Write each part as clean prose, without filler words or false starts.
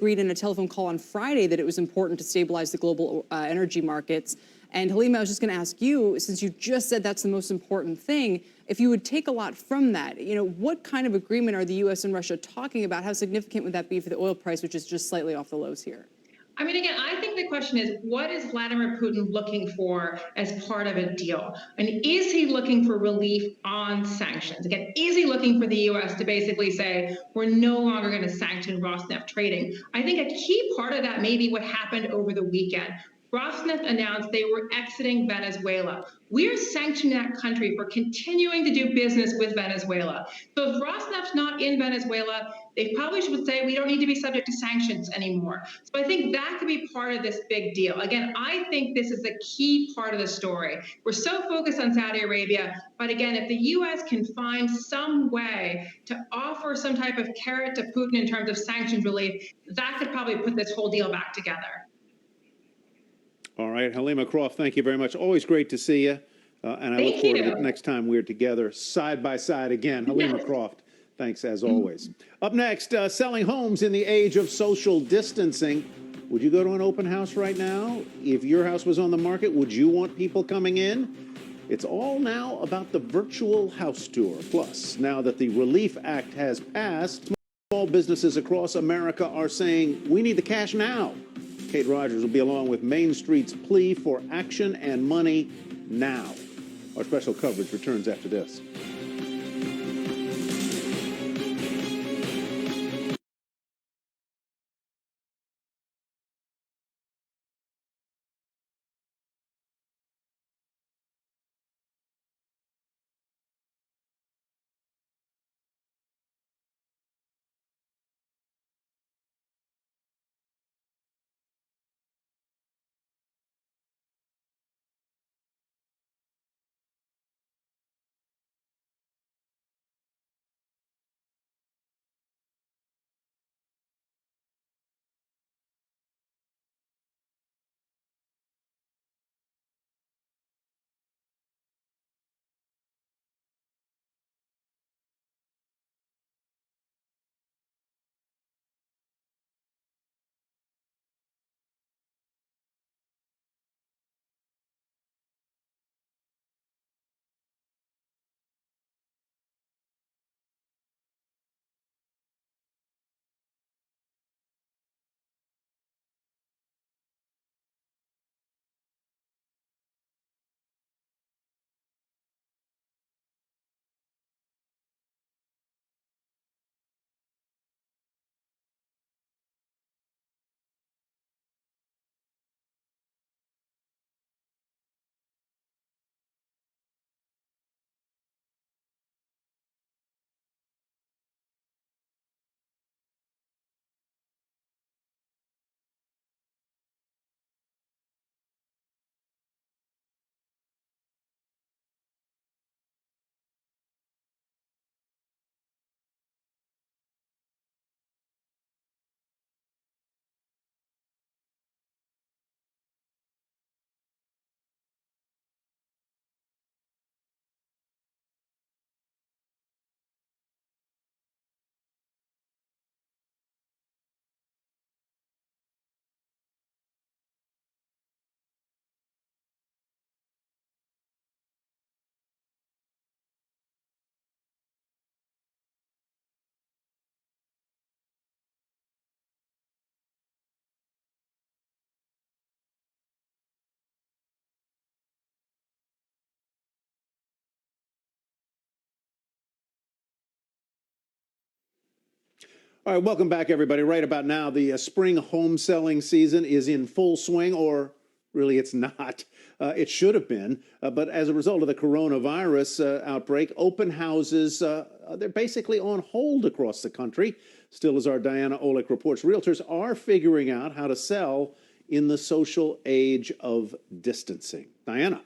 agreed in a telephone call on Friday that it was important to stabilize the global energy markets. And Halima, I was just going to ask you, since you just said that's the most important thing, if you would take a lot from that, what kind of agreement are the U.S. and Russia talking about? How significant would that be for the oil price, which is just slightly off the lows here? I mean, again, I think the question is, what is Vladimir Putin looking for as part of a deal? And is he looking for relief on sanctions? Again, is he looking for the U.S. to basically say, we're no longer going to sanction Rosneft trading? I think a key part of that may be what happened over the weekend. Rosneft announced they were exiting Venezuela. We're sanctioning that country for continuing to do business with Venezuela. So if Rosneft's not in Venezuela, they probably should say we don't need to be subject to sanctions anymore. So I think that could be part of this big deal. Again, I think this is the key part of the story. We're so focused on Saudi Arabia, but again, if the U.S. can find some way to offer some type of carrot to Putin in terms of sanctions relief, that could probably put this whole deal back together. All right, Halima Croft, thank you very much. Always great to see you. And I look forward to the next time we're together side by side again. Halima Croft, thanks as always. Up next, selling homes in the age of social distancing. Would you go to an open house right now? If your house was on the market, would you want people coming in? It's all now about the virtual house tour. Plus, now that the Relief Act has passed, small businesses across America are saying, we need the cash now. Kate Rogers will be along with Main Street's plea for action and money now. Our special coverage returns after this. All right, welcome back, everybody. Right about now, the spring home selling season is in full swing, or really it's not. It should have been, but as a result of the coronavirus outbreak, open houses, they're basically on hold across the country. Still, as our Diana Olick reports, realtors are figuring out how to sell in the social age of distancing. Diana.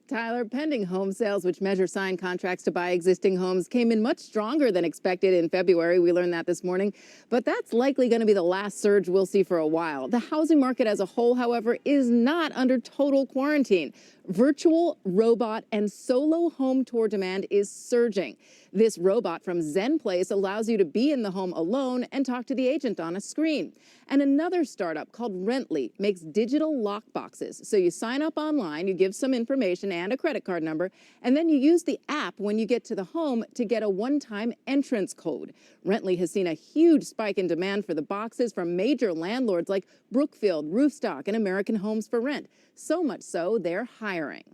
Tyler, pending home sales, which measure signed contracts to buy existing homes, came in much stronger than expected in February. We learned that this morning. But that's likely going to be the last surge we'll see for a while. The housing market as a whole, however, is not under total quarantine. Virtual, robot, and solo home tour demand is surging. This robot from Zen Place allows you to be in the home alone and talk to the agent on a screen. And another startup called Rently makes digital lock boxes. So you sign up online, you give some information and a credit card number, and then you use the app when you get to the home to get a one-time entrance code. Rently has seen a huge spike in demand for the boxes from major landlords like Brookfield, Roofstock, and American Homes for Rent. So much so, they're hiring.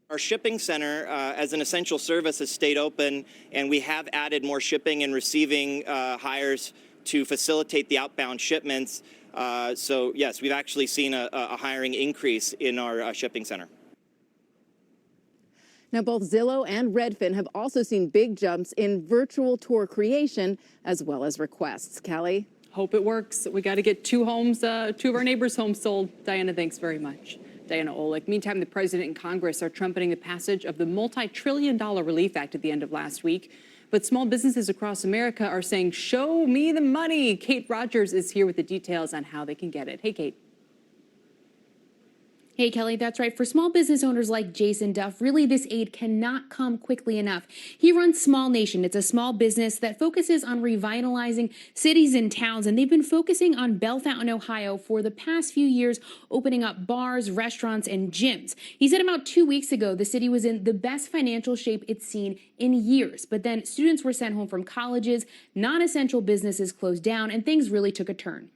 Our shipping center, as an essential service, has stayed open, and we have added more shipping and receiving hires to facilitate the outbound shipments. So, yes, we've actually seen a hiring increase in our shipping center. Now, both Zillow and Redfin have also seen big jumps in virtual tour creation as well as requests. Kelly? Hope it works. We got to get two of our neighbors' homes sold. Diana, thanks very much. Diana Olick. Meantime, the president and Congress are trumpeting the passage of the multi-trillion-dollar Relief Act at the end of last week. But small businesses across America are saying, show me the money. Kate Rogers is here with the details on how they can get it. Hey, Kate. Hey, Kelly, that's right. For small business owners like Jason Duff, really this aid cannot come quickly enough. He runs Small Nation. It's a small business that focuses on revitalizing cities and towns, and they've been focusing on Bellefontaine, Ohio for the past few years, opening up bars, restaurants, and gyms. He said about 2 weeks ago, the city was in the best financial shape it's seen in years, but then students were sent home from colleges, non-essential businesses closed down, and things really took a turn.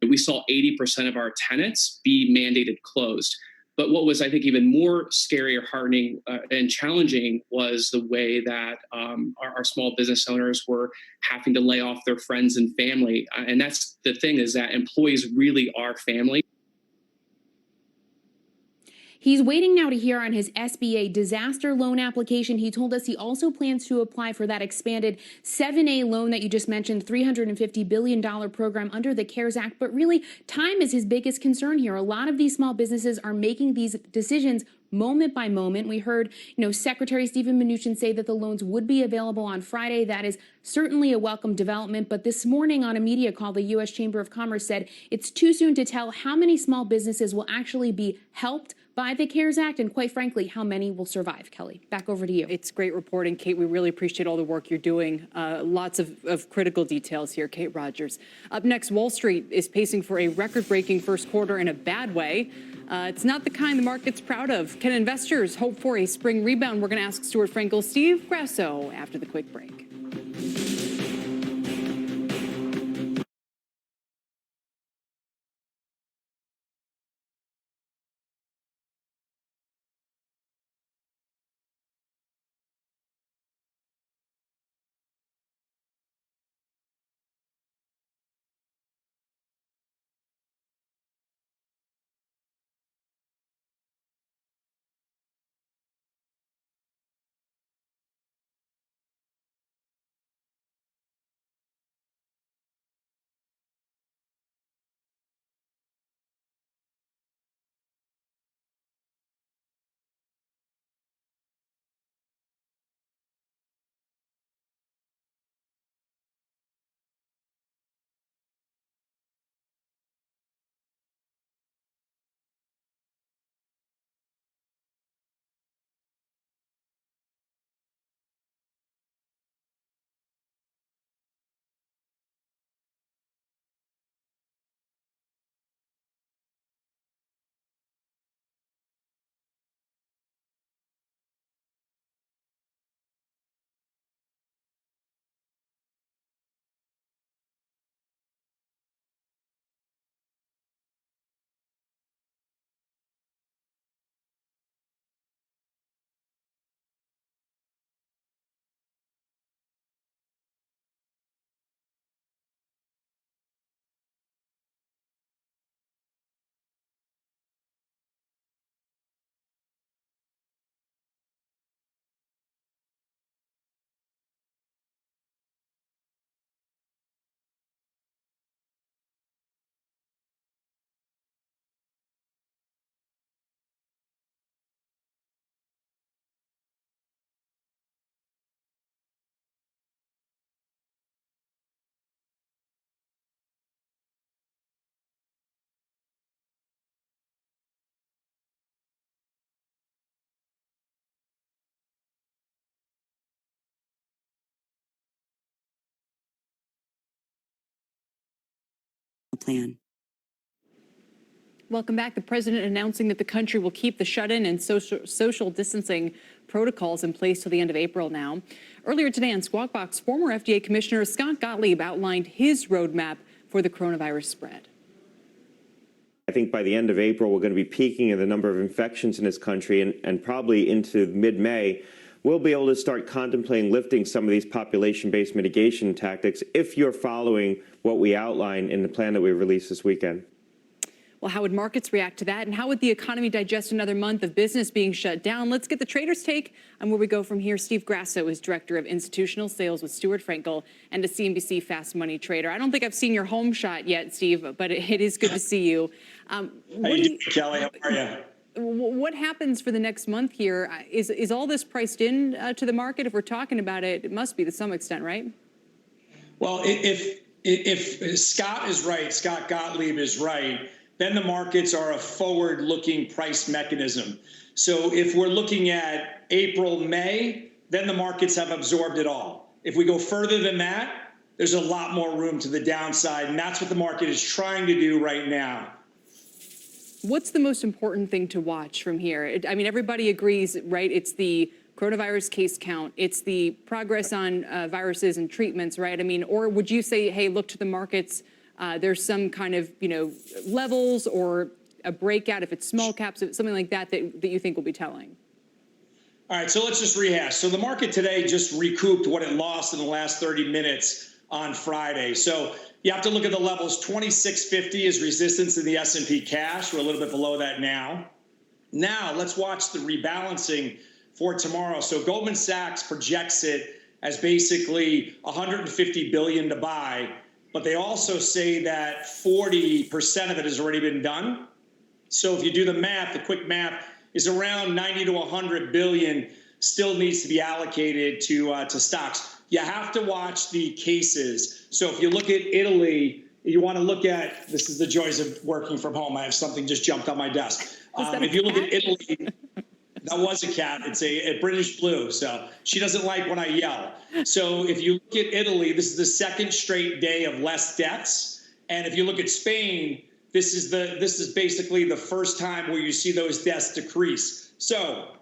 We saw 80% of our tenants be mandated closed. But what was, I think, even more scary or heartening and challenging was the way that our small business owners were having to lay off their friends and family. And that's the thing, is that employees really are family. He's waiting now to hear on his SBA disaster loan application. He told us he also plans to apply for that expanded 7A loan that you just mentioned, $350 billion program under the CARES Act. But really, time is his biggest concern here. A lot of these small businesses are making these decisions moment by moment. We heard, Secretary Steven Mnuchin say that the loans would be available on Friday. That is certainly a welcome development. But this morning on a media call, the U.S. Chamber of Commerce said it's too soon to tell how many small businesses will actually be helped by the CARES Act, and quite frankly, how many will survive. Kelly, back over to you. It's great reporting, Kate. We really appreciate all the work you're doing. Lots of critical details here, Kate Rogers. Up next, Wall Street is pacing for a record-breaking first quarter in a bad way. It's not the kind the market's proud of. Can investors hope for a spring rebound? We're going to ask Stuart Frankel, Steve Grasso after the quick break. plan. Welcome back. The president announcing that the country will keep the shut-in and social distancing protocols in place till the end of April now. Earlier today on Squawk Box, former FDA Commissioner Scott Gottlieb outlined his roadmap for the coronavirus spread. I think by the end of April, we're going to be peaking in the number of infections in this country, and probably into mid-May, we'll be able to start contemplating lifting some of these population-based mitigation tactics if you're following what we outlined in the plan that we released this weekend. Well, how would markets react to that? And how would the economy digest another month of business being shut down? Let's get the traders' take on where we go from here. Steve Grasso is Director of Institutional Sales with Stuart Frankel and a CNBC Fast Money trader. I don't think I've seen your home shot yet, Steve, but it is good to see you. How you doing, Kelly? How are you? What happens for the next month here? Is all this priced in to the market? If we're talking about it, it must be to some extent, right? Well, if Scott is right, Scott Gottlieb is right, then the markets are a forward-looking price mechanism. So if we're looking at April, May, then the markets have absorbed it all. If we go further than that, there's a lot more room to the downside, and that's what the market is trying to do right now. What's the most important thing to watch from here? I mean, everybody agrees, right? It's the coronavirus case count. It's the progress on viruses and treatments, right? I mean, or would you say, hey, look to the markets, there's some kind of, levels or a breakout, if it's small caps, something like that you think will be telling? All right, so let's just rehash. So the market today just recouped what it lost in the last 30 minutes on Friday. So you have to look at the levels. 2650 is resistance in the S&P cash. We're a little bit below that now. Now let's watch the rebalancing for tomorrow. So Goldman Sachs projects it as basically 150 billion to buy, but they also say that 40% of it has already been done. So if you do the math, the quick math is around 90 to 100 billion still needs to be allocated to stocks. You have to watch the cases. So if you look at Italy, you want to look at, this is the joys of working from home. I have something just jumped on my desk. If you look at Italy, that was a cat. It's a British blue. So she doesn't like when I yell. So if you look at Italy, this is the second straight day of less deaths. And if you look at Spain, this is basically the first time where you see those deaths decrease. So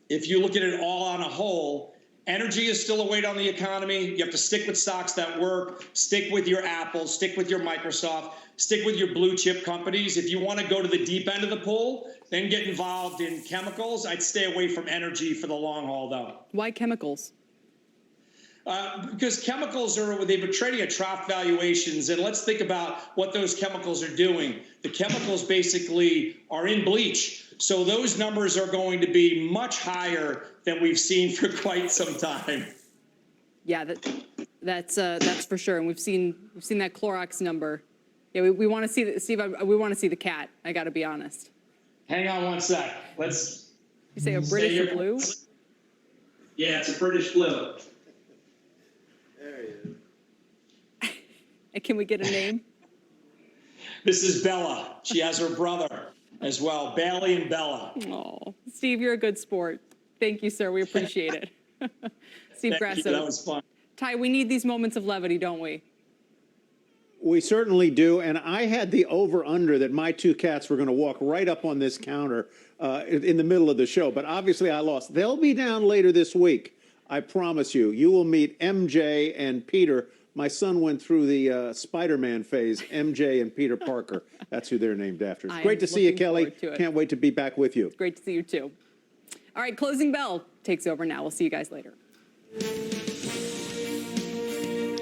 if you look at it all on a whole, energy is still a weight on the economy. You have to stick with stocks that work, stick with your Apple, stick with your Microsoft, stick with your blue chip companies. If you want to go to the deep end of the pool, then get involved in chemicals. I'd stay away from energy for the long haul, though. Why chemicals? Because chemicals they've been trading at trough valuations, and let's think about what those chemicals are doing. The chemicals basically are in bleach. So those numbers are going to be much higher than we've seen for quite some time. Yeah, that's for sure. And we've seen that Clorox number. Yeah, we want to see Steve. We want to see the cat. I got to be honest. Hang on one sec. Let's. You say a British blue? Yeah, it's a British blue. There he is. And can we get a name? This is Bella. She has her brother as well, Bailey and Bella. Oh, Steve, you're a good sport. Thank you, sir. We appreciate it. Steve Grasso. That was fun. Ty, we need these moments of levity, don't we? We certainly do. And I had the over-under that my two cats were going to walk right up on this counter in the middle of the show. But obviously I lost. They'll be down later this week. I promise you. You will meet MJ and Peter. My son went through the Spider-Man phase, MJ and Peter Parker. That's who they're named after. It's great to see you, Kelly. Can't wait to be back with you. It's great to see you, too. All right, Closing Bell takes over now. We'll see you guys later.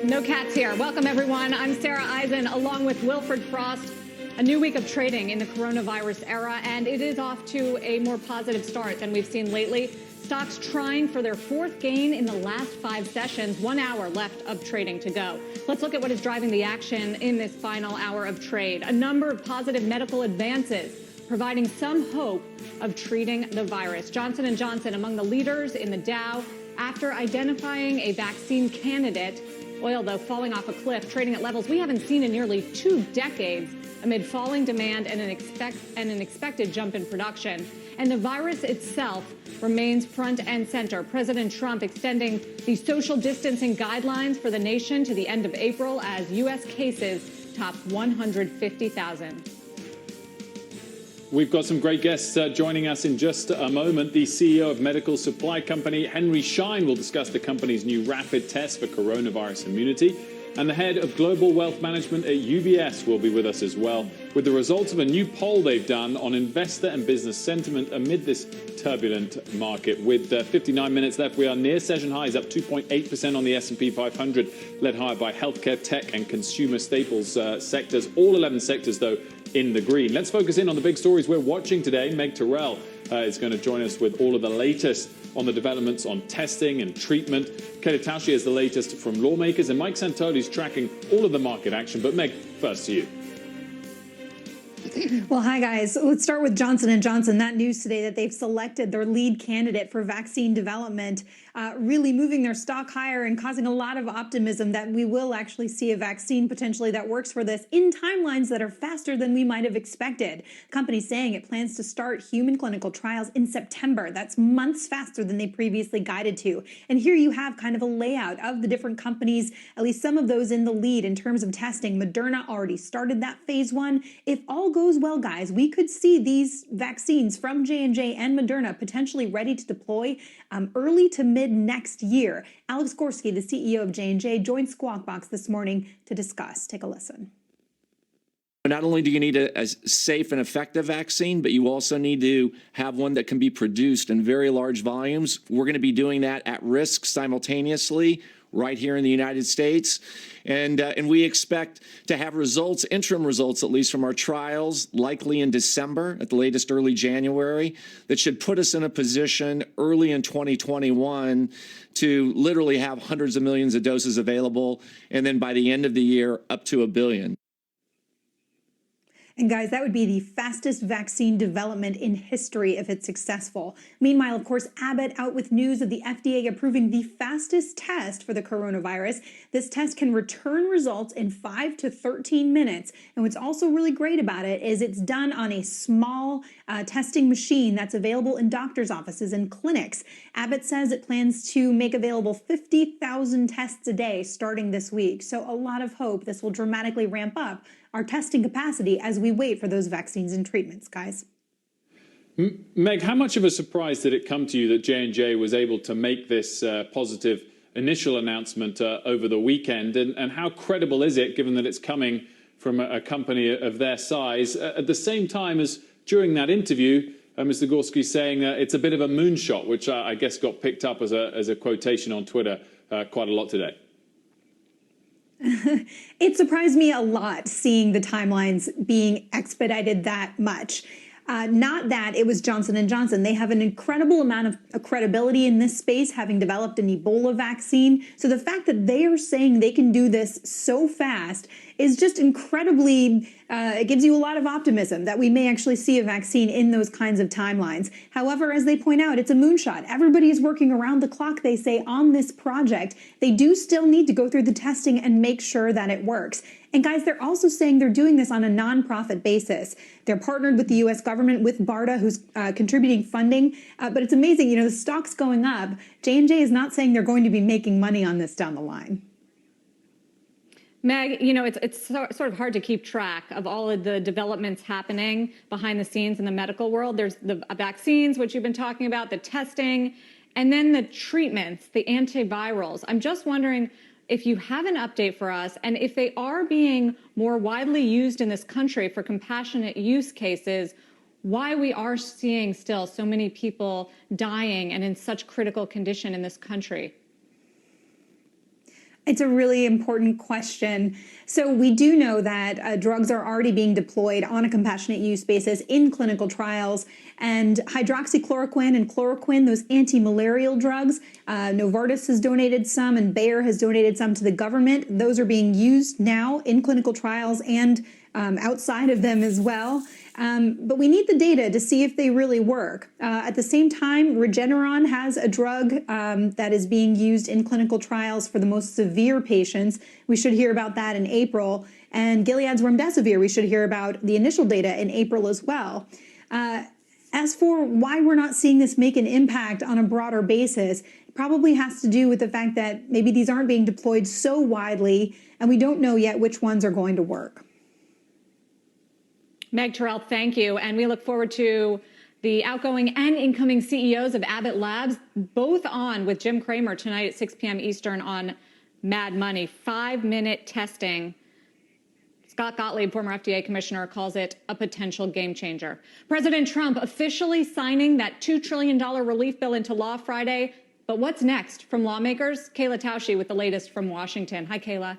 No cats here. Welcome, everyone. I'm Sarah Eisen, along with Wilfred Frost. A new week of trading in the coronavirus era, and it is off to a more positive start than we've seen lately. Stocks trying for their fourth gain in the last 5 sessions. 1 hour left of trading to go. Let's look at what is driving the action in this final hour of trade. A number of positive medical advances, providing some hope of treating the virus. Johnson & Johnson among the leaders in the Dow after identifying a vaccine candidate. Oil, though, falling off a cliff, trading at levels we haven't seen in nearly 2 decades amid falling demand and an expected jump in production. And the virus itself remains front and center. President Trump extending the social distancing guidelines for the nation to the end of April as U.S. cases top 150,000. We've got some great guests joining us in just a moment. The CEO of medical supply company Henry Schein will discuss the company's new rapid test for coronavirus immunity. And the head of global wealth management at UBS will be with us as well, with the results of a new poll they've done on investor and business sentiment amid this turbulent market. With 59 minutes left, we are near session highs, up 2.8% on the S&P 500, led higher by healthcare, tech, and consumer staples sectors. All 11 sectors, though, in the green. Let's focus in on the big stories we're watching today. Meg Terrell is going to join us with all of the latest on the developments on testing and treatment. Kelly Tausche is the latest from lawmakers, and Mike Santoli is tracking all of the market action. But Meg, first to you. Well, hi, guys. Let's start with Johnson & Johnson. That news today that they've selected their lead candidate for vaccine development, really moving their stock higher and causing a lot of optimism that we will actually see a vaccine potentially that works for this in timelines that are faster than we might have expected. The company's saying it plans to start human clinical trials in September. That's months faster than they previously guided to. And here you have kind of a layout of the different companies, at least some of those in the lead in terms of testing. Moderna already started that phase 1. If all goes well, guys, we could see these vaccines from J&J and Moderna potentially ready to deploy early to mid next year. Alex Gorsky, the CEO of J&J, joined Squawk Box this morning to discuss. Take a listen. Not only do you need a safe and effective vaccine, but you also need to have one that can be produced in very large volumes. We're going to be doing that at risk simultaneously right here in the United States. And we expect to have results, interim results at least, from our trials likely in December, at the latest early January, that should put us in a position early in 2021 to literally have hundreds of millions of doses available, and then by the end of the year, up to 1 billion. And guys, that would be the fastest vaccine development in history if it's successful. Meanwhile, of course, Abbott out with news of the FDA approving the fastest test for the coronavirus. This test can return results in 5 to 13 minutes. And what's also really great about it is it's done on a small testing machine that's available in doctors' offices and clinics. Abbott says it plans to make available 50,000 tests a day starting this week. So a lot of hope this will dramatically ramp up our testing capacity as we wait for those vaccines and treatments, guys. Meg, how much of a surprise did it come to you that J&J was able to make this positive initial announcement over the weekend? And how credible is it, given that it's coming from a company of their size, at the same time as during that interview, Mr. Gorsky saying it's a bit of a moonshot, which I guess got picked up as a quotation on Twitter quite a lot today? It surprised me a lot seeing the timelines being expedited that much. Not that it was Johnson & Johnson. They have an incredible amount of credibility in this space, having developed an Ebola vaccine. So the fact that they are saying they can do this so fast is just incredibly, it gives you a lot of optimism that we may actually see a vaccine in those kinds of timelines. However, as they point out, it's a moonshot. Everybody is working around the clock, they say, on this project. They do still need to go through the testing and make sure that it works. And guys, they're also saying they're doing this on a nonprofit basis. They're partnered with the U.S. government, with BARDA, who's contributing funding. But it's amazing, you know, the stock's going up. J&J is not saying they're going to be making money on this down the line. Meg, you know, it's sort of hard to keep track of all of the developments happening behind the scenes in the medical world. There's the vaccines, which you've been talking about, the testing, and then the treatments, the antivirals. I'm just wondering if you have an update for us, and if they are being more widely used in this country for compassionate use cases, why we are seeing still so many people dying and in such critical condition in this country. It's a really important question. So we do know that drugs are already being deployed on a compassionate use basis in clinical trials. And hydroxychloroquine and chloroquine, those anti-malarial drugs, Novartis has donated some and Bayer has donated some to the government. Those are being used now in clinical trials and outside of them as well. But we need the data to see if they really work. At the same time, Regeneron has a drug that is being used in clinical trials for the most severe patients. We should hear about that in April. And Gilead's remdesivir, we should hear about the initial data in April as well. As for why we're not seeing this make an impact on a broader basis, it probably has to do with the fact that maybe these aren't being deployed so widely, and we don't know yet which ones are going to work. Meg Terrell, thank you. And we look forward to the outgoing and incoming CEOs of Abbott Labs, both on with Jim Cramer tonight at 6 p.m. Eastern on Mad Money. 5-minute testing. Scott Gottlieb, former FDA commissioner, calls it a potential game changer. President Trump officially signing that $2 trillion relief bill into law Friday. But what's next from lawmakers? Kayla Tausche with the latest from Washington. Hi, Kayla.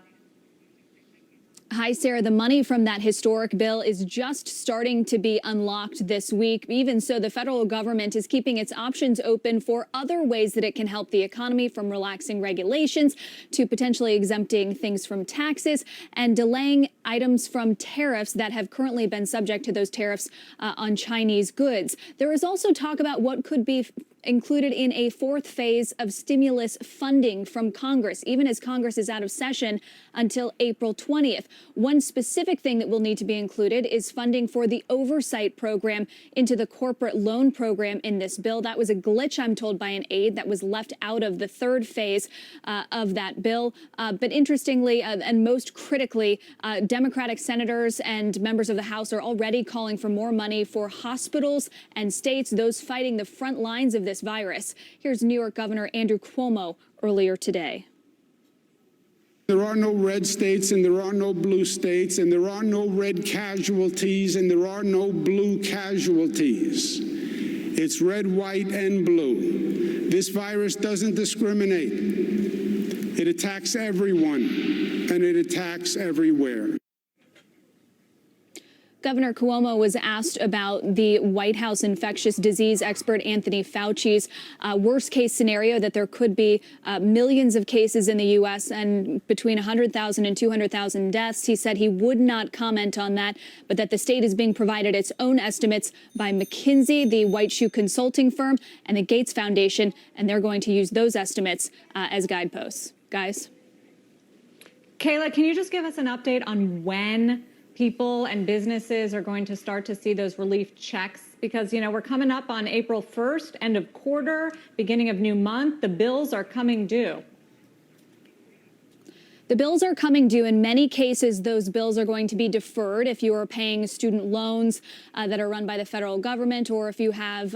Hi, Sarah. The money from that historic bill is just starting to be unlocked this week. Even so, the federal government is keeping its options open for other ways that it can help the economy, from relaxing regulations to potentially exempting things from taxes and delaying items from tariffs that have currently been subject to those tariffs on Chinese goods. There is also talk about what could be included in a fourth phase of stimulus funding from Congress, even as Congress is out of session until April 20th. One specific thing that will need to be included is funding for the oversight program into the corporate loan program in this bill. That was a glitch, I'm told, by an aide that was left out of the third phase of that bill. But interestingly, and most critically, Democratic senators and members of the House are already calling for more money for hospitals and states, those fighting the front lines of this virus. Here's New York Governor Andrew Cuomo earlier today. There are no red states and there are no blue states and there are no red casualties and there are no blue casualties. It's red, white, and blue. This virus doesn't discriminate. It attacks everyone and it attacks everywhere. Governor Cuomo was asked about the White House infectious disease expert Anthony Fauci's worst case scenario that there could be millions of cases in the U.S. and between 100,000 and 200,000 deaths. He said he would not comment on that, but that the state is being provided its own estimates by McKinsey, the White Shoe consulting firm, and the Gates Foundation, and they're going to use those estimates as guideposts. Guys? Kayla, can you just give us an update on when people and businesses are going to start to see those relief checks? Because, you know, we're coming up on April 1st, end of quarter, beginning of new month. The bills are coming due. The bills are coming due. In many cases, those bills are going to be deferred if you are paying student loans that are run by the federal government, or if you have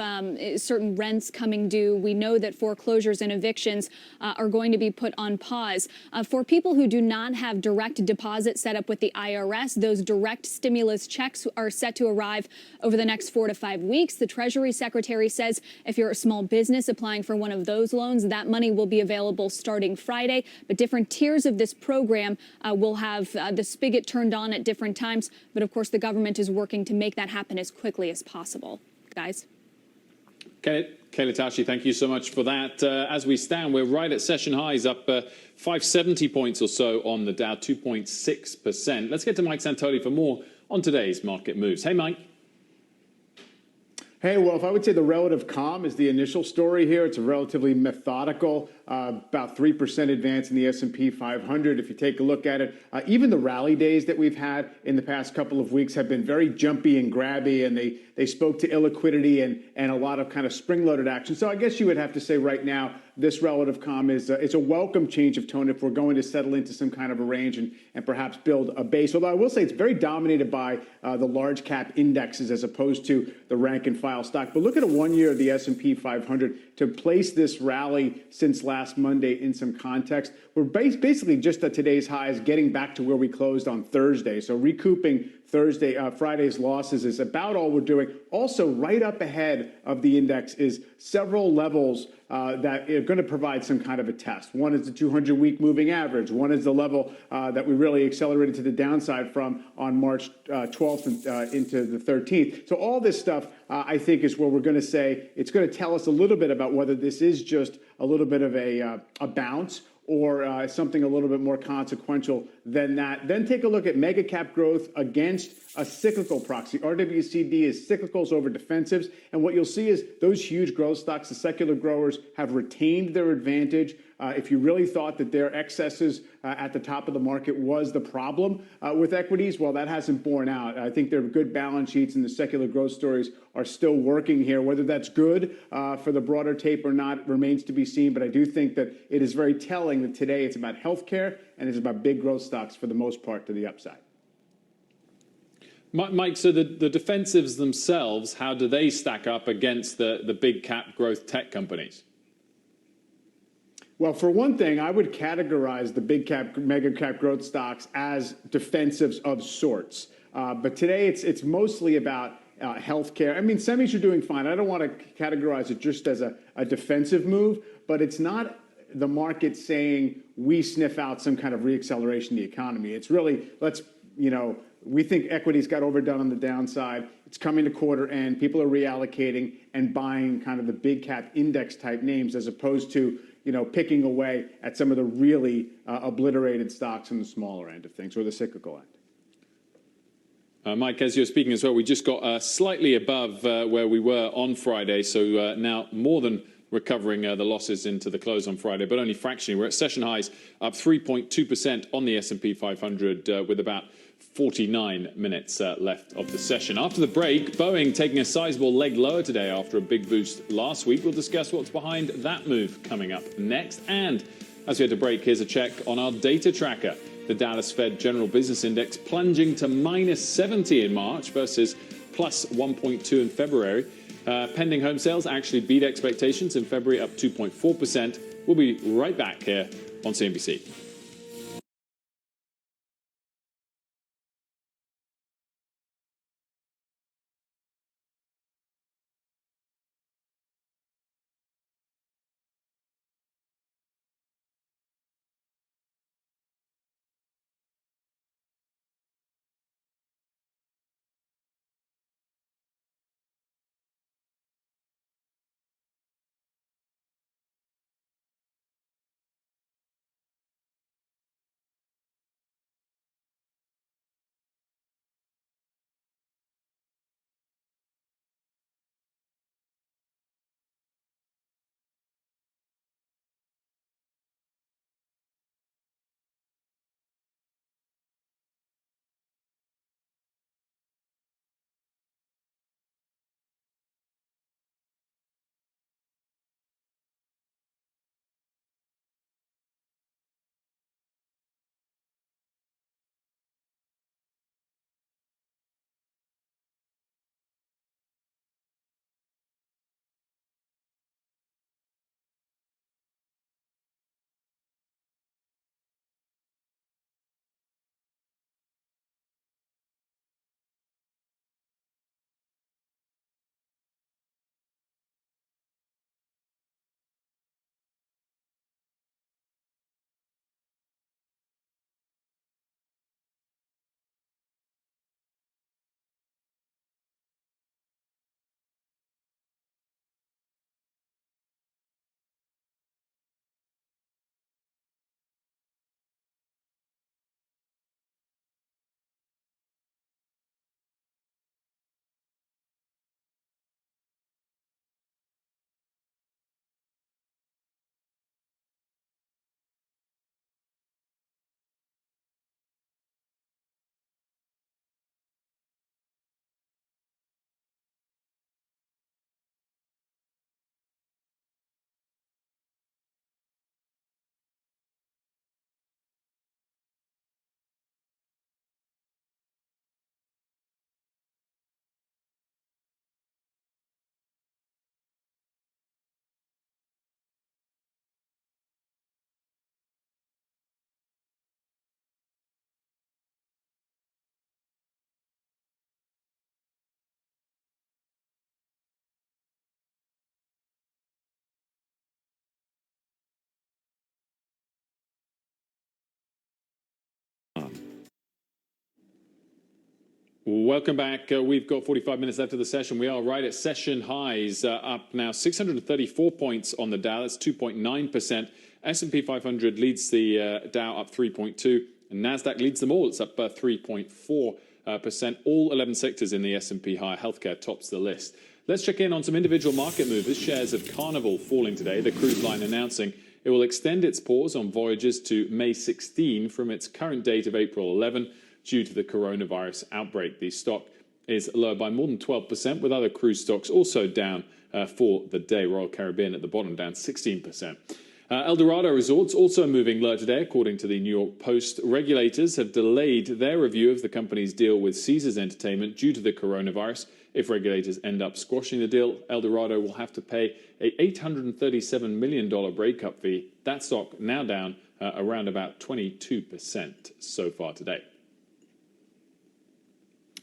certain rents coming due. We know that foreclosures and evictions are going to be put on pause. For people who do not have direct deposit set up with the IRS, those direct stimulus checks are set to arrive over the next 4 to 5 weeks. The Treasury Secretary says if you're a small business applying for one of those loans, that money will be available starting Friday. But different tiers of this program will have the spigot turned on at different times. But of course, the government is working to make that happen as quickly as possible. Guys? Kayla Tausche, thank you so much for that. As we stand, we're right at session highs, up 570 points or so on the Dow, 2.6%. Let's get to Mike Santoli for more on today's market moves. Hey, Mike. Hey, well, if I would say the relative calm is the initial story here, it's a relatively methodical, about 3% advance in the S&P 500. If you take a look at it, even the rally days that we've had in the past couple of weeks have been very jumpy and grabby, and they spoke to illiquidity and a lot of kind of spring-loaded action. So I guess you would have to say right now this relative calm is it's a welcome change of tone if we're going to settle into some kind of a range and perhaps build a base. Although I will say it's very dominated by the large cap indexes as opposed to the rank and file stock. But look at a 1 year of the S&P 500 to place this rally since last Monday in some context. We're basically just at today's highs, getting back to where we closed on Thursday. So recouping Friday's losses is about all we're doing. Also, right up ahead of the index is several levels that are going to provide some kind of a test. One is the 200-week moving average. One is the level that we really accelerated to the downside from on March 12th into the 13th. So all this stuff, I think, is where we're going to say it's going to tell us a little bit about whether this is just a little bit of a bounce or something a little bit more consequential than that. Then take a look at mega cap growth against a cyclical proxy. RWCD is cyclicals over defensives. And what you'll see is those huge growth stocks, the secular growers, have retained their advantage. If you really thought that their excesses at the top of the market was the problem with equities, well, that hasn't borne out. I think their good balance sheets and the secular growth stories are still working here. Whether that's good for the broader tape or not remains to be seen. But I do think that it is very telling that today it's about healthcare and it's about big growth stocks for the most part to the upside. Mike, so the defensives themselves, how do they stack up against the big cap growth tech companies? Well, for one thing, I would categorize the big cap, mega cap growth stocks as defensives of sorts. But today it's mostly about healthcare. I mean, semis are doing fine. I don't want to categorize it just as a defensive move, but it's not the market saying we sniff out some kind of reacceleration in the economy. It's really, we think equities got overdone on the downside. It's coming to quarter end. People are reallocating and buying kind of the big cap index type names as opposed to, picking away at some of the really obliterated stocks in the smaller end of things or the cyclical end. Mike, as you're speaking as well, we just got slightly above where we were on Friday. So now more than recovering the losses into the close on Friday, but only fractionally. We're at session highs up 3.2% on the S&P 500 with about 49 minutes left of the session. After the break, Boeing taking a sizable leg lower today after a big boost last week. We'll discuss what's behind that move coming up next. And as we had to break, here's a check on our data tracker. The Dallas Fed General Business Index plunging to minus 70 in March versus plus 1.2 in February. Pending home sales actually beat expectations in February, up 2.4%. We'll be right back here on CNBC. Welcome back. We've got 45 minutes left of the session. We are right at session highs, up now 634 points on the Dow. That's 2.9%. S&P 500 leads the Dow up 3.2, and NASDAQ leads them all. It's up 3.4%. All 11 sectors in the S&P higher. Healthcare tops the list. Let's check in on some individual market movers. Shares of Carnival falling today. The cruise line announcing it will extend its pause on voyages to May 16 from its current date of April 11. Due to the coronavirus outbreak. The stock is lower by more than 12%, with other cruise stocks also down for the day. Royal Caribbean at the bottom, down 16%. Eldorado Resorts also moving lower today, according to the New York Post. Regulators have delayed their review of the company's deal with Caesars Entertainment due to the coronavirus. If regulators end up squashing the deal, Eldorado will have to pay a $837 million breakup fee. That stock now down around about 22% so far today.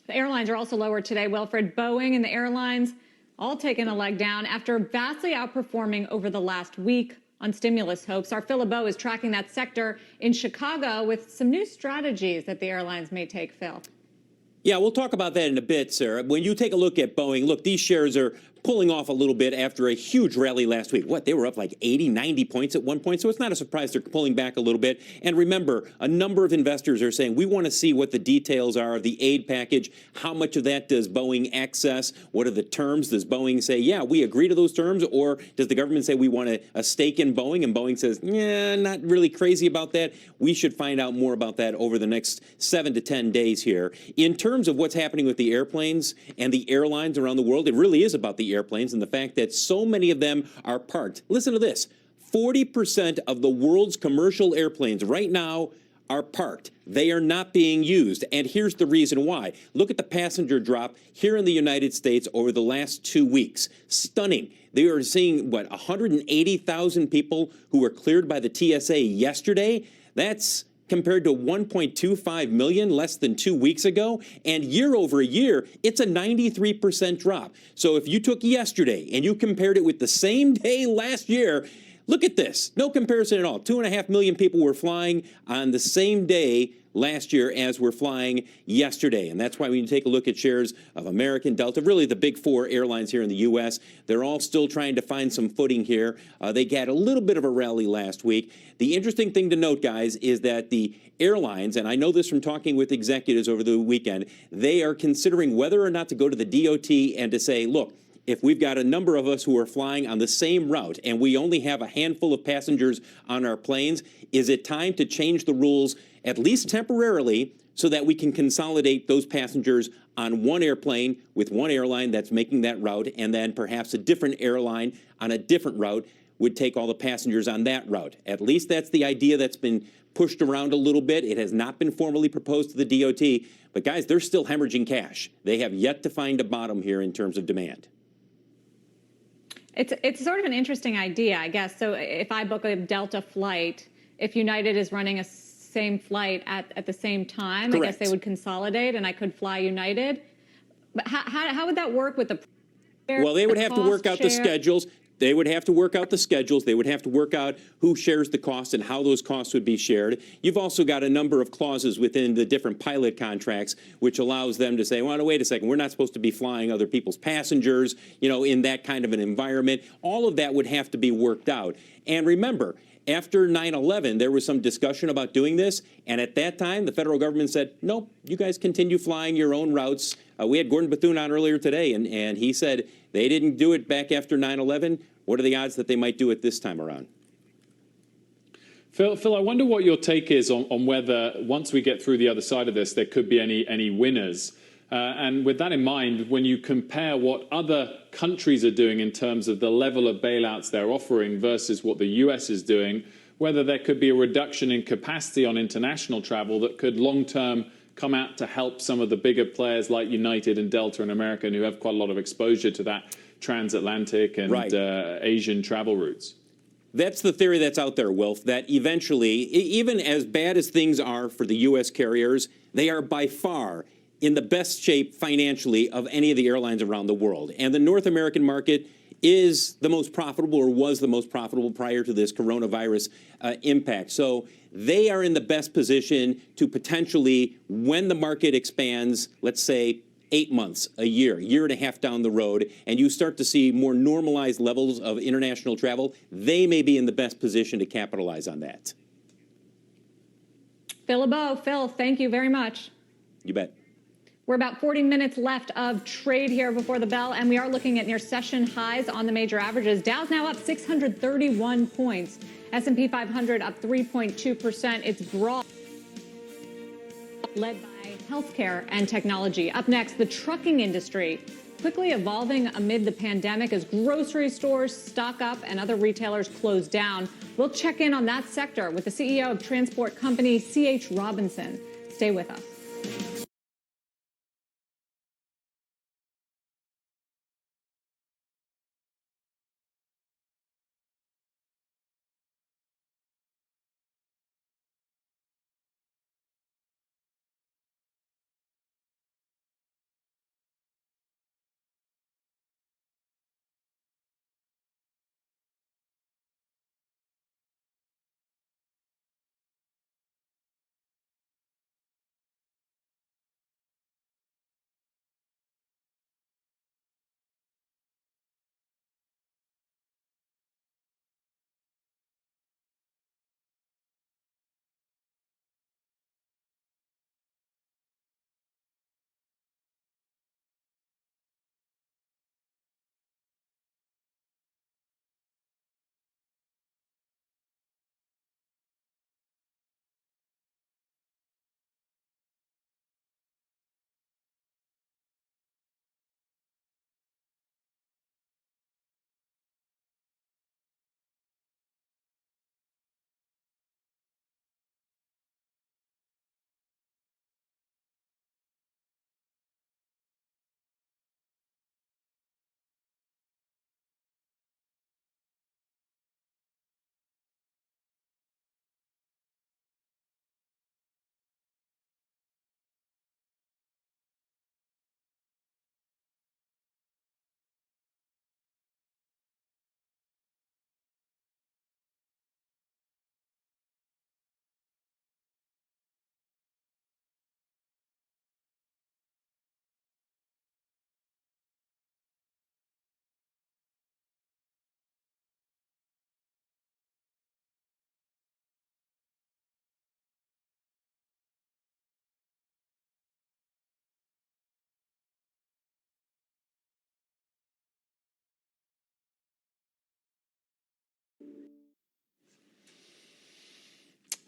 The airlines are also lower today, Wilfred. Boeing and the airlines all taking a leg down after vastly outperforming over the last week on stimulus hopes. Our Phil LeBeau is tracking that sector in Chicago with some new strategies that the airlines may take, Phil. Yeah, we'll talk about that in a bit, Sarah. When you take a look at Boeing, look, these shares are pulling off a little bit after a huge rally last week. What, they were up like 80, 90 points at one point, so it's not a surprise they're pulling back a little bit. And remember, a number of investors are saying, we want to see what the details are of the aid package. How much of that does Boeing access? What are the terms? Does Boeing say, yeah, we agree to those terms? Or does the government say we want a stake in Boeing? And Boeing says, yeah, not really crazy about that. We should find out more about that over the next 7 to 10 days here. In terms of what's happening with the airplanes and the airlines around the world, it really is about the airplanes and the fact that so many of them are parked. Listen to this. 40% of the world's commercial airplanes right now are parked. They are not being used. And here's the reason why. Look at the passenger drop here in the United States over the last 2 weeks. Stunning. They are seeing, 180,000 people who were cleared by the TSA yesterday? That's compared to 1.25 million less than 2 weeks ago. And year over year, it's a 93% drop. So if you took yesterday and you compared it with the same day last year, look at this. No comparison at all. 2.5 million people were flying on the same day last year as we're flying yesterday. And that's why when you take a look at shares of American, Delta, really the big four airlines here in the U.S., they're all still trying to find some footing here. They got a little bit of a rally last week. The interesting thing to note, guys, is that the airlines, and I know this from talking with executives over the weekend, they are considering whether or not to go to the DOT and to say, look, if we've got a number of us who are flying on the same route and we only have a handful of passengers on our planes, is it time to change the rules, at least temporarily, so that we can consolidate those passengers on one airplane with one airline that's making that route, and then perhaps a different airline on a different route would take all the passengers on that route. At least that's the idea that's been pushed around a little bit. It has not been formally proposed to the DOT. But guys, they're still hemorrhaging cash. They have yet to find a bottom here in terms of demand. It's sort of an interesting idea, I guess. So if I book a Delta flight, if United is running a same flight at the same time, Correct. I guess they would consolidate and I could fly United. But how would that work with the Well, they would have to work out the schedules. They would have to work out the schedules. They would have to work out who shares the cost and how those costs would be shared. You've also got a number of clauses within the different pilot contracts, which allows them to say, well, wait a second, we're not supposed to be flying other people's passengers, in that kind of an environment. All of that would have to be worked out. And remember, after 9/11, there was some discussion about doing this. And at that time, the federal government said, nope, you guys continue flying your own routes. We had Gordon Bethune on earlier today, and he said they didn't do it back after 9/11. What are the odds that they might do it this time around? Phil, I wonder what your take is on whether, once we get through the other side of this, there could be any winners. And with that in mind, when you compare what other countries are doing in terms of the level of bailouts they're offering versus what the US is doing, whether there could be a reduction in capacity on international travel that could long-term come out to help some of the bigger players like United and Delta and American, who have quite a lot of exposure to that transatlantic and Asian travel routes. That's the theory that's out there, Wilf, that eventually, even as bad as things are for the U.S. carriers, they are by far in the best shape financially of any of the airlines around the world. And the North American market is the most profitable, or was the most profitable prior to this coronavirus impact. So they are in the best position to potentially, when the market expands, let's say 8 months, a year and a half down the road, and you start to see more normalized levels of international travel, they may be in the best position to capitalize on that. Phil LeBeau. Phil, thank you very much. You bet. We're about 40 minutes left of trade here before the bell, and we are looking at near session highs on the major averages. Dow's now up 631 points. S&P 500 up 3.2%. It's broad, led by healthcare and technology. Up next, the trucking industry quickly evolving amid the pandemic as grocery stores stock up and other retailers close down. We'll check in on that sector with the CEO of transport company C.H. Robinson. Stay with us.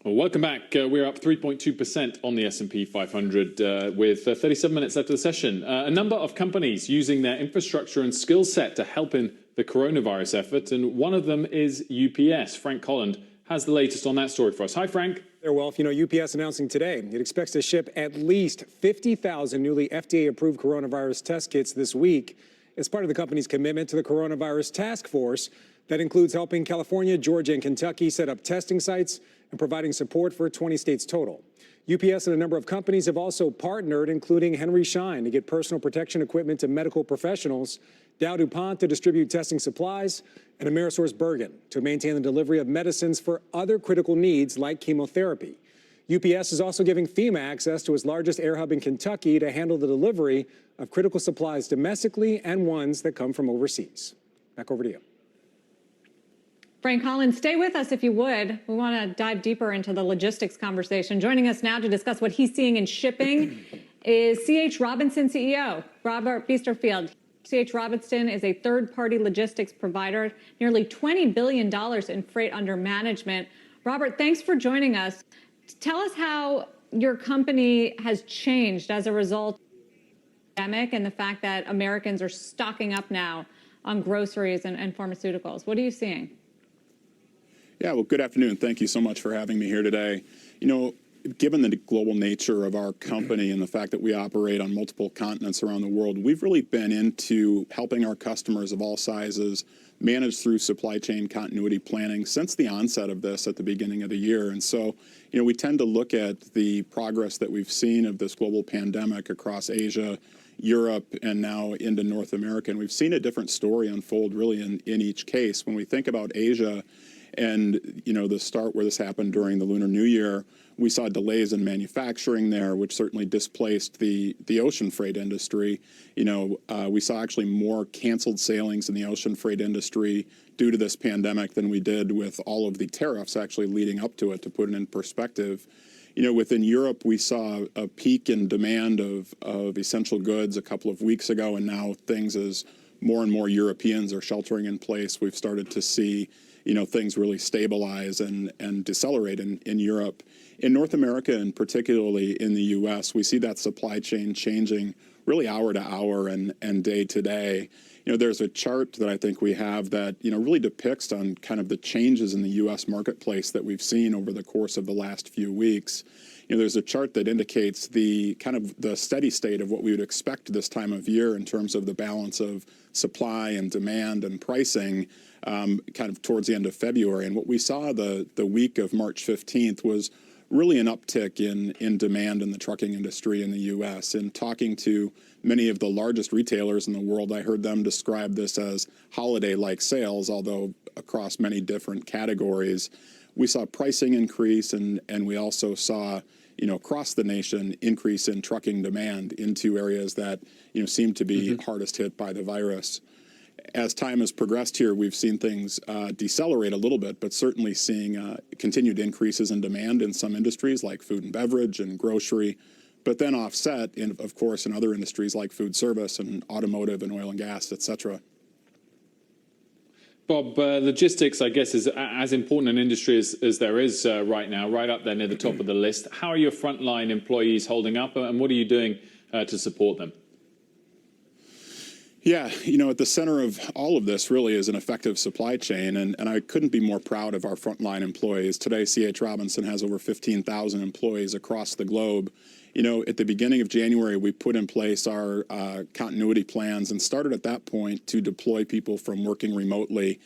Well, welcome back. We're up 3.2% on the S&P 500 with 37 minutes left of the session. A number of companies using their infrastructure and skill set to help in the coronavirus effort, and one of them is UPS. Frank Holland has the latest on that story for us. Hi, Frank. There, Wolf. You know, UPS announcing today it expects to ship at least 50,000 newly FDA-approved coronavirus test kits this week as part of the company's commitment to the coronavirus task force that includes helping California, Georgia, and Kentucky set up testing sites and providing support for 20 states total. UPS and a number of companies have also partnered, including Henry Schein, to get personal protection equipment to medical professionals, Dow DuPont to distribute testing supplies, and AmerisourceBergen to maintain the delivery of medicines for other critical needs like chemotherapy. UPS is also giving FEMA access to its largest air hub in Kentucky to handle the delivery of critical supplies domestically and ones that come from overseas. Back over to you. Frank Holland, stay with us if you would. We want to dive deeper into the logistics conversation. Joining us now to discuss what he's seeing in shipping is C.H. Robinson CEO, Robert Biesterfield. C.H. Robinson is a third-party logistics provider, nearly $20 billion in freight under management. Robert, thanks for joining us. Tell us how your company has changed as a result of the pandemic and the fact that Americans are stocking up now on groceries and pharmaceuticals. What are you seeing? Yeah, well, good afternoon. Thank you so much for having me here today. You know, given the global nature of our company and the fact that we operate on multiple continents around the world, we've really been into helping our customers of all sizes manage through supply chain continuity planning since the onset of this at the beginning of the year. And so, you know, we tend to look at the progress that we've seen of this global pandemic across Asia, Europe, and now into North America. And we've seen a different story unfold really in each case. When we think about Asia, and, you know, the start where this happened during the Lunar New Year, we saw delays in manufacturing there, which certainly displaced the ocean freight industry. You know, we saw actually more canceled sailings in the ocean freight industry due to this pandemic than we did with all of the tariffs actually leading up to it, to put it in perspective. You know, within Europe, we saw a peak in demand of essential goods a couple of weeks ago, and now things as more and more Europeans are sheltering in place, we've started to see, you know, things really stabilize and decelerate in Europe. In North America, and particularly in the U.S., we see that supply chain changing really hour to hour and day to day. There's a chart that I think we have that, really depicts on kind of the changes in the U.S. marketplace that we've seen over the course of the last few weeks. There's a chart that indicates the kind of the steady state of what we would expect this time of year in terms of the balance of supply and demand and pricing kind of towards the end of February. And what we saw the week of March 15th was really an uptick in demand in the trucking industry in the U.S. And talking to many of the largest retailers in the world, I heard them describe this as holiday-like sales, although across many different categories. We saw pricing increase, and we also saw, across the nation, increase in trucking demand into areas that, seem to be hardest hit by the virus. As time has progressed here, we've seen things decelerate a little bit, but certainly seeing continued increases in demand in some industries like food and beverage and grocery, but then offset, of course, in other industries like food service and automotive and oil and gas, et cetera. Bob, logistics, I guess, is as important an industry as there is right now, right up there near the top of the list. How are your frontline employees holding up, and what are you doing to support them? Yeah, at the center of all of this really is an effective supply chain, and I couldn't be more proud of our frontline employees. Today, C.H. Robinson has over 15,000 employees across the globe. At the beginning of January, we put in place our continuity plans and started at that point to deploy people from working remotely.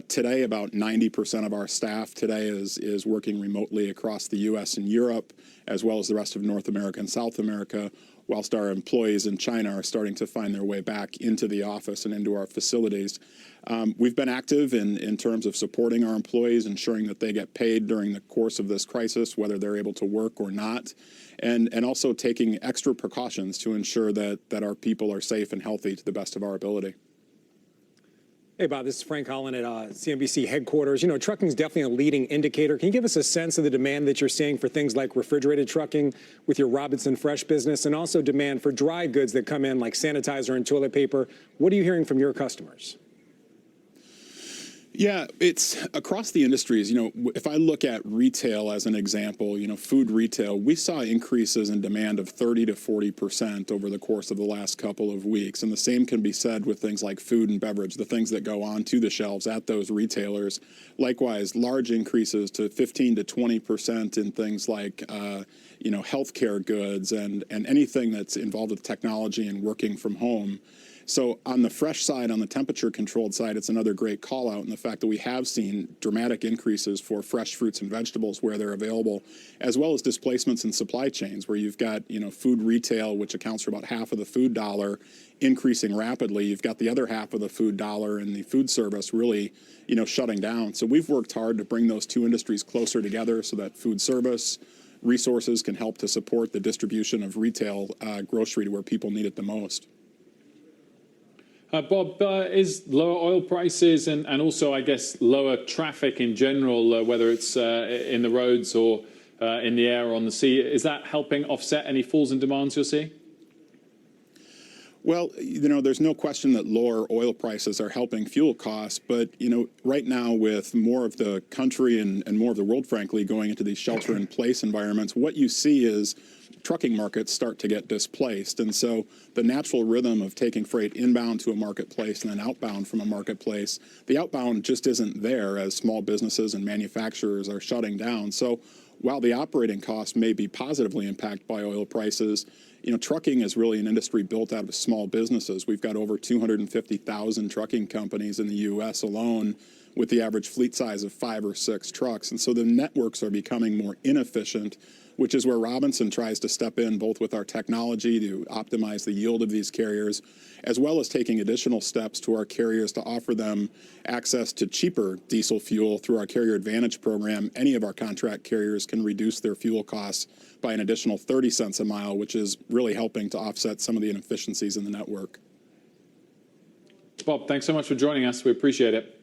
Today, about 90% of our staff today is working remotely across the U.S. and Europe, as well as the rest of North America and South America, whilst our employees in China are starting to find their way back into the office and into our facilities. We've been active in terms of supporting our employees, ensuring that they get paid during the course of this crisis, whether they're able to work or not, and also taking extra precautions to ensure that our people are safe and healthy to the best of our ability. Hey, Bob, this is Frank Holland at CNBC headquarters. Trucking is definitely a leading indicator. Can you give us a sense of the demand that you're seeing for things like refrigerated trucking with your Robinson Fresh business, and also demand for dry goods that come in like sanitizer and toilet paper? What are you hearing from your customers? Yeah, it's across the industries. If I look at retail as an example, food retail, we saw increases in demand of 30 to 40% over the course of the last couple of weeks. And the same can be said with things like food and beverage, the things that go onto the shelves at those retailers. Likewise, large increases to 15 to 20% in things like, healthcare goods and anything that's involved with technology and working from home. So on the fresh side, on the temperature-controlled side, it's another great call-out in the fact that we have seen dramatic increases for fresh fruits and vegetables where they're available, as well as displacements in supply chains where you've got, food retail, which accounts for about half of the food dollar, increasing rapidly. You've got the other half of the food dollar and the food service really, shutting down. So we've worked hard to bring those two industries closer together so that food service resources can help to support the distribution of retail grocery to where people need it the most. Bob, is lower oil prices and also, I guess, lower traffic in general, whether it's in the roads or in the air or on the sea, is that helping offset any falls in demands you're seeing? Well, there's no question that lower oil prices are helping fuel costs. But, right now with more of the country and more of the world, frankly, going into these shelter-in-place environments, what you see is trucking markets start to get displaced. And so the natural rhythm of taking freight inbound to a marketplace and then outbound from a marketplace, the outbound just isn't there as small businesses and manufacturers are shutting down. So while the operating costs may be positively impacted by oil prices, trucking is really an industry built out of small businesses. We've got over 250,000 trucking companies in the U.S. alone, with the average fleet size of 5 or 6 trucks. And so the networks are becoming more inefficient, which is where Robinson tries to step in both with our technology to optimize the yield of these carriers, as well as taking additional steps to our carriers to offer them access to cheaper diesel fuel through our Carrier Advantage program. Any of our contract carriers can reduce their fuel costs by an additional 30 cents a mile, which is really helping to offset some of the inefficiencies in the network. Bob, thanks so much for joining us. We appreciate it.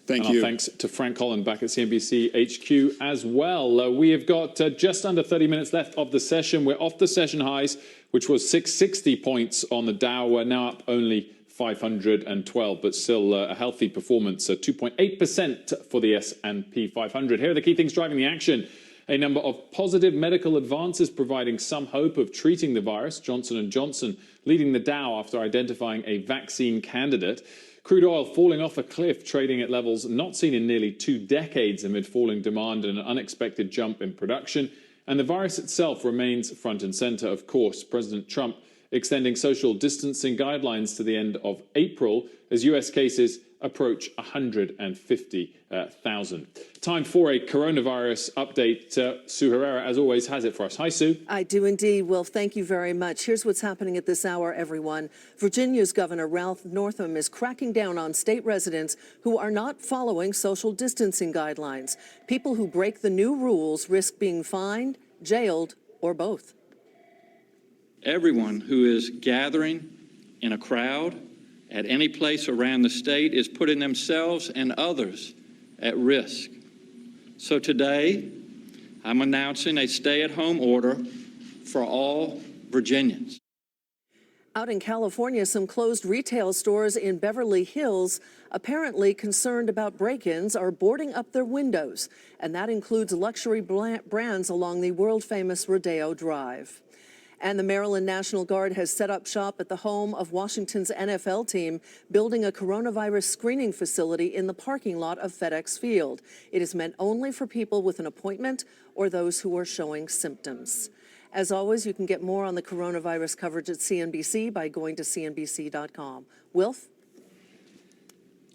Thank you. Thanks to Frank Holland back at CNBC HQ as well. We have got just under 30 minutes left of the session. We're off the session highs, which was 660 points on the Dow. We're now up only 512, but still a healthy performance, 2.8% for the S&P 500. Here are the key things driving the action A number of positive medical advances providing some hope of treating the virus. Johnson & Johnson leading the Dow after identifying a vaccine candidate. Crude oil falling off a cliff, trading at levels not seen in nearly 2 decades amid falling demand and an unexpected jump in production. And the virus itself remains front and center, of course. President Trump extending social distancing guidelines to the end of April as US cases approach 150,000. Time for a coronavirus update. Sue Herrera, as always, has it for us. Hi, Sue. I do indeed. Will, thank you very much. Here's what's happening at this hour, everyone. Virginia's Governor Ralph Northam is cracking down on state residents who are not following social distancing guidelines. People who break the new rules risk being fined, jailed, or both. Everyone who is gathering in a crowd at any place around the state is putting themselves and others at risk. So today, I'm announcing a stay-at-home order for all Virginians. Out in California, some closed retail stores in Beverly Hills, apparently concerned about break-ins, are boarding up their windows, and that includes luxury brands along the world-famous Rodeo Drive. And the Maryland National Guard has set up shop at the home of Washington's NFL team, building a coronavirus screening facility in the parking lot of FedEx Field. It is meant only for people with an appointment or those who are showing symptoms. As always, you can get more on the coronavirus coverage at CNBC by going to cnbc.com. Wilf?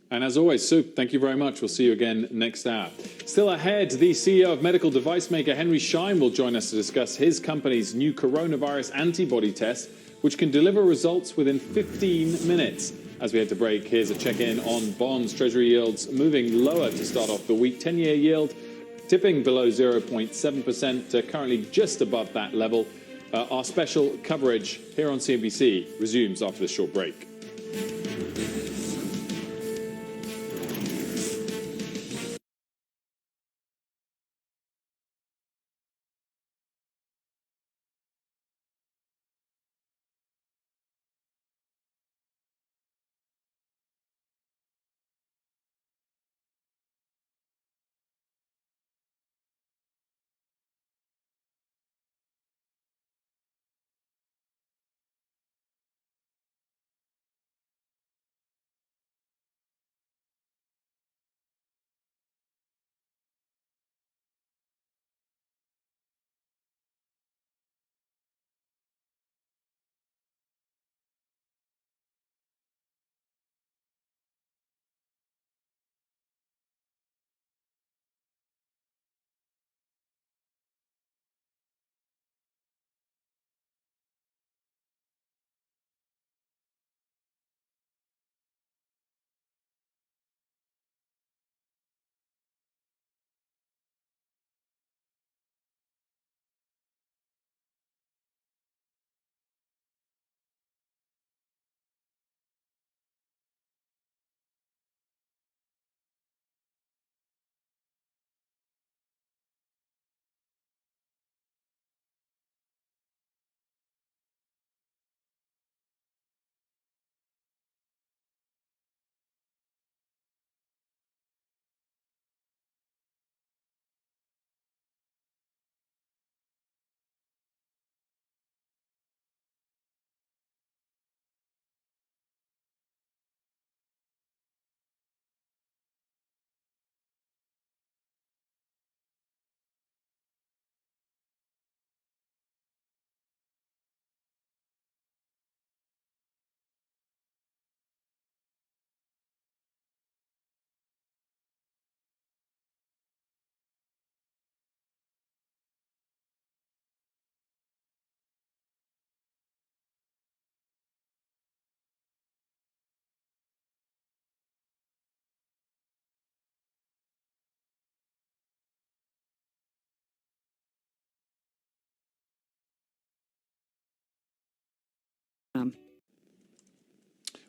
And as always, Sue, thank you very much. We'll see you again next hour. Still ahead, the CEO of medical device maker Henry Schein will join us to discuss his company's new coronavirus antibody test, which can deliver results within 15 minutes. As we head to break, here's a check-in on bonds. Treasury yields moving lower to start off the week. 10-year yield tipping below 0.7%, currently just above that level. Our special coverage here on CNBC resumes after this short break.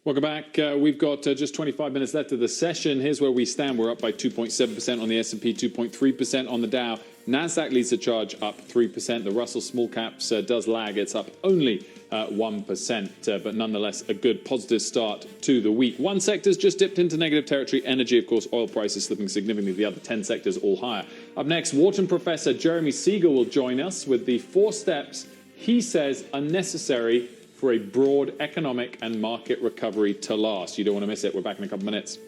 Welcome back. We've got just 25 minutes left of the session. Here's where we stand. We're up by 2.7% on the S&P, 2.3% on the Dow. NASDAQ leads the charge up 3%. The Russell Small Caps does lag. It's up only 1%, but nonetheless a good positive start to the week. One sector's just dipped into negative territory, energy. Of course, oil prices slipping significantly. The other 10 sectors all higher. Up next, Wharton professor Jeremy Siegel will join us with the 4 steps he says are necessary for a broad economic and market recovery to last. You don't want to miss it. We're back in a couple minutes.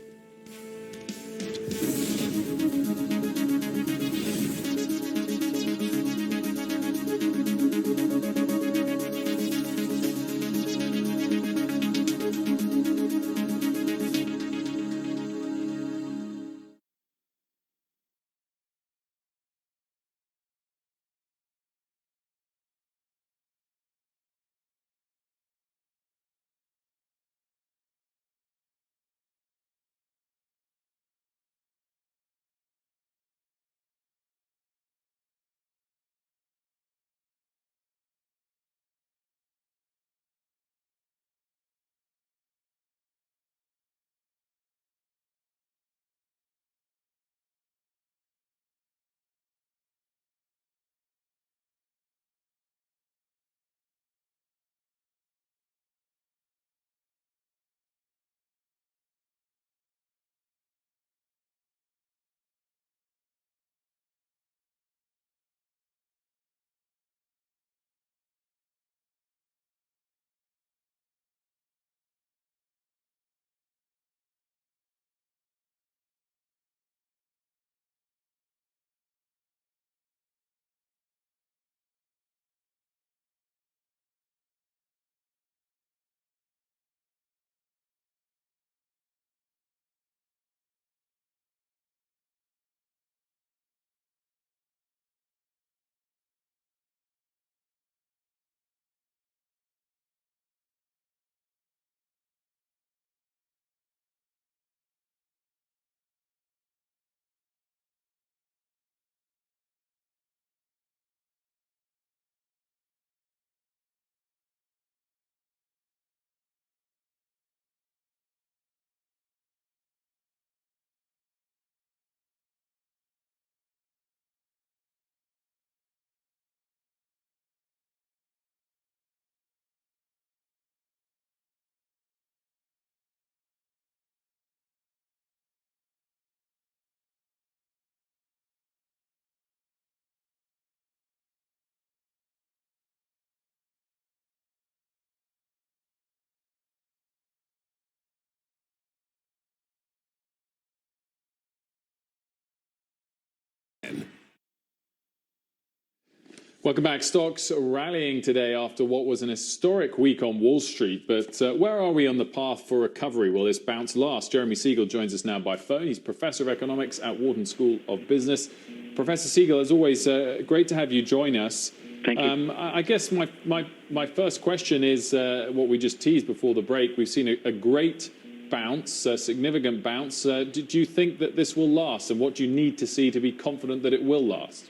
Welcome back. Stocks rallying today after what was an historic week on Wall Street. But where are we on the path for recovery? Will this bounce last? Jeremy Siegel joins us now by phone. He's Professor of Economics at Wharton School of Business. Professor Siegel, as always, great to have you join us. Thank you. I guess my first question is what we just teased before the break. We've seen a great bounce, a significant bounce. Do you think that this will last? And what do you need to see to be confident that it will last?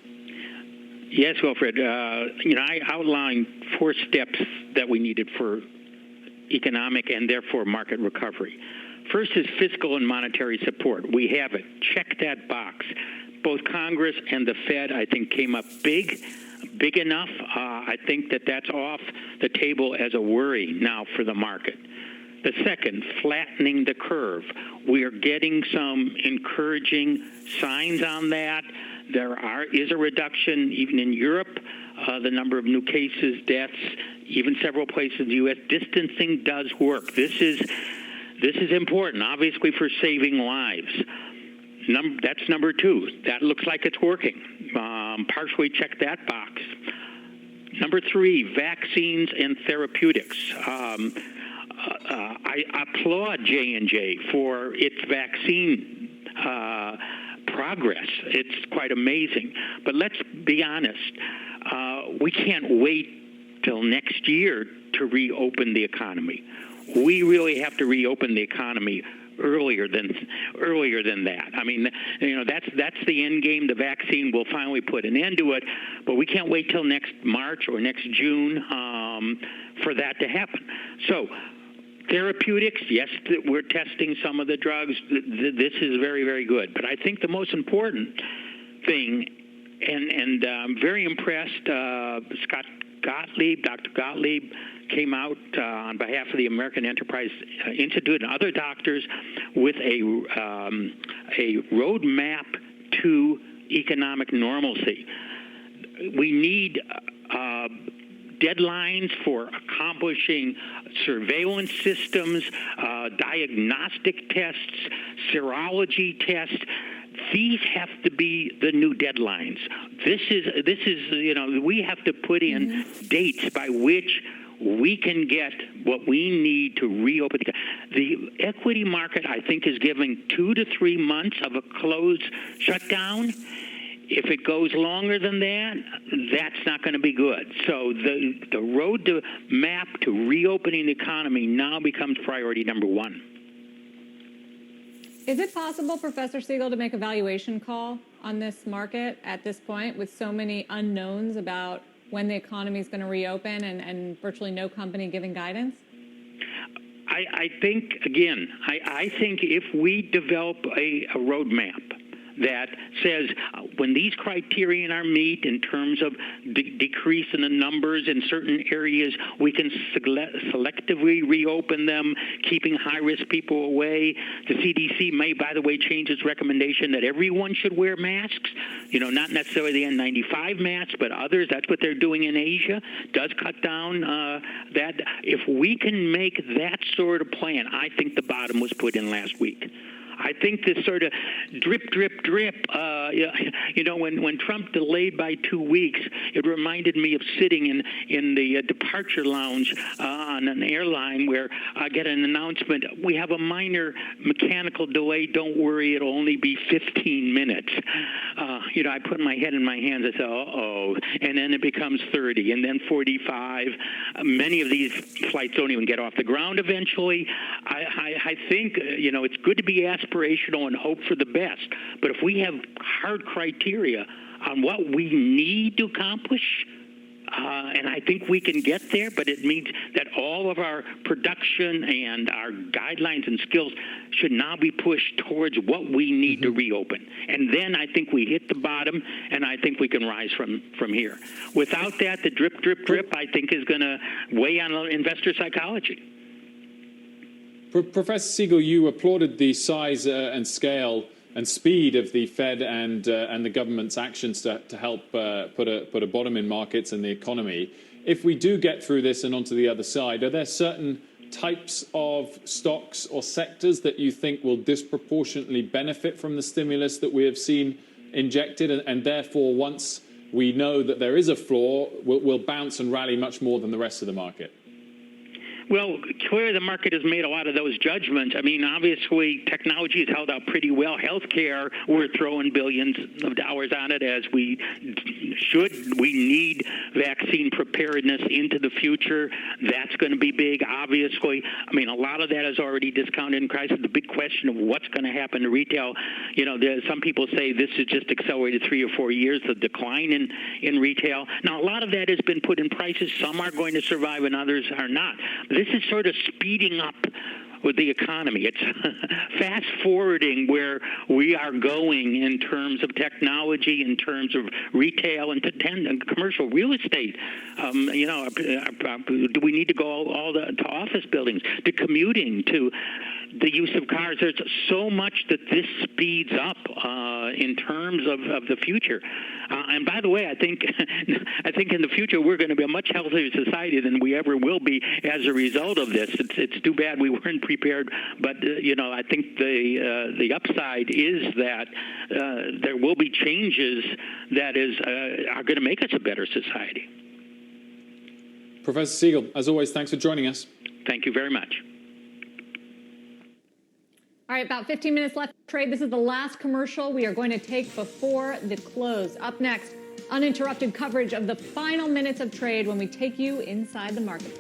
Yes, Wilfred. I outlined 4 steps that we needed for economic and therefore market recovery. First is fiscal and monetary support. We have it. Check that box. Both Congress and the Fed, I think, came up big enough. I think that that's off the table as a worry now for the market. The second, flattening the curve. We are getting some encouraging signs on that. There is a reduction even in Europe, the number of new cases, deaths, even several places in the U.S. Distancing does work. This is important, obviously, for saving lives. That's number 2. That looks like it's working. Partially check that box. Number 3, vaccines and therapeutics. I applaud J&J for its vaccine progress. It's quite amazing. But let's be honest. We can't wait till next year to reopen the economy. We really have to reopen the economy earlier than that. I mean, that's the end game. The vaccine will finally put an end to it, but we can't wait till next March or next June for that to happen. So therapeutics, yes, we're testing some of the drugs. This is very, very good. But I think the most important thing and I'm very impressed. Scott Gottlieb, Dr. Gottlieb, came out on behalf of the American Enterprise Institute and other doctors with a roadmap to economic normalcy. We need deadlines for accomplishing surveillance systems, diagnostic tests, serology tests. These have to be the new deadlines. This is we have to put in dates by which we can get what we need to reopen. The equity market, I think, is giving 2 to 3 months of a closed shutdown. If it goes longer than that, that's not going to be good. So the road to map to reopening the economy now becomes priority number one. Is it possible, Professor Siegel, to make a valuation call on this market at this point with so many unknowns about when the economy is going to reopen and virtually no company giving guidance? I think, again, I think if we develop a roadmap that says when these criterion are met in terms of decrease in the numbers in certain areas, we can selectively reopen them, keeping high-risk people away. The CDC may, by the way, change its recommendation that everyone should wear masks, not necessarily the N95 masks, but others. That's what they're doing in Asia. Does cut down that. If we can make that sort of plan, I think the bottom was put in last week. I think this sort of drip, when Trump delayed by 2 weeks, it reminded me of sitting in the departure lounge on an airline where I get an announcement, we have a minor mechanical delay, don't worry, it'll only be 15 minutes. I put my head in my hands, I said, uh-oh, and then it becomes 30, and then 45. Many of these flights don't even get off the ground eventually. I think, it's good to be aspirational and hope for the best. But if we have hard criteria on what we need to accomplish, and I think we can get there, but it means that all of our production and our guidelines and skills should now be pushed towards what we need to reopen. And then I think we hit the bottom, and I think we can rise from here. Without that, the drip, I think, is going to weigh on investor psychology. Professor Siegel, you applauded the size and scale and speed of the Fed and the government's actions to help put a bottom in markets and the economy. If we do get through this and onto the other side, are there certain types of stocks or sectors that you think will disproportionately benefit from the stimulus that we have seen injected, and therefore, once we know that there is a floor, will bounce and rally much more than the rest of the market? Well, clearly the market has made a lot of those judgments. I mean, obviously, technology has held out pretty well. Healthcare, we're throwing billions of dollars on it as we should. We need vaccine preparedness into the future. That's going to be big, obviously. I mean, a lot of that is already discounted in crisis. The big question of what's going to happen to retail, some people say this is just accelerated 3 or 4 years, the decline in retail. Now, a lot of that has been put in prices. Some are going to survive and others are not. This is sort of speeding up with the economy. It's fast forwarding where we are going in terms of technology, in terms of retail and commercial real estate. Do we need to go to office buildings, to commuting, to the use of cars? There's so much that this speeds up in terms of the future. And by the way, I think in the future we're going to be a much healthier society than we ever will be as a result of this. It's too bad we weren't prepared, but I think the upside is that there will be changes that are going to make us a better society. Professor Siegel, as always, thanks for joining us. Thank you very much. All right, about 15 minutes left to trade. This is the last commercial we are going to take before the close. Up next, uninterrupted coverage of the final minutes of trade when we take you inside the market.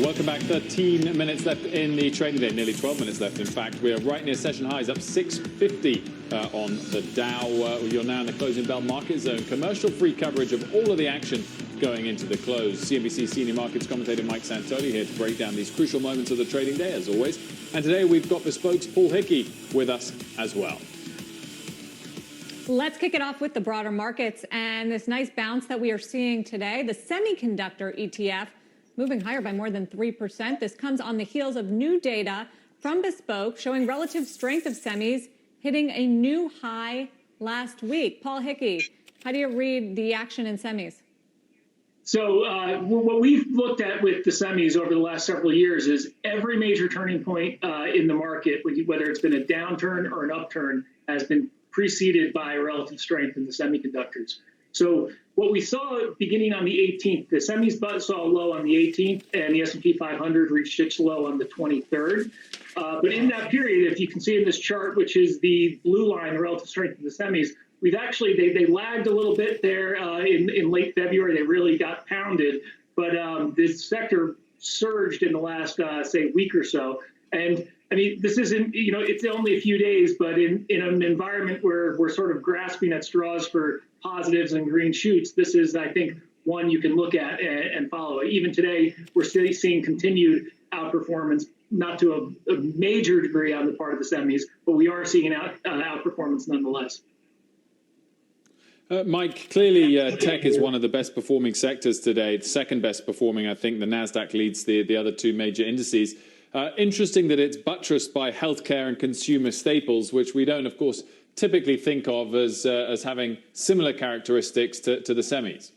Welcome back. 13 minutes left in the trading day, nearly 12 minutes left. In fact, we are right near session highs, up 650 on the Dow. You're now in the closing bell market zone. Commercial-free coverage of all of the action going into the close. CNBC senior markets commentator Mike Santoli here to break down these crucial moments of the trading day, as always. And today we've got Bespoke's Paul Hickey with us as well. Let's kick it off with the broader markets and this nice bounce that we are seeing today. The semiconductor ETF moving higher by more than 3%. This comes on the heels of new data from Bespoke showing relative strength of semis hitting a new high last week. Paul Hickey, how do you read the action in semis? So what we've looked at with the semis over the last several years is every major turning point in the market, whether it's been a downturn or an upturn, has been preceded by relative strength in the semiconductors. So what we saw beginning on the 18th, the semis saw a low on the 18th, and the S&P 500 reached its low on the 23rd. But in that period, if you can see in this chart, which is the blue line, the relative strength of the semis, we've actually, they lagged a little bit there in late February. They really got pounded. But this sector surged in the last, say, week or so. And I mean, this isn't, you know, it's only a few days, but in an environment where we're sort of grasping at straws for positives and green shoots, this is, I think, one you can look at and follow. Even today, we're still seeing continued outperformance, not to a major degree on the part of the semis, but we are seeing an outperformance nonetheless. Mike, clearly tech is one of the best performing sectors today. It's second best performing, I think. The NASDAQ leads the other two major indices. Interesting that it's buttressed by healthcare and consumer staples, which we don't, of course, typically think of as having similar characteristics to the semis.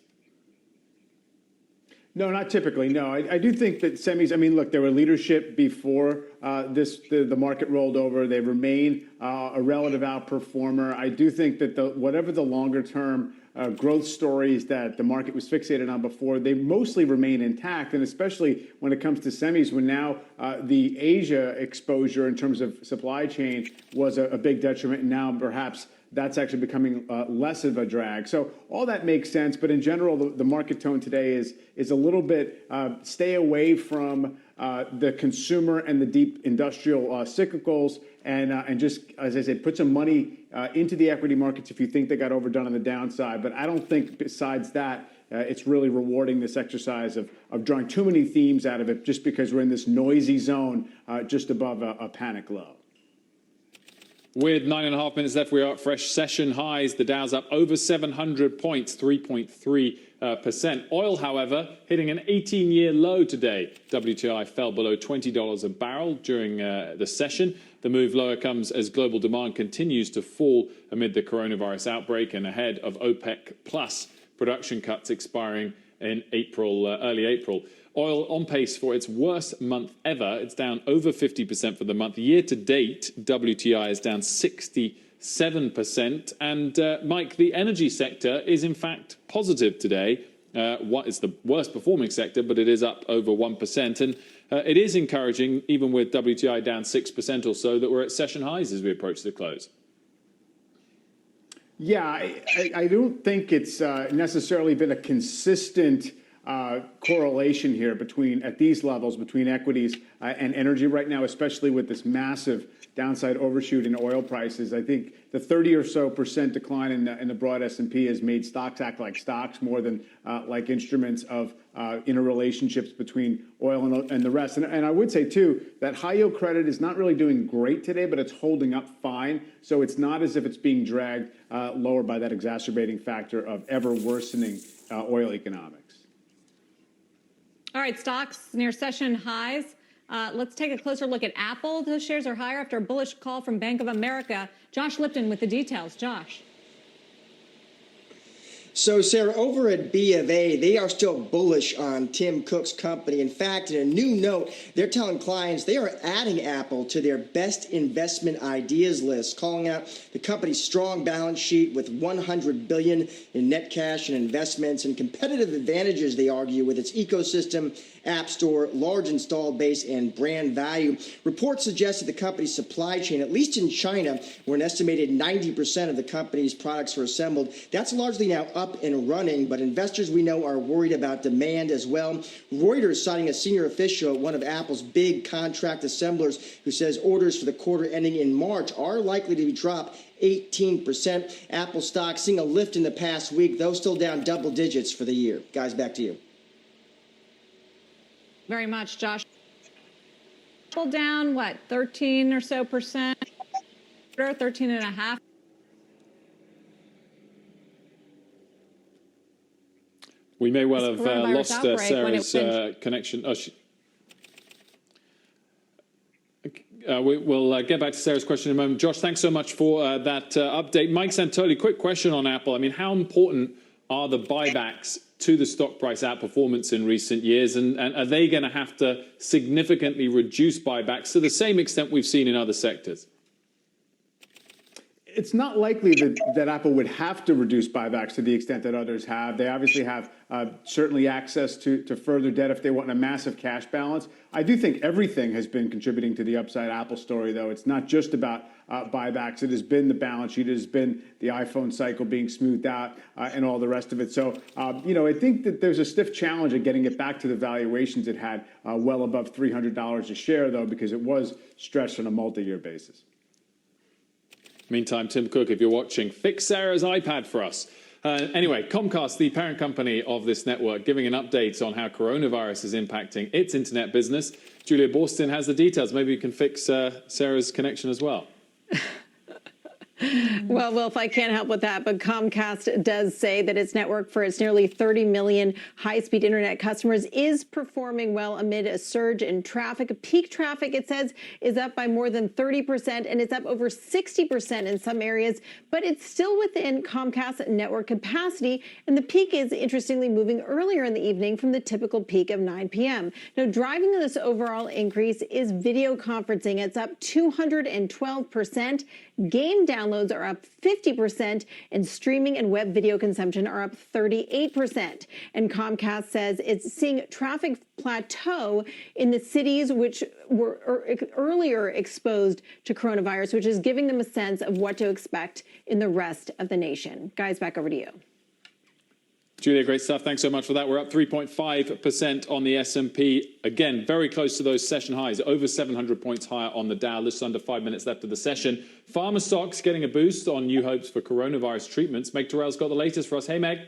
No, not typically. No, I do think that semis, I mean, look, they were leadership before the market rolled over. They remain a relative outperformer. I do think that whatever the longer term growth stories that the market was fixated on before, they mostly remain intact. And especially when it comes to semis, when now the Asia exposure in terms of supply chain was a big detriment, and now perhaps that's actually becoming less of a drag. So all that makes sense. But in general, the market tone today is a little bit stay away from the consumer and the deep industrial cyclicals, and just, as I said, put some money into the equity markets if you think they got overdone on the downside. But I don't think besides that, it's really rewarding this exercise of drawing too many themes out of it just because we're in this noisy zone just above a panic low. With 9.5 minutes left, we are at fresh session highs. The Dow's up over 700 points, 3.3%. Oil, however, hitting an 18-year low today. WTI fell below $20 a barrel during the session. The move lower comes as global demand continues to fall amid the coronavirus outbreak and ahead of OPEC plus production cuts expiring in early April. Oil on pace for its worst month ever. It's down over 50% for the month. Year to date, WTI is down 67%. And Mike, the energy sector is in fact positive today. It's the worst performing sector, but it is up over 1%. And it is encouraging, even with WTI down 6% or so, that we're at session highs as we approach the close. Yeah, I don't think it's necessarily been a consistent correlation here at these levels between equities and energy right now, especially with this massive downside overshoot in oil prices. I think the 30% or so decline in the broad S&P has made stocks act like stocks more than like instruments of interrelationships between oil and the rest. And I would say, too, that high yield credit is not really doing great today, but it's holding up fine. So it's not as if it's being dragged lower by that exacerbating factor of ever worsening oil economics. All right, stocks near session highs. Let's take a closer look at Apple. Those shares are higher after a bullish call from Bank of America. Josh Lipton with the details. Josh. So, Sarah, over at B of A, they are still bullish on Tim Cook's company. In fact, in a new note, they're telling clients they are adding Apple to their best investment ideas list, calling out the company's strong balance sheet with $100 billion in net cash and investments and competitive advantages, they argue, with its ecosystem, app store, large installed base, and brand value. Reports suggest that the company's supply chain, at least in China, where an estimated 90% of the company's products are assembled, that's largely now up up and running, but investors we know are worried about demand as well. Reuters citing a senior official at one of Apple's big contract assemblers who says orders for the quarter ending in March are likely to drop 18%. Apple stock seeing a lift in the past week, though still down double digits for the year. Guys, back to you. Very much, Josh. Apple down, what, 13 or so percent? 13.5%. We may well have lost outbreak, Sarah's connection. Oh, we'll get back to Sarah's question in a moment. Josh, thanks so much for that update. Mike Santoli, quick question on Apple. I mean, how important are the buybacks to the stock price outperformance in recent years? And are they going to have to significantly reduce buybacks to the same extent we've seen in other sectors? It's not likely that Apple would have to reduce buybacks to the extent that others have. They obviously have certainly access to further debt if they want a massive cash balance. I do think everything has been contributing to the upside Apple story, though. It's not just about buybacks. It has been the balance sheet. It has been the iPhone cycle being smoothed out and all the rest of it. So, I think that there's a stiff challenge at getting it back to the valuations it had well above $300 a share, though, because it was stretched on a multi-year basis. Meantime, Tim Cook, if you're watching, fix Sarah's iPad for us. Anyway, Comcast, the parent company of this network, giving an update on how coronavirus is impacting its internet business. Julia Borstin has the details. Maybe you can fix Sarah's connection as well. Well, Wilf, I can't help with that, but Comcast does say that its network for its nearly 30 million high-speed internet customers is performing well amid a surge in traffic. Peak traffic, it says, is up by more than 30%, and it's up over 60% in some areas, but it's still within Comcast network capacity, and the peak is interestingly moving earlier in the evening from the typical peak of 9 p.m. Now, driving this overall increase is video conferencing. It's up 212%. Game downloads are up 50%, and streaming and web video consumption are up 38%. And Comcast says it's seeing traffic plateau in the cities which were earlier exposed to coronavirus, which is giving them a sense of what to expect in the rest of the nation. Guys, back over to you. Julia, great stuff. Thanks so much for that. We're up 3.5% on the S&P. Again, very close to those session highs, over 700 points higher on the Dow. Just under 5 minutes left of the session. Pharma stocks getting a boost on new hopes for coronavirus treatments. Meg Terrell's got the latest for us. Hey, Meg.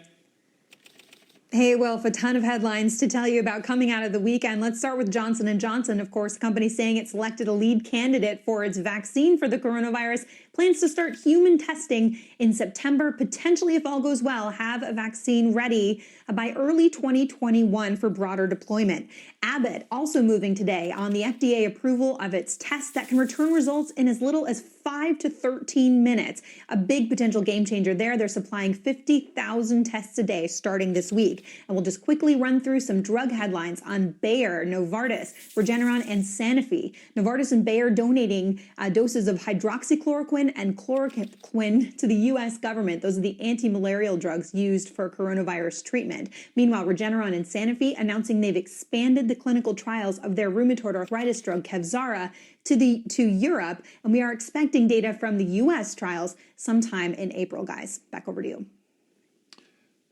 Hey, Wilf, a ton of headlines to tell you about coming out of the weekend. Let's start with Johnson & Johnson. Of course, the company saying it selected a lead candidate for its vaccine for the coronavirus. Plans to start human testing in September, potentially, if all goes well, have a vaccine ready by early 2021 for broader deployment. Abbott also moving today on the FDA approval of its test that can return results in as little as 5 to 13 minutes. A big potential game changer there. They're supplying 50,000 tests a day starting this week. And we'll just quickly run through some drug headlines on Bayer, Novartis, Regeneron, and Sanofi. Novartis and Bayer donating doses of hydroxychloroquine and chloroquine to the U.S. government. Those are the anti-malarial drugs used for coronavirus treatment. Meanwhile, Regeneron and Sanofi announcing they've expanded the clinical trials of their rheumatoid arthritis drug Kevzara to Europe, and we are expecting data from the U.S. trials sometime in April. Guys, back over to you.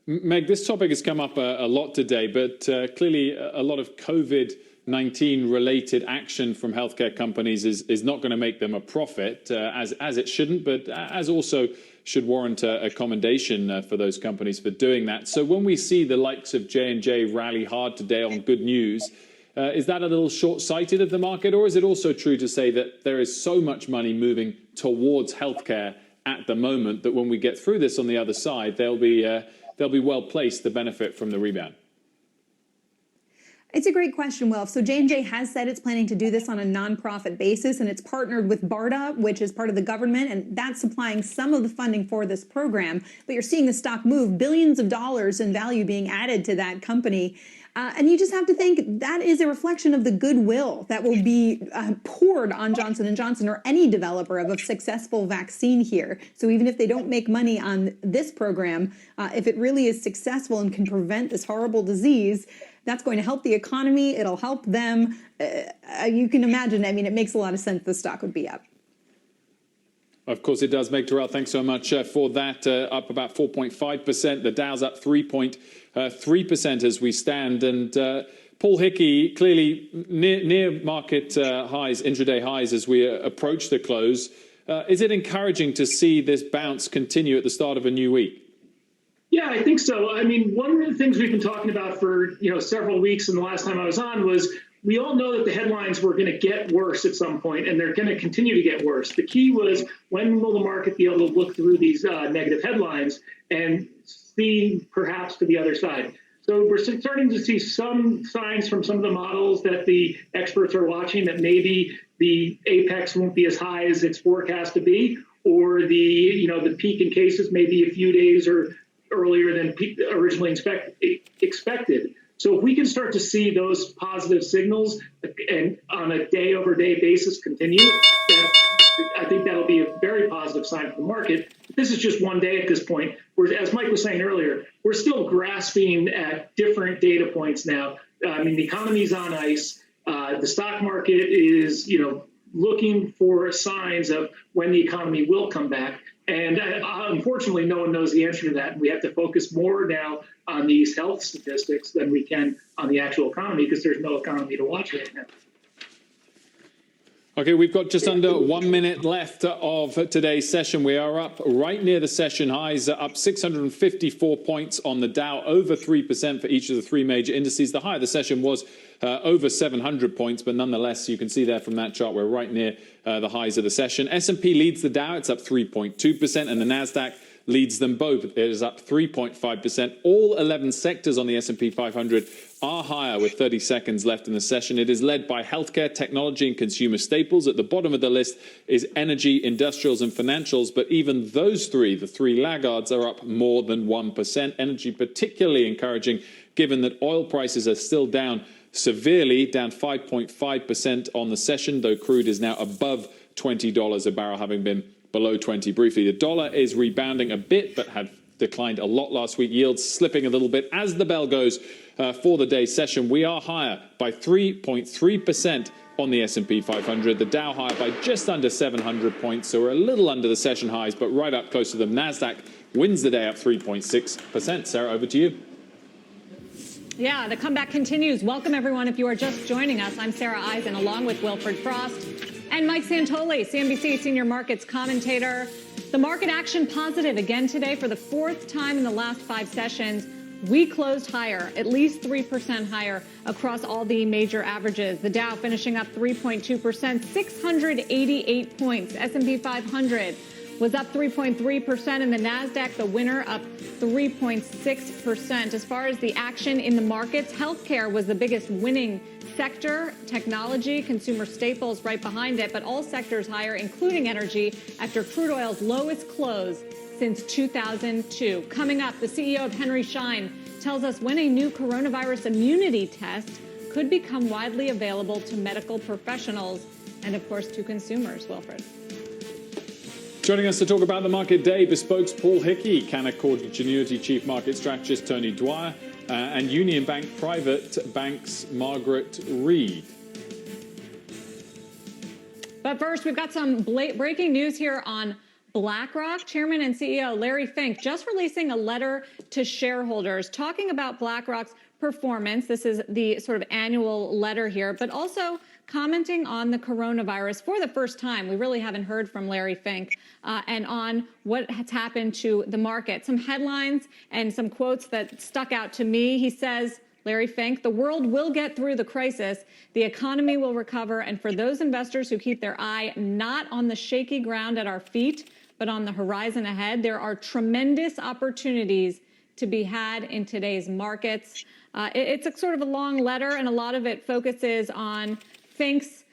Meg, this topic has come up a lot today, but clearly a lot of COVID-19 related action from healthcare companies is not going to make them a profit, as it shouldn't, but as also should warrant a commendation for those companies for doing that. So when we see the likes of J&J rally hard today on good news, is that a little short-sighted of the market, or is it also true to say that there is so much money moving towards healthcare at the moment that when we get through this on the other side, they'll be well placed to benefit from the rebound? It's a great question, Wilf. So J&J has said it's planning to do this on a nonprofit basis, and it's partnered with BARDA, which is part of the government, and that's supplying some of the funding for this program. But you're seeing the stock move, billions of dollars in value being added to that company. And you just have to think that is a reflection of the goodwill that will be poured on Johnson & Johnson or any developer of a successful vaccine here. So even if they don't make money on this program, if it really is successful and can prevent this horrible disease, that's going to help the economy. It'll help them. You can imagine, I mean, it makes a lot of sense the stock would be up. Of course it does, Meg Terrell. Thanks so much for that. Up about 4.5%. The Dow's up 3.3% as we stand. And Paul Hickey, clearly near market highs, intraday highs as we approach the close. Is it encouraging to see this bounce continue at the start of a new week? Yeah, I think so. I mean, one of the things we've been talking about for several weeks, and the last time I was on, was we all know that the headlines were going to get worse at some point, and they're going to continue to get worse. The key was, when will the market be able to look through these negative headlines and see perhaps to the other side? So we're starting to see some signs from some of the models that the experts are watching that maybe the apex won't be as high as it's forecast to be, or the peak in cases may be a few days or earlier than originally expected. So if we can start to see those positive signals and on a day-over-day basis continue, I think that'll be a very positive sign for the market. This is just one day at this point. As Mike was saying earlier, we're still grasping at different data points now. I mean, the economy's on ice. The stock market is, looking for signs of when the economy will come back. And unfortunately, no one knows the answer to that. And we have to focus more now on these health statistics than we can on the actual economy, because there's no economy to watch right now. Okay, we've got just under 1 minute left of today's session. We are up right near the session highs, up 654 points on the Dow, over 3% for each of the three major indices. The high of the session was over 700 points, but nonetheless, you can see there from that chart, we're right near the highs of the session. S&P leads the Dow, it's up 3.2%, and the NASDAQ leads them both. It is up 3.5%. All 11 sectors on the S&P 500 are higher with 30 seconds left in the session. It is led by healthcare, technology, and consumer staples. At the bottom of the list is energy, industrials, and financials. But even those three, the three laggards, are up more than 1%. Energy particularly encouraging, given that oil prices are still down severely, down 5.5% on the session, though crude is now above $20 a barrel, having been below 20 briefly. The dollar is rebounding a bit, but had declined a lot last week. Yields slipping a little bit as the bell goes for the day's session. We are higher by 3.3% on the S&P 500. The Dow higher by just under 700 points, so we're a little under the session highs, but right up close to them. NASDAQ wins the day up 3.6%. Sarah, over to you. Yeah, the comeback continues. Welcome, everyone. If you are just joining us, I'm Sarah Eisen, along with Wilfred Frost and Mike Santoli, CNBC senior markets commentator. The market action positive again today for the fourth time in the last 5 sessions. We closed higher, at least 3% higher across all the major averages. The Dow finishing up 3.2%, 688 points. S&P 500 was up 3.3%, and the NASDAQ, the winner, up 3.6%. As far as the action in the markets, healthcare was the biggest winning sector, technology, consumer staples right behind it, but all sectors higher, including energy, after crude oil's lowest close since 2002. Coming up, the CEO of Henry Schein tells us when a new coronavirus immunity test could become widely available to medical professionals and, of course, to consumers. Wilfred. Joining us to talk about the market day, Bespoke's Paul Hickey, Canaccord Genuity Chief Market Strategist Tony Dwyer, and Union Bank Private Bank's Margaret Reed. But first, we've got some breaking news here on BlackRock. Chairman and CEO Larry Fink just releasing a letter to shareholders talking about BlackRock's performance. This is the sort of annual letter here, but also commenting on the coronavirus for the first time. We really haven't heard from Larry Fink and on what has happened to the market. Some headlines and some quotes that stuck out to me. He says, Larry Fink, the world will get through the crisis. The economy will recover. And for those investors who keep their eye not on the shaky ground at our feet, but on the horizon ahead, there are tremendous opportunities to be had in today's markets. It's a sort of a long letter, and a lot of it focuses on Fink's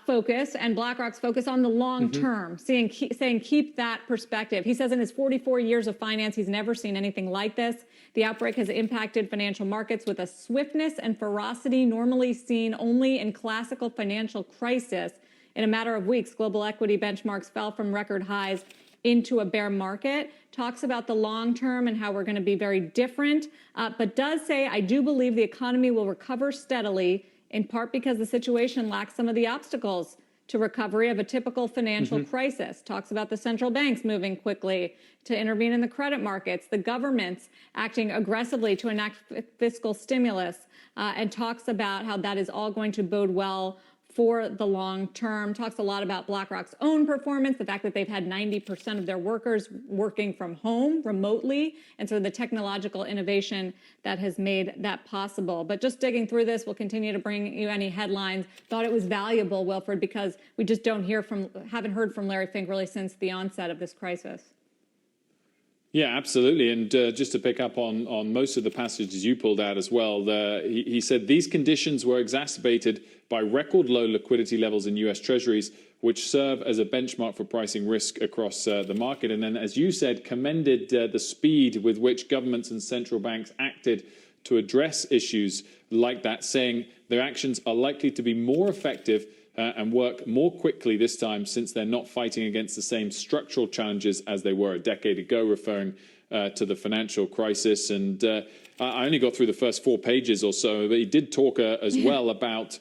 focus and BlackRock's focus on the long term, saying keep that perspective. He says in his 44 years of finance, he's never seen anything like this. The outbreak has impacted financial markets with a swiftness and ferocity normally seen only in classical financial crisis. In a matter of weeks, global equity benchmarks fell from record highs into a bear market. Talks about the long term and how we're going to be very different, but does say, I do believe the economy will recover steadily, in part because the situation lacks some of the obstacles to recovery of a typical financial crisis. Talks about the central banks moving quickly to intervene in the credit markets, the governments acting aggressively to enact fiscal stimulus, and talks about how that is all going to bode well for the long term. Talks a lot about BlackRock's own performance, the fact that they've had 90% of their workers working from home remotely, and sort of the technological innovation that has made that possible. But just digging through this, we'll continue to bring you any headlines. Thought it was valuable, Wilfred, because we just haven't heard from Larry Fink really since the onset of this crisis. Yeah, absolutely. And just to pick up on most of the passages you pulled out as well, he said these conditions were exacerbated by record low liquidity levels in U.S. Treasuries, which serve as a benchmark for pricing risk across the market. And then, as you said, commended the speed with which governments and central banks acted to address issues like that, saying their actions are likely to be more effective and work more quickly this time, since they're not fighting against the same structural challenges as they were a decade ago, referring to the financial crisis. And I only got through the first 4 pages or so, but he did talk as well about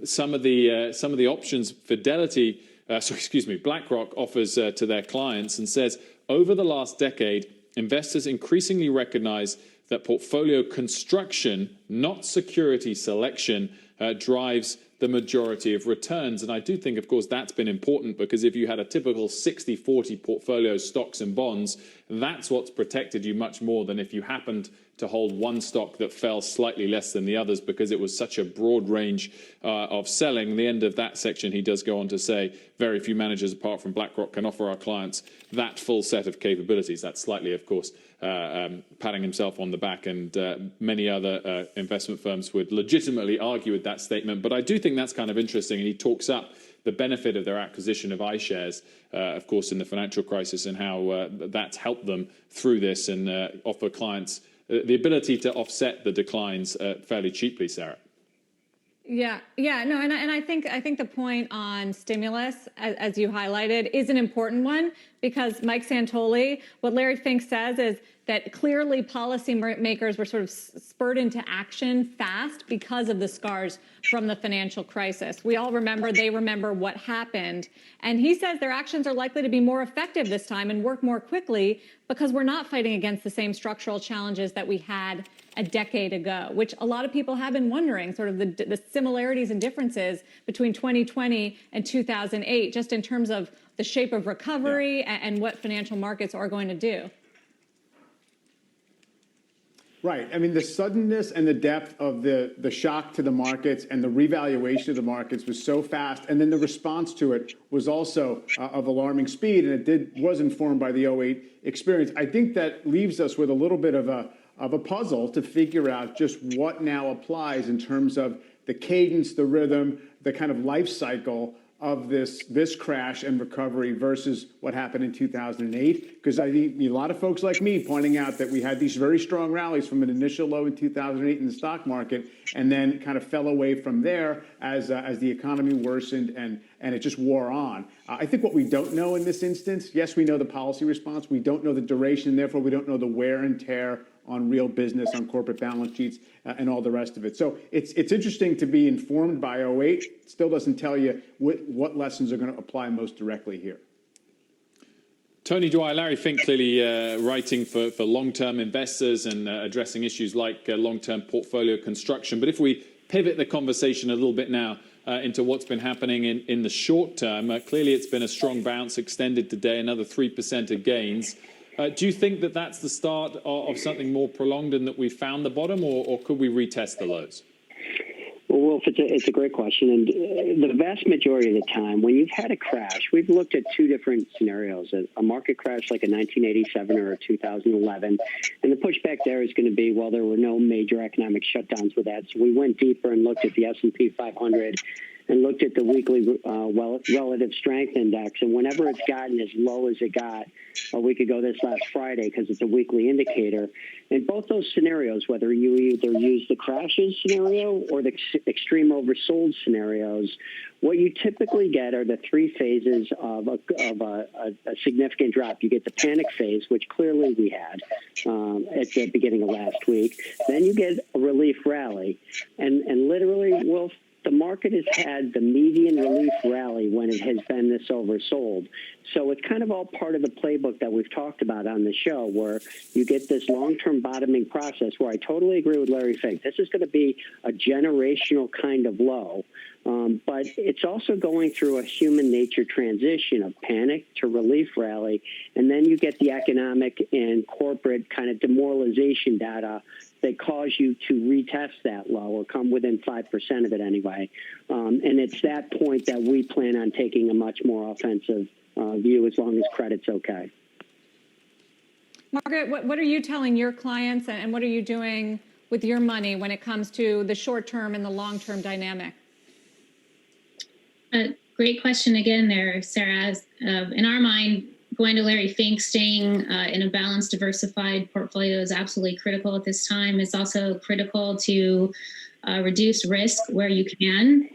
some of the options BlackRock offers to their clients, and says over the last decade, investors increasingly recognize that portfolio construction, not security selection, drives the majority of returns. And I do think, of course, that's been important, because if you had a typical 60-40 portfolio stocks and bonds, that's what's protected you much more than if you happened to hold one stock that fell slightly less than the others, because it was such a broad range of selling. The end of that section, he does go on to say, very few managers apart from BlackRock can offer our clients that full set of capabilities. That's slightly, of course, patting himself on the back, and many other investment firms would legitimately argue with that statement. But I do think that's kind of interesting, and he talks up the benefit of their acquisition of iShares, of course, in the financial crisis, and how that's helped them through this and offer clients the ability to offset the declines fairly cheaply, Sarah. Yeah, no, and I think the point on stimulus, as you highlighted, is an important one, because Mike Santoli, what Larry Fink says is that clearly policymakers were sort of spurred into action fast because of the scars from the financial crisis. We all remember, they remember what happened. And he says their actions are likely to be more effective this time and work more quickly, because we're not fighting against the same structural challenges that we had a decade ago, which a lot of people have been wondering, sort of the similarities and differences between 2020 and 2008, just in terms of the shape of recovery and what financial markets are going to do. Right. I mean, the suddenness and the depth of the shock to the markets and the revaluation of the markets was so fast. And then the response to it was also of alarming speed. And it was informed by the 2008 experience. I think that leaves us with a little bit of a puzzle to figure out just what now applies in terms of the cadence, the rhythm, the kind of life cycle of this crash and recovery versus what happened in 2008. Because I think a lot of folks like me pointing out that we had these very strong rallies from an initial low in 2008 in the stock market, and then kind of fell away from there as the economy worsened and it just wore on. I think what we don't know in this instance, yes, we know the policy response. We don't know the duration, therefore we don't know the wear and tear on real business, on corporate balance sheets, and all the rest of it. So it's interesting to be informed by 2008. It still doesn't tell you what lessons are going to apply most directly here. Tony Dwyer, Larry Fink clearly writing for long-term investors and addressing issues like long-term portfolio construction. But if we pivot the conversation a little bit now into what's been happening in the short term, clearly it's been a strong bounce, extended today, another 3% of gains. Do you think that that's the start of something more prolonged and that we've found the bottom, or could we retest the lows? Well, Wolf, it's a great question. And the vast majority of the time, when you've had a crash, we've looked at two different scenarios, a market crash like a 1987 or a 2011. And the pushback there is going to be, well, there were no major economic shutdowns with that. So we went deeper and looked at the S&P 500 and looked at the weekly relative strength index. And whenever it's gotten as low as it got a week ago this last Friday, because it's a weekly indicator, in both those scenarios, whether you either use the crashes scenario or the extreme oversold scenarios, what you typically get are the three phases of a significant drop. You get the panic phase, which clearly we had at the beginning of last week. Then you get a relief rally. And literally, Wolf, the market has had the median relief rally when it has been this oversold. So it's kind of all part of the playbook that we've talked about on the show, where you get this long-term bottoming process where I totally agree with Larry Fink. This is going to be a generational kind of low. But it's also going through a human nature transition of panic to relief rally. And then you get the economic and corporate kind of demoralization data that cause you to retest that low or come within 5% of it anyway. And it's that point that we plan on taking a much more offensive view as long as credit's okay. Margaret, what are you telling your clients and what are you doing with your money when it comes to the short-term and the long-term dynamic? Great question again there, Sarah. In our mind, going to Larry Fink, staying in a balanced, diversified portfolio is absolutely critical at this time. It's also critical to reduce risk where you can.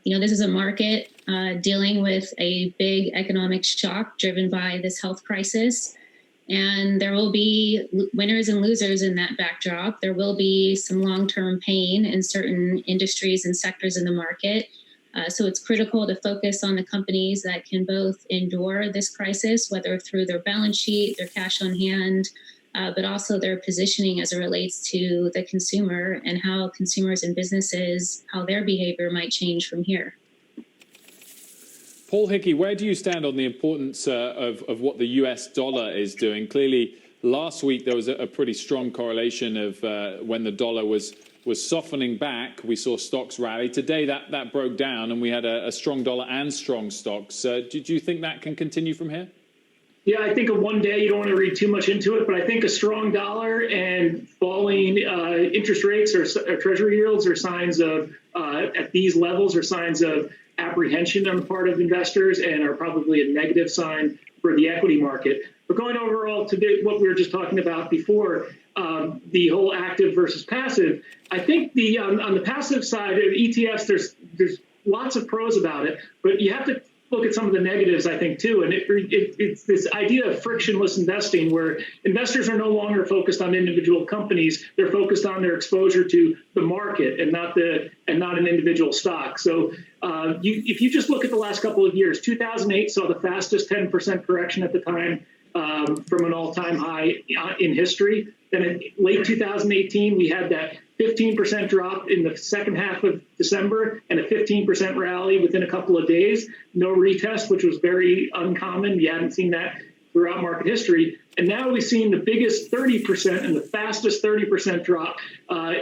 This is a market dealing with a big economic shock driven by this health crisis. And there will be winners and losers in that backdrop. There will be some long-term pain in certain industries and sectors in the market. So it's critical to focus on the companies that can both endure this crisis, whether through their balance sheet, their cash on hand, but also their positioning as it relates to the consumer and how consumers and businesses, how their behavior might change from here. Paul Hickey, where do you stand on the importance of what the US dollar is doing? Clearly, last week there was a pretty strong correlation of when the dollar was softening back, we saw stocks rally. Today that broke down and we had a strong dollar and strong stocks. Do you think that can continue from here? Yeah, I think of one day, you don't want to read too much into it, but I think a strong dollar and falling interest rates or treasury yields are signs of, at these levels, are signs of apprehension on the part of investors and are probably a negative sign for the equity market. But going overall to what we were just talking about before, the whole active versus passive, I think on the passive side of ETFs, there's lots of pros about it, but you have to look at some of the negatives, I think, too. And it's this idea of frictionless investing where investors are no longer focused on individual companies. They're focused on their exposure to the market and not an individual stock. So if you just look at the last couple of years, 2008 saw the fastest 10% correction at the time from an all-time high in history. Then in late 2018, we had that 15% drop in the second half of December and a 15% rally within a couple of days. No retest, which was very uncommon. You hadn't seen that throughout market history. And now we've seen the biggest 30% and the fastest 30% drop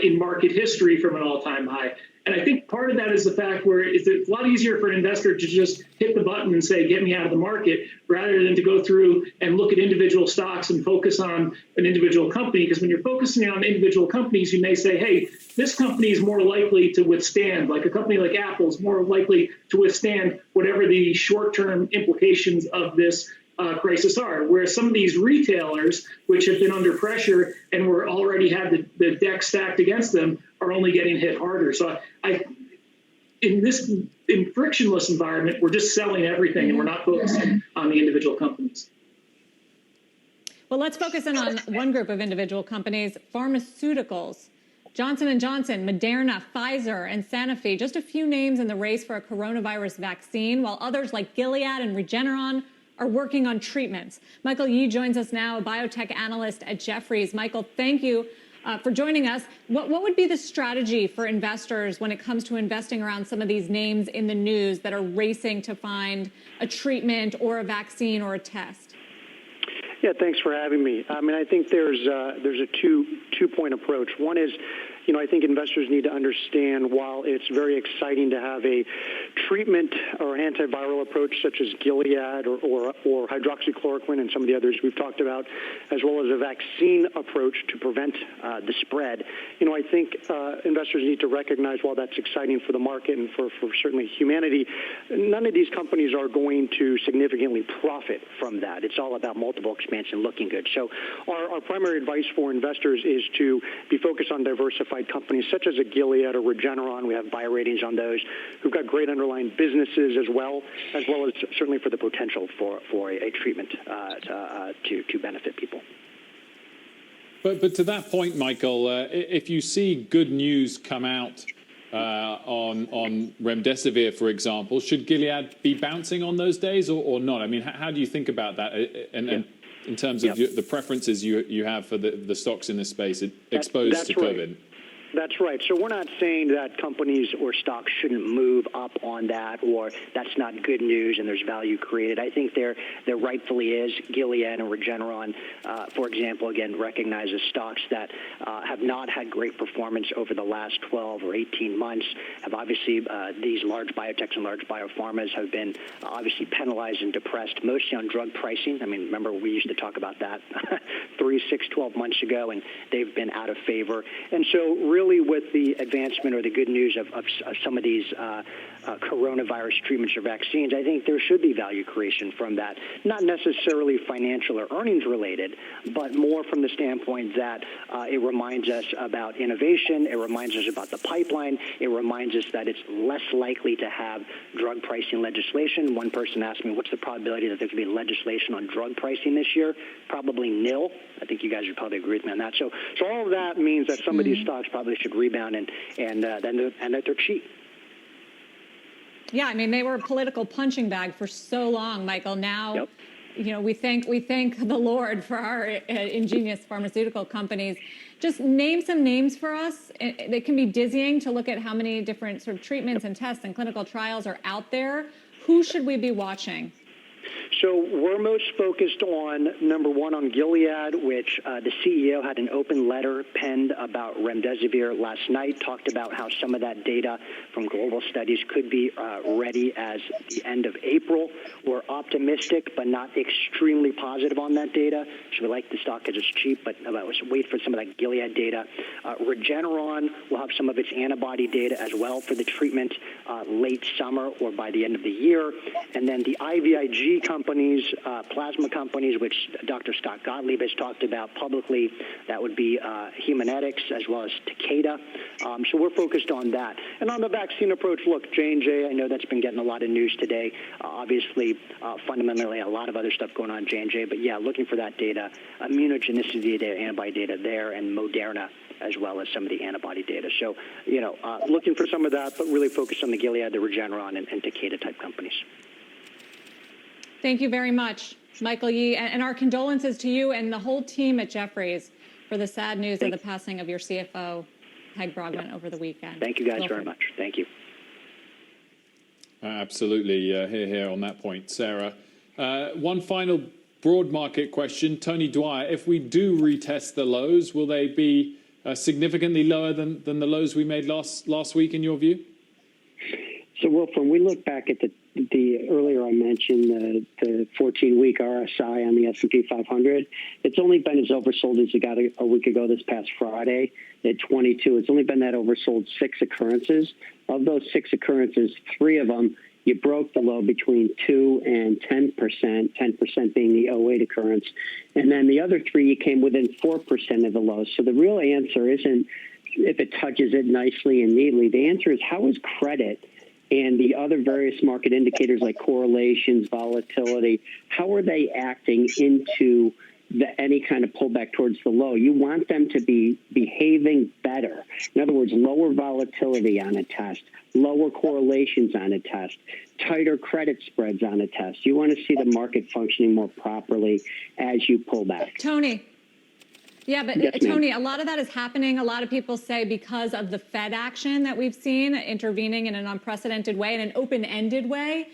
in market history from an all-time high. And I think part of that is the fact where it's a lot easier for an investor to just hit the button and say, get me out of the market, rather than to go through and look at individual stocks and focus on an individual company. Because when you're focusing on individual companies, you may say, hey, this company is more likely to withstand, like a company like Apple is more likely to withstand whatever the short-term implications of this crisis are. Whereas some of these retailers, which have been under pressure and were already had the deck stacked against them, are only getting hit harder. So in frictionless environment, we're just selling everything and we're not focusing on the individual companies. Well, let's focus in on one group of individual companies, pharmaceuticals. Johnson & Johnson, Moderna, Pfizer, and Sanofi, just a few names in the race for a coronavirus vaccine, while others like Gilead and Regeneron are working on treatments. Michael Yee joins us now, a biotech analyst at Jefferies. Michael, thank you for joining us. What would be the strategy for investors when it comes to investing around some of these names in the news that are racing to find a treatment or a vaccine or a test? Yeah, thanks for having me. I mean, I think there's a two-point approach. One is, I think investors need to understand, while it's very exciting to have a treatment or an antiviral approach such as Gilead or hydroxychloroquine and some of the others we've talked about, as well as a vaccine approach to prevent the spread, I think investors need to recognize, while that's exciting for the market and for certainly humanity, none of these companies are going to significantly profit from that. It's all about multiple expansion looking good. So our primary advice for investors is to be focused on diversified companies such as a Gilead or Regeneron. We have buy ratings on those who've got great underlying businesses as well as certainly for the potential for a treatment to benefit people. But to that point, Michael, if you see good news come out on remdesivir, for example. Should Gilead be bouncing on those days or not? I mean, how do you think about that? And in terms of the preferences you have for the stocks in this space exposed to COVID? Right. That's right. So we're not saying that companies or stocks shouldn't move up on that, or that's not good news and there's value created. I think there rightfully is. Gilead and Regeneron, for example, again, recognize as stocks that have not had great performance over the last 12 or 18 months. Have obviously these large biotechs and large biopharmas have been obviously penalized and depressed, mostly on drug pricing. I mean, remember we used to talk about that 3, 6, 12 months ago, and they've been out of favor. And so really with the advancement or the good news of some of these coronavirus treatments or vaccines, I think there should be value creation from that, not necessarily financial or earnings related, but more from the standpoint that it reminds us about innovation, it reminds us about the pipeline, it reminds us that it's less likely to have drug pricing legislation. One person asked me, what's the probability that there could be legislation on drug pricing this year? Probably nil. I think you guys would probably agree with me on that. So all of that means that some of these stocks probably should rebound and that they're cheap. Yeah, I mean, they were a political punching bag for so long, Michael. Now, you know, we thank the Lord for our ingenious pharmaceutical companies. Just name some names for us. They can be dizzying to look at how many different sort of treatments and tests and clinical trials are out there. Who should we be watching? So we're most focused on, number one, on Gilead, which the CEO had an open letter penned about remdesivir last night, talked about how some of that data from global studies could be ready as the end of April. We're optimistic, but not extremely positive on that data. So we like the stock because it's cheap, but let's wait for some of that Gilead data. Regeneron will have some of its antibody data as well for the treatment late summer or by the end of the year. And then the IVIG companies, plasma companies, which Dr. Scott Gottlieb has talked about publicly, that would be Humanetics as well as Takeda. So we're focused on that. And on the vaccine approach, look, J&J, I know that's been getting a lot of news today. Obviously, fundamentally, a lot of other stuff going on at J&J. But yeah, looking for that data, immunogenicity data, antibody data there, and Moderna as well as some of the antibody data. So, you know, looking for some of that, but really focused on the Gilead, the Regeneron, and Takeda type companies. Thank you very much, Michael Yee, and our condolences to you and the whole team at Jefferies for the sad news of the passing of your CFO, Peg Brogman, over the weekend. Thank you guys very much. Thank you. Absolutely. Here on that point, Sarah. One final broad market question. Tony Dwyer, if we do retest the lows, will they be significantly lower than the lows we made last week, in your view? So, Wolf, when we look back at the earlier I mentioned the 14-week RSI on the S&P 500, it's only been as oversold as it got a week ago this past Friday at 22. It's only been that oversold 6 occurrences. Of those 6 occurrences, 3 of them, you broke the low between 2 and 10%, 10% being the 08 occurrence. And then the other 3, you came within 4% of the low. So the real answer isn't if it touches it nicely and neatly. The answer is, how is credit and the other various market indicators like correlations, volatility, how are they acting into any kind of pullback towards the low? You want them to be behaving better. In other words, lower volatility on a test, lower correlations on a test, tighter credit spreads on a test. You want to see the market functioning more properly as you pull back. Tony. Yeah, but yes, Tony, a lot of that is happening. A lot of people say because of the Fed action that we've seen intervening in an unprecedented way, in an open-ended way.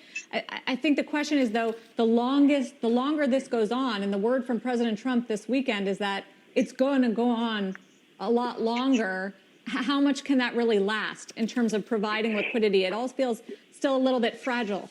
I think the question is, though, the longer this goes on, and the word from President Trump this weekend is that it's going to go on a lot longer. How much can that really last in terms of providing liquidity? It all feels still a little bit fragile.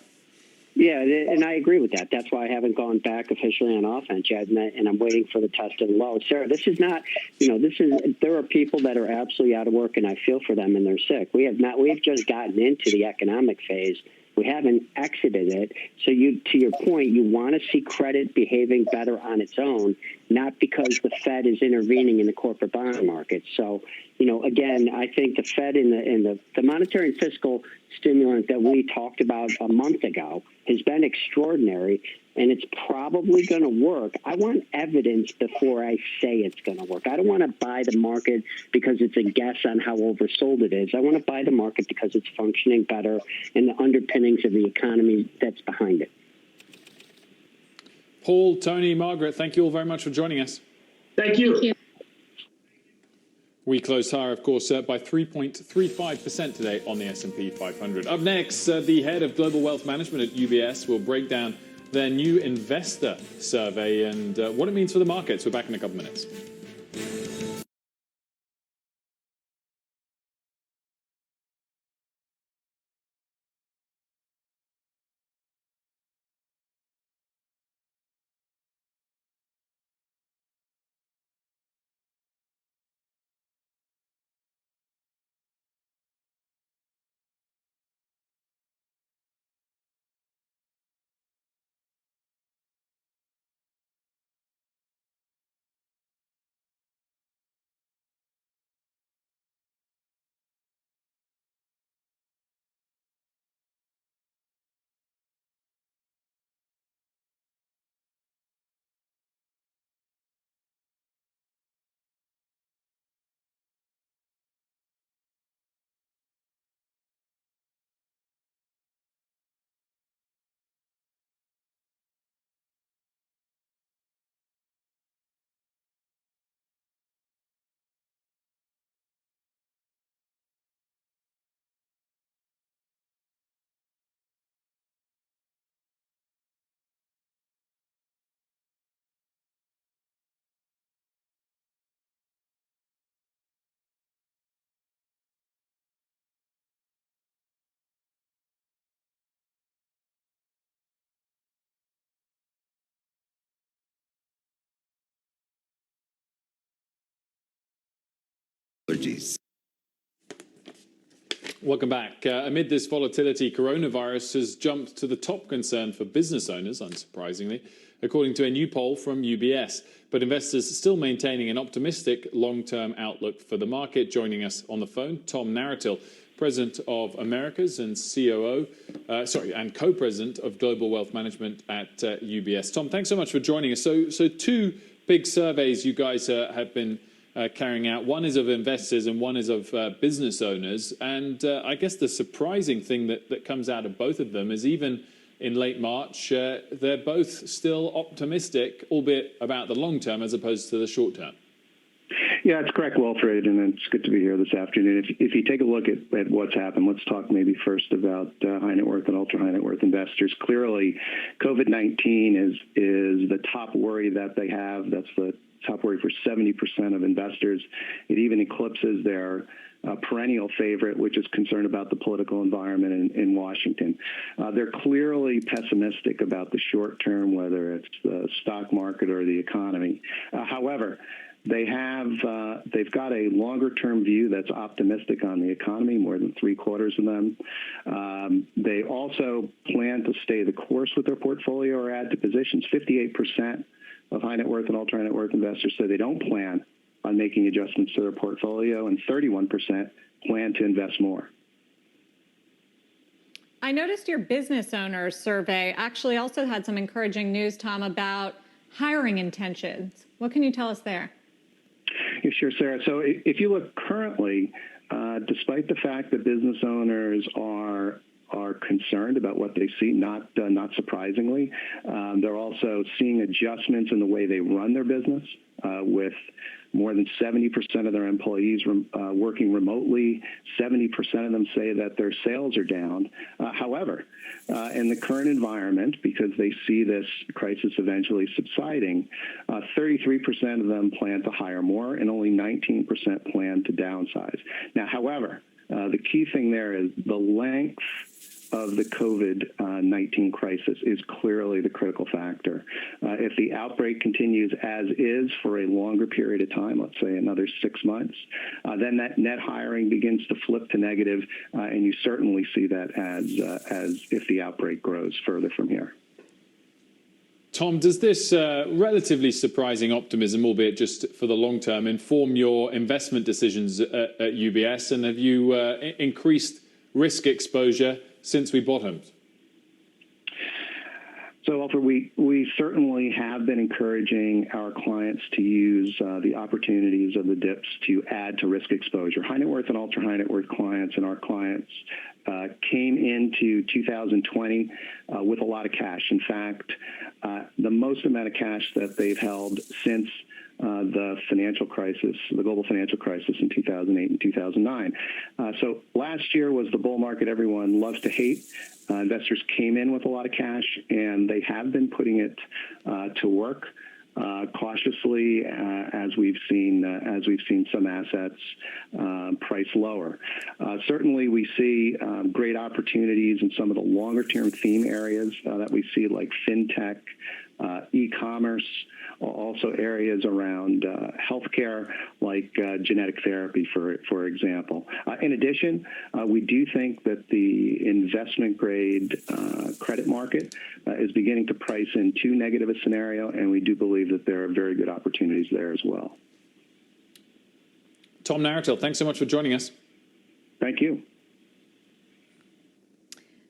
Yeah, and I agree with that. That's why I haven't gone back officially on offense yet, and I'm waiting for the test of the low. Sarah, this is not, there are people that are absolutely out of work, and I feel for them, and they're sick. We've just gotten into the economic phase. We haven't exited it. So to your point, you want to see credit behaving better on its own, not because the Fed is intervening in the corporate bond market. So, again, I think the Fed and the monetary and fiscal stimulant that we talked about a month ago has been extraordinary. and it's probably going to work, I want evidence before I say it's going to work. I don't want to buy the market because it's a guess on how oversold it is. I want to buy the market because it's functioning better and the underpinnings of the economy that's behind it. Paul, Tony, Margaret, thank you all very much for joining us. Thank you. Thank you. We closed higher, of course, by 3.35% today on the S&P 500. Up next, the head of global wealth management at UBS will break down their new investor survey and what it means for the markets. We're back in a couple minutes. Welcome back. Amid this volatility, coronavirus has jumped to the top concern for business owners, unsurprisingly, according to a new poll from UBS. But investors are still maintaining an optimistic long-term outlook for the market. Joining us on the phone, Tom Naratil, President of Americas and and co-president of Global Wealth Management at UBS. Tom, thanks so much for joining us. So two big surveys you guys have been carrying out. One is of investors and one is of business owners. And I guess the surprising thing that comes out of both of them is even in late March, they're both still optimistic, albeit about the long term as opposed to the short term. Yeah, it's correct, Wilfred, and it's good to be here this afternoon. If you take a look at what's happened, let's talk maybe first about high net worth and ultra high net worth investors. Clearly, COVID-19 is the top worry that they have. That's the top worry for 70% of investors. It even eclipses their perennial favorite, which is concerned about the political environment in Washington. They're clearly pessimistic about the short term, whether it's the stock market or the economy. However, they've got a longer term view that's optimistic on the economy, more than 3/4 of them. They also plan to stay the course with their portfolio or add to positions. 58% of high net worth and ultra high net worth investors say they don't plan on making adjustments to their portfolio, and 31% plan to invest more. I noticed your business owner survey actually also had some encouraging news, Tom, about hiring intentions. What can you tell us there? Yeah, sure, Sarah. So if you look currently, despite the fact that business owners are concerned about what they see, not surprisingly, they're also seeing adjustments in the way they run their business, with more than 70% of their employees working remotely. 70% of them say that their sales are down. However, in the current environment, because they see this crisis eventually subsiding, 33% of them plan to hire more and only 19% plan to downsize. Now, however, the key thing there is the length of the COVID-19 crisis is clearly the critical factor. If the outbreak continues as is for a longer period of time, let's say another 6 months, then that net hiring begins to flip to negative, and you certainly see that as if the outbreak grows further from here. Tom, does this relatively surprising optimism, albeit just for the long term, inform your investment decisions at UBS? And have you increased risk exposure since we bottomed? So, Alfred, we certainly have been encouraging our clients to use the opportunities of the dips to add to risk exposure. High net worth and ultra high net worth clients and our clients came into 2020 with a lot of cash. In fact, the most amount of cash that they've held since the financial crisis, the global financial crisis in 2008 and 2009. So last year was the bull market everyone loves to hate. Investors came in with a lot of cash, and they have been putting it to work cautiously as we've seen some assets price lower. Certainly, we see great opportunities in some of the longer-term theme areas that we see, like fintech, e-commerce, also areas around healthcare, like genetic therapy, for example. In addition, we do think that the investment-grade credit market is beginning to price in too negative a scenario, and we do believe that there are very good opportunities there as well. Tom Naratil, thanks so much for joining us. Thank you.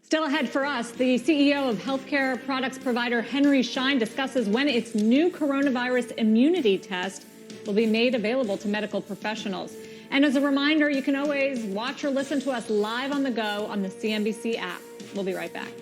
Still ahead for us, the CEO of healthcare products provider Henry Schein discusses when its new coronavirus immunity test will be made available to medical professionals. And as a reminder, you can always watch or listen to us live on the go on the CNBC app. We'll be right back.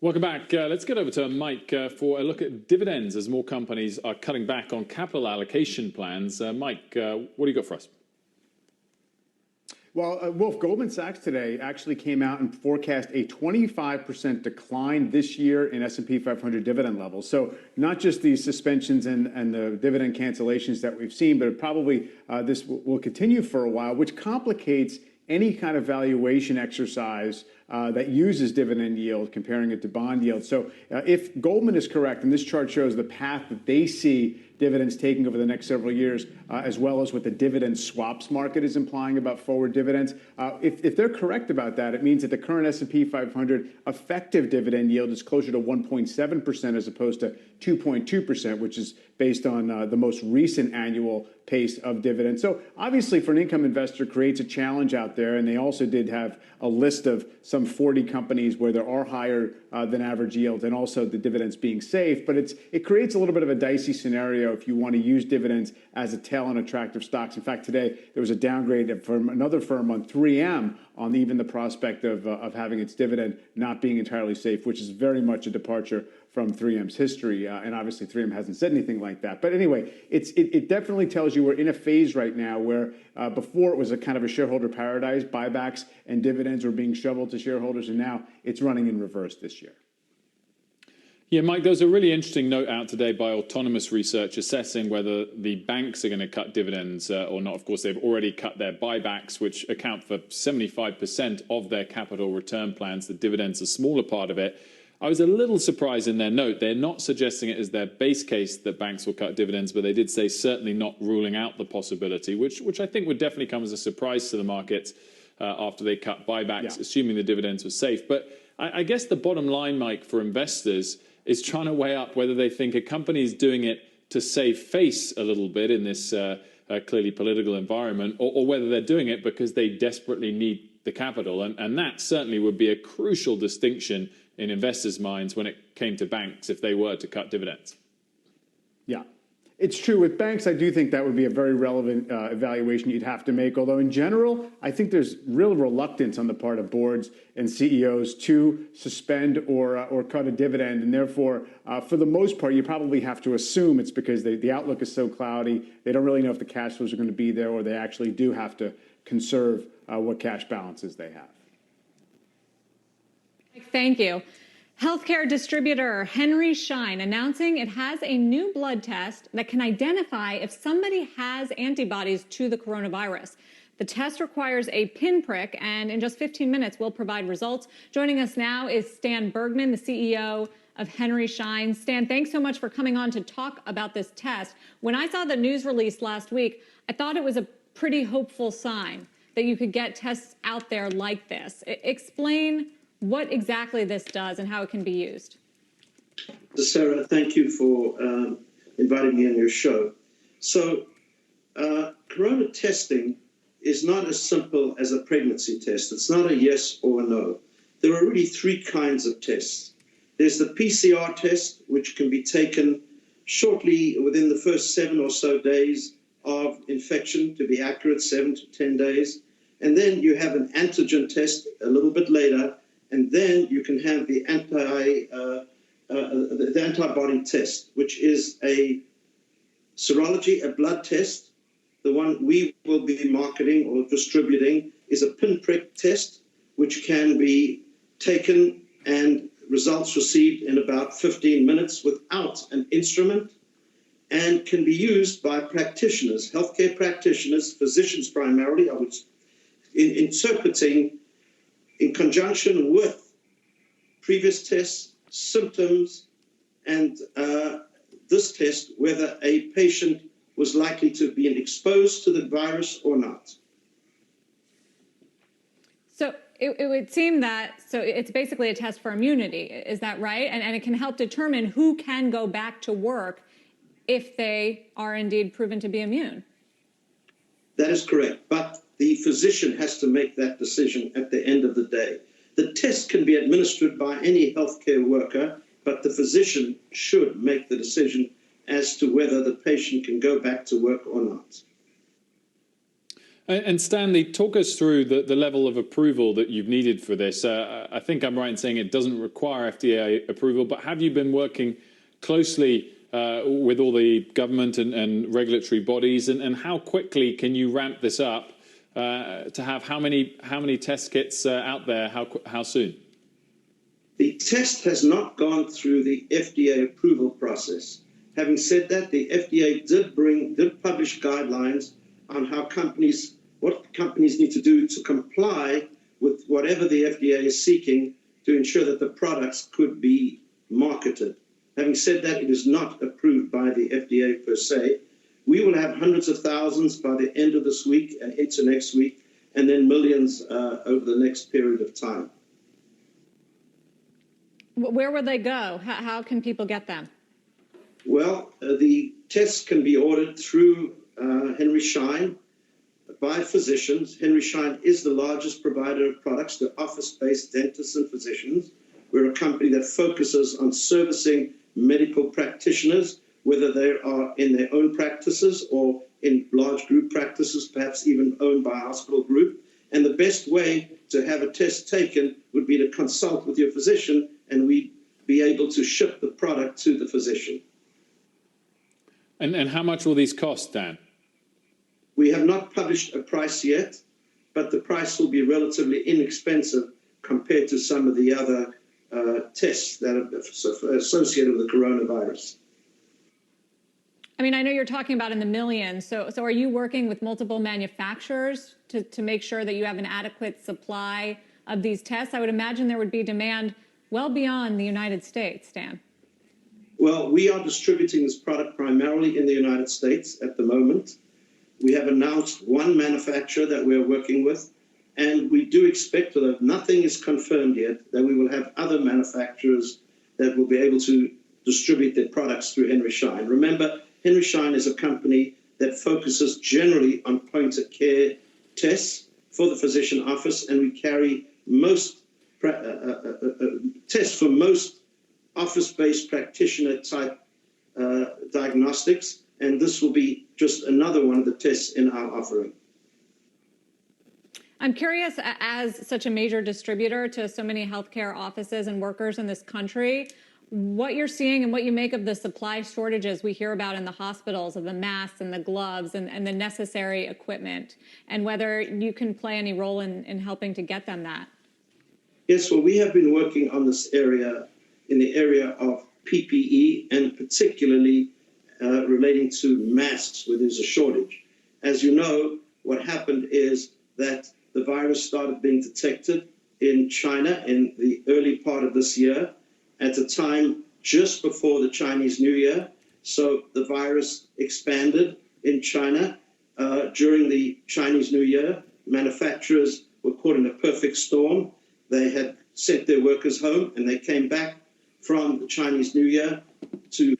Welcome back. Let's get over to Mike for a look at dividends as more companies are cutting back on capital allocation plans. Mike, what do you got for us? Well, Wolf, Goldman Sachs today actually came out and forecast a 25% decline this year in S&P 500 dividend levels. So not just the suspensions and the dividend cancellations that we've seen, but probably this will continue for a while, which complicates any kind of valuation exercise that uses dividend yield, comparing it to bond yield. So if Goldman is correct, and this chart shows the path that they see dividends taking over the next several years, as well as what the dividend swaps market is implying about forward dividends. If they're correct about that, it means that the current S&P 500 effective dividend yield is closer to 1.7% as opposed to 2.2%, which is based on the most recent annual pace of dividends. So obviously for an income investor creates a challenge out there, and they also did have a list of some 40 companies where there are higher than average yields and also the dividends being safe, but it creates a little bit of a dicey scenario if you want to use dividends as a tail on attractive stocks. In fact, today there was a downgrade from another firm on 3M on even the prospect of having its dividend not being entirely safe, which is very much a departure from 3M's history. And obviously 3M hasn't said anything like that. But anyway, it definitely tells you we're in a phase right now where before it was a kind of a shareholder paradise, buybacks and dividends were being shoveled to shareholders, and now it's running in reverse this year. Yeah, Mike, there's a really interesting note out today by Autonomous Research assessing whether the banks are going to cut dividends or not. Of course, they've already cut their buybacks, which account for 75% of their capital return plans. The dividends are a smaller part of it. I was a little surprised in their note. They're not suggesting it as their base case that banks will cut dividends, but they did say certainly not ruling out the possibility, which I think would definitely come as a surprise to the markets after they cut buybacks, assuming the dividends were safe. But I guess the bottom line, Mike, for investors is trying to weigh up whether they think a company is doing it to save face a little bit in this clearly political environment, or whether they're doing it because they desperately need the capital. And that certainly would be a crucial distinction in investors' minds when it came to banks if they were to cut dividends. Yeah. It's true. With banks, I do think that would be a very relevant evaluation you'd have to make. Although in general, I think there's real reluctance on the part of boards and CEOs to suspend or cut a dividend. And therefore, for the most part, you probably have to assume it's because the outlook is so cloudy. They don't really know if the cash flows are going to be there, or they actually do have to conserve what cash balances they have. Thank you. Healthcare distributor Henry Schein announcing it has a new blood test that can identify if somebody has antibodies to the coronavirus. The test requires a pinprick, and in just 15 minutes, will provide results. Joining us now is Stan Bergman, the CEO of Henry Schein. Stan, thanks so much for coming on to talk about this test. When I saw the news release last week, I thought it was a pretty hopeful sign that you could get tests out there like this. Explain what exactly this does and how it can be used. Sarah, thank you for inviting me on your show. So, corona testing is not as simple as a pregnancy test. It's not a yes or a no. There are really three kinds of tests. There's the PCR test, which can be taken shortly within the first 7 or so days of infection, to be accurate, 7 to 10 days. And then you have an antigen test a little bit later. And then you can have the antibody test, which is a serology, a blood test. The one we will be marketing or distributing is a pinprick test, which can be taken and results received in about 15 minutes without an instrument, and can be used by practitioners, healthcare practitioners, physicians primarily, I would interpreting in conjunction with previous tests, symptoms, and this test, whether a patient was likely to be exposed to the virus or not. So it would seem that, so it's basically a test for immunity, is that right? And it can help determine who can go back to work if they are indeed proven to be immune. That is correct, but the physician has to make that decision at the end of the day. The test can be administered by any healthcare worker, but the physician should make the decision as to whether the patient can go back to work or not. And Stanley, talk us through the level of approval that you've needed for this. I think I'm right in saying it doesn't require FDA approval, but have you been working closely with all the government and regulatory bodies, and how quickly can you ramp this up to have how many test kits out there, how soon? The test has not gone through the FDA approval process. Having said that, the FDA did publish guidelines on what companies need to do to comply with whatever the FDA is seeking to ensure that the products could be marketed. Having said that, it is not approved by the FDA per se. We will have hundreds of thousands by the end of this week and into next week, and then millions over the next period of time. Where will they go? How can people get them? Well, the tests can be ordered through Henry Schein by physicians. Henry Schein is the largest provider of products to office-based dentists and physicians. We're a company that focuses on servicing medical practitioners, whether they are in their own practices or in large group practices, perhaps even owned by a hospital group. And the best way to have a test taken would be to consult with your physician, and we'd be able to ship the product to the physician. And how much will these cost, Dan? We have not published a price yet, but the price will be relatively inexpensive compared to some of the other tests that are associated with the coronavirus. I mean, I know you're talking about in the millions. So are you working with multiple manufacturers to make sure that you have an adequate supply of these tests? I would imagine there would be demand well beyond the United States, Dan. Well, we are distributing this product primarily in the United States at the moment. We have announced one manufacturer that we're working with, and we do expect, although nothing is confirmed yet, that we will have other manufacturers that will be able to distribute their products through Henry Schein. Remember, Henry Schein is a company that focuses generally on point-of-care tests for the physician office, and we carry most tests for most office-based practitioner-type diagnostics, and this will be just another one of the tests in our offering. I'm curious, as such a major distributor to so many healthcare offices and workers in this country, what you're seeing and what you make of the supply shortages we hear about in the hospitals of the masks and the gloves and the necessary equipment, and whether you can play any role in helping to get them that. Yes, well, we have been working on this area, in the area of PPE, and particularly relating to masks, where there's a shortage. As you know, what happened is that the virus started being detected in China in the early part of this year, at a time just before the Chinese New Year. So the virus expanded in China during the Chinese New Year. Manufacturers were caught in a perfect storm. They had sent their workers home, and they came back from the Chinese New Year to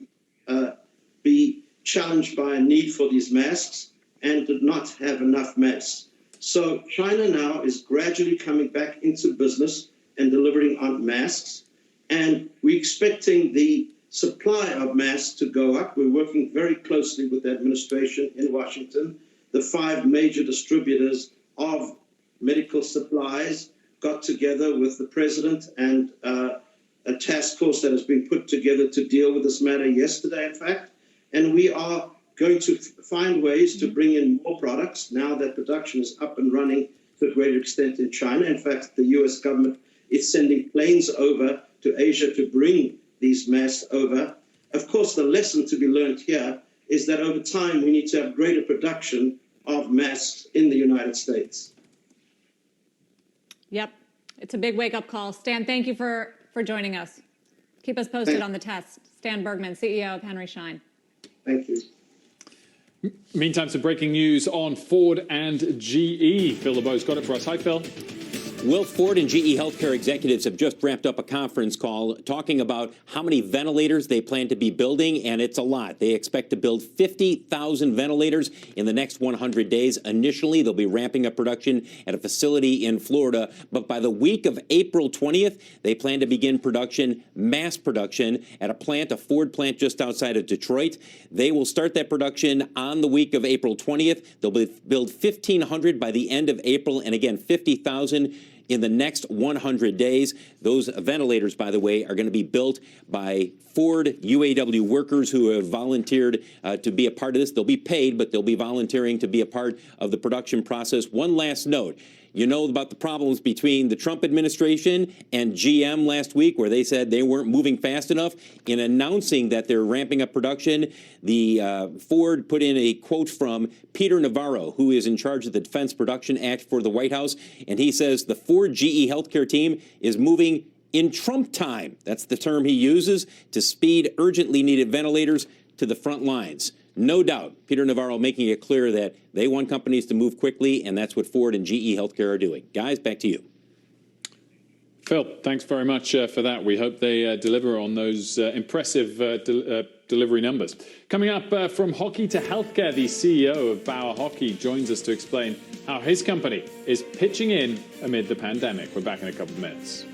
be challenged by a need for these masks and did not have enough masks. So China now is gradually coming back into business and delivering on masks. And we're expecting the supply of masks to go up. We're working very closely with the administration in Washington. The 5 major distributors of medical supplies got together with the president and a task force that has been put together to deal with this matter yesterday, in fact. And we are going to find ways to bring in more products now that production is up and running to a greater extent in China. In fact, the U.S. government is sending planes over to Asia to bring these masks over. Of course, the lesson to be learned here is that over time we need to have greater production of masks in the United States. Yep, it's a big wake-up call. Stan, thank you for joining us. Keep us posted on the test. Stan Bergman, CEO of Henry Schein. Thank you. Meantime, some breaking news on Ford and GE. Phil LeBeau's got it for us. Hi, Phil. Well, Ford and GE healthcare executives have just wrapped up a conference call talking about how many ventilators they plan to be building, and it's a lot. They expect to build 50,000 ventilators in the next 100 days. Initially, they'll be ramping up production at a facility in Florida, but by the week of April 20th, they plan to begin production, mass production, at a Ford plant just outside of Detroit. They will start that production on the week of April 20th. They'll build 1,500 by the end of April, and again, 50,000 in the next 100 days. Those ventilators, by the way, are going to be built by Ford UAW workers who have volunteered to be a part of this. They'll be paid, but they'll be volunteering to be a part of the production process. One last note. You know about the problems between the Trump administration and GM last week, where they said they weren't moving fast enough. In announcing that they're ramping up production, the Ford put in a quote from Peter Navarro, who is in charge of the Defense Production Act for the White House, and he says the Ford GE healthcare team is moving in Trump time. That's the term he uses to speed urgently needed ventilators to the front lines. No doubt, Peter Navarro making it clear that they want companies to move quickly, and that's what Ford and GE Healthcare are doing. Guys, back to you. Phil, thanks very much for that. We hope they deliver on those impressive delivery numbers. Coming up from hockey to healthcare, the CEO of Bauer Hockey joins us to explain how his company is pitching in amid the pandemic. We're back in a couple of minutes.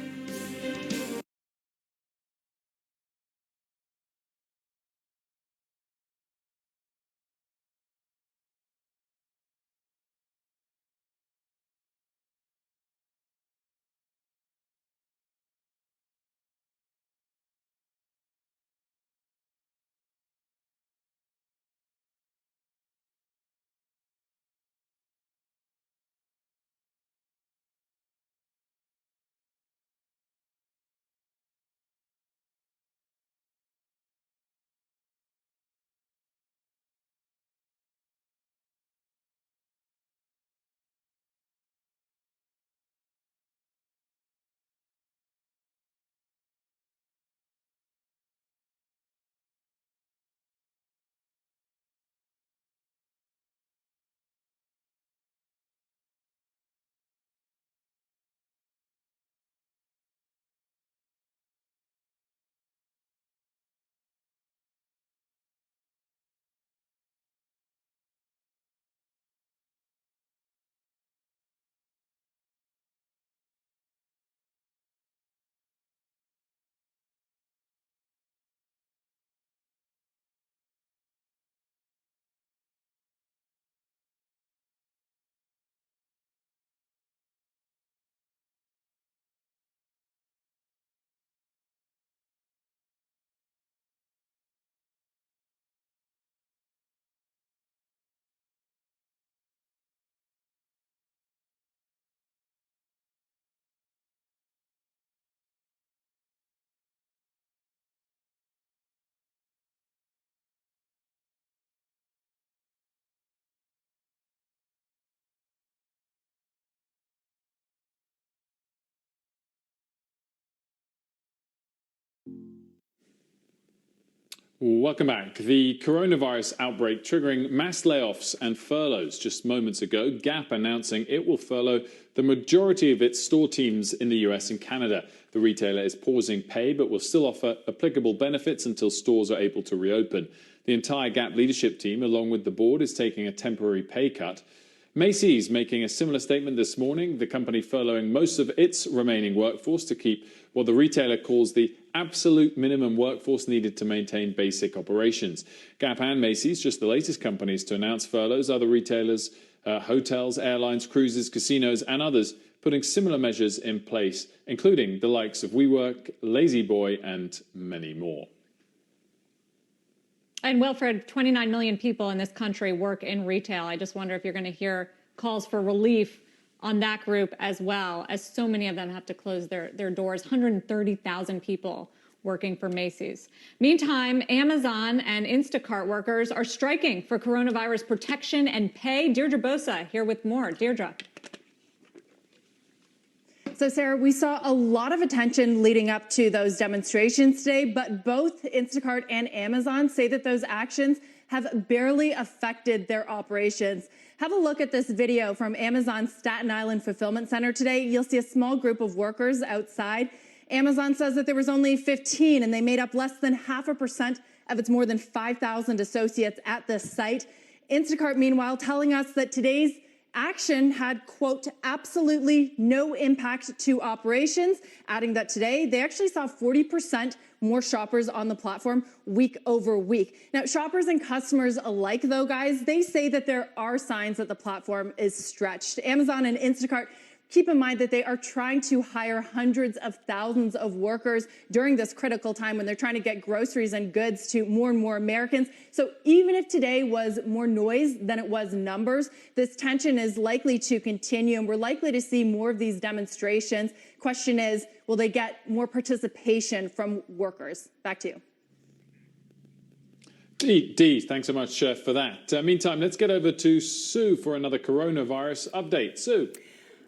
Welcome back. The coronavirus outbreak triggering mass layoffs and furloughs. Just moments ago, Gap announcing it will furlough the majority of its store teams in the US and Canada. The retailer is pausing pay but will still offer applicable benefits until stores are able to reopen. The entire Gap leadership team, along with the board, is taking a temporary pay cut. Macy's making a similar statement this morning, the company furloughing most of its remaining workforce to keep what the retailer calls the absolute minimum workforce needed to maintain basic operations. Gap and Macy's, just the latest companies to announce furloughs. Other retailers, hotels, airlines, cruises, casinos, and others putting similar measures in place, including the likes of WeWork, La-Z-Boy, and many more. And Wilfred, 29 million people in this country work in retail. I just wonder if you're going to hear calls for relief on that group as well, as so many of them have to close their doors. 130,000 people working for Macy's. Meantime, Amazon and Instacart workers are striking for coronavirus protection and pay. Deirdre Bosa here with more. Deirdre. So, Sarah, we saw a lot of attention leading up to those demonstrations today, but both Instacart and Amazon say that those actions have barely affected their operations. Have a look at this video from Amazon's Staten Island Fulfillment Center today. You'll see a small group of workers outside. Amazon says that there was only 15, and they made up less than 0.5% of its more than 5,000 associates at this site. Instacart, meanwhile, telling us that today's action had, quote, absolutely no impact to operations, adding that today they actually saw 40% more shoppers on the platform week over week. Now, shoppers and customers alike, though, guys, they say that there are signs that the platform is stretched. Amazon and Instacart, keep in mind that they are trying to hire hundreds of thousands of workers during this critical time when they're trying to get groceries and goods to more and more Americans. So even if today was more noise than it was numbers, this tension is likely to continue, and we're likely to see more of these demonstrations. Question is, will they get more participation from workers? Back to you. Dee, thanks so much for that. Meantime, let's get over to Sue for another coronavirus update. Sue.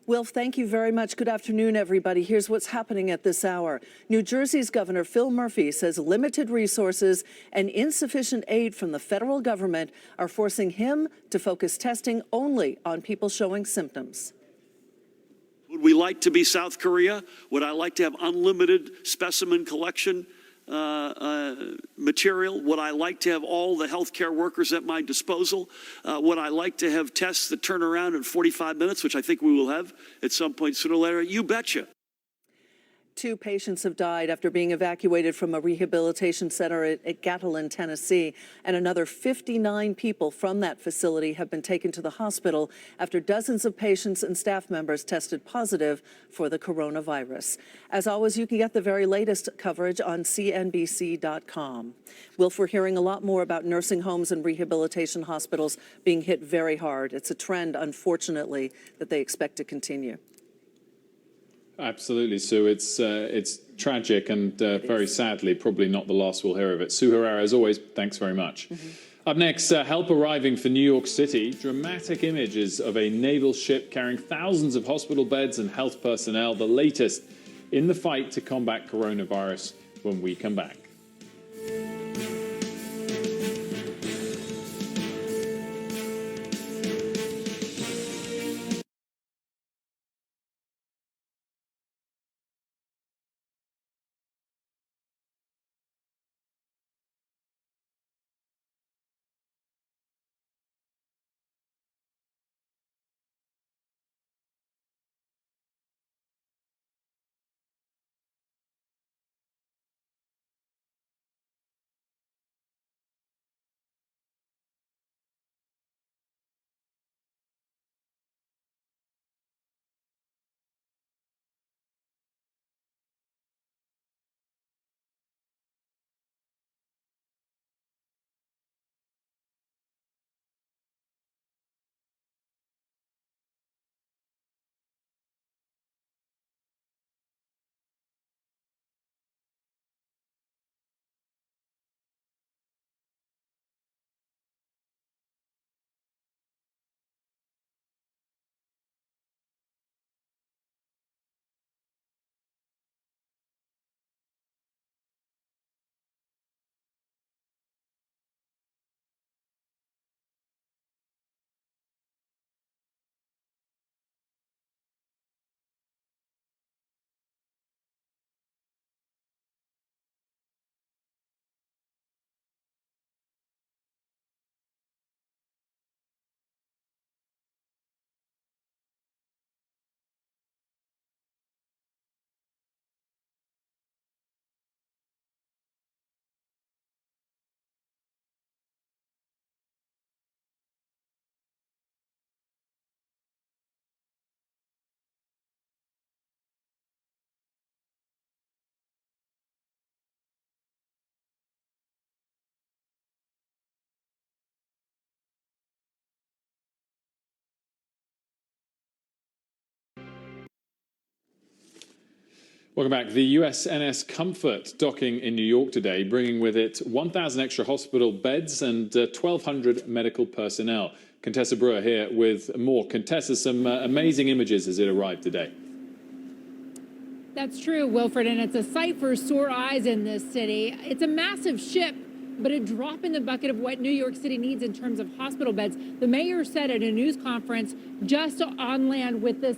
Wilf, thank you very much. Good afternoon, everybody. Here's what's happening at this hour. New Jersey's Governor Phil Murphy says limited resources and insufficient aid from the federal government are forcing him to focus testing only on people showing symptoms. Would we like to be South Korea? Would I like to have unlimited specimen collection material? Would I like to have all the healthcare workers at my disposal? Would I like to have tests that turn around in 45 minutes, which I think we will have at some point sooner or later? You betcha. 2 patients have died after being evacuated from a rehabilitation center at Gatlin, Tennessee, and another 59 people from that facility have been taken to the hospital after dozens of patients and staff members tested positive for the coronavirus. As always, you can get the very latest coverage on CNBC.com. Wilf, we're hearing a lot more about nursing homes and rehabilitation hospitals being hit very hard. It's a trend, unfortunately, that they expect to continue. Absolutely, Sue. It's tragic and very sadly, probably not the last we'll hear of it. Sue Herrera, as always, thanks very much. Up next, help arriving for New York City. Dramatic images of a naval ship carrying thousands of hospital beds and health personnel. The latest in the fight to combat coronavirus when we come back. Welcome back. The USNS Comfort docking in New York today, bringing with it 1,000 extra hospital beds and 1,200 medical personnel. Contessa Brewer here with more. Contessa, some amazing images as it arrived today. That's true, Wilfred, and it's a sight for sore eyes in this city. It's a massive ship, but a drop in the bucket of what New York City needs in terms of hospital beds. The mayor said at a news conference just on land with this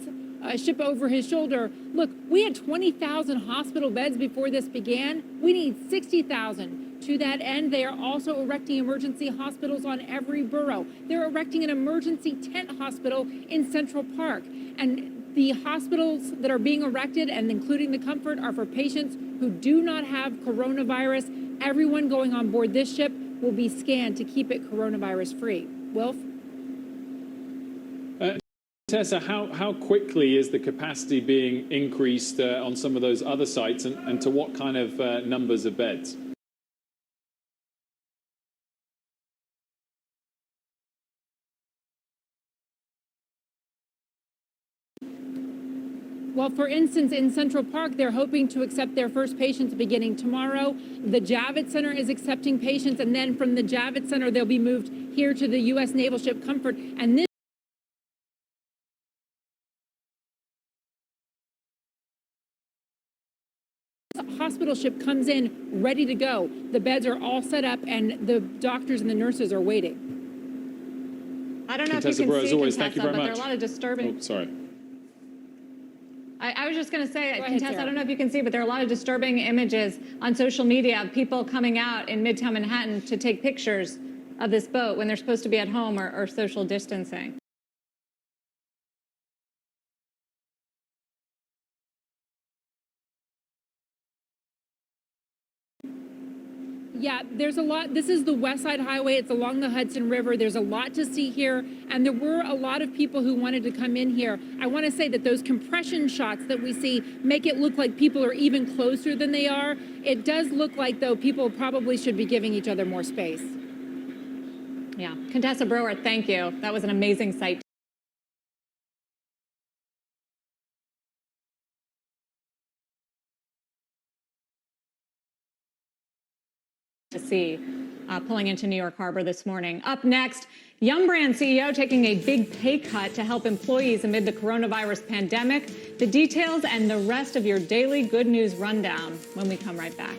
ship over his shoulder, look, we had 20,000 hospital beds before this began. We need 60,000. To that end, they are also erecting emergency hospitals on every borough. They're erecting an emergency tent hospital in Central Park. And the hospitals that are being erected, and including the Comfort, are for patients who do not have coronavirus. Everyone going on board this ship will be scanned to keep it coronavirus free. Wilf? Tessa, how quickly is the capacity being increased on some of those other sites, and to what kind of numbers of beds? Well, for instance, in Central Park, they're hoping to accept their first patients beginning tomorrow. The Javits Center is accepting patients, and then from the Javits Center, they'll be moved here to the U.S. Naval Ship Comfort. And this hospital ship comes in ready to go. The beds are all set up and the doctors and the nurses are waiting. I don't know Contessa if you can Burrow, as see, always, Contessa, thank you very but much. there are a lot of disturbing... Oh, sorry. I was just going to say, Go ahead, Contessa, Sarah. I don't know if you can see, but there are a lot of disturbing images on social media of people coming out in Midtown Manhattan to take pictures of this boat when they're supposed to be at home or social distancing. Yeah, there's a lot. This is the West Side Highway. It's along the Hudson River. There's a lot to see here. And there were a lot of people who wanted to come in here. I want to say that those compression shots that we see make it look like people are even closer than they are. It does look like, though, people probably should be giving each other more space. Yeah. Contessa Brewer, thank you. That was an amazing sight to see pulling into New York Harbor this morning. Up next, Yum Brand CEO taking a big pay cut to help employees amid the coronavirus pandemic. The details and the rest of your daily good news rundown when we come right back.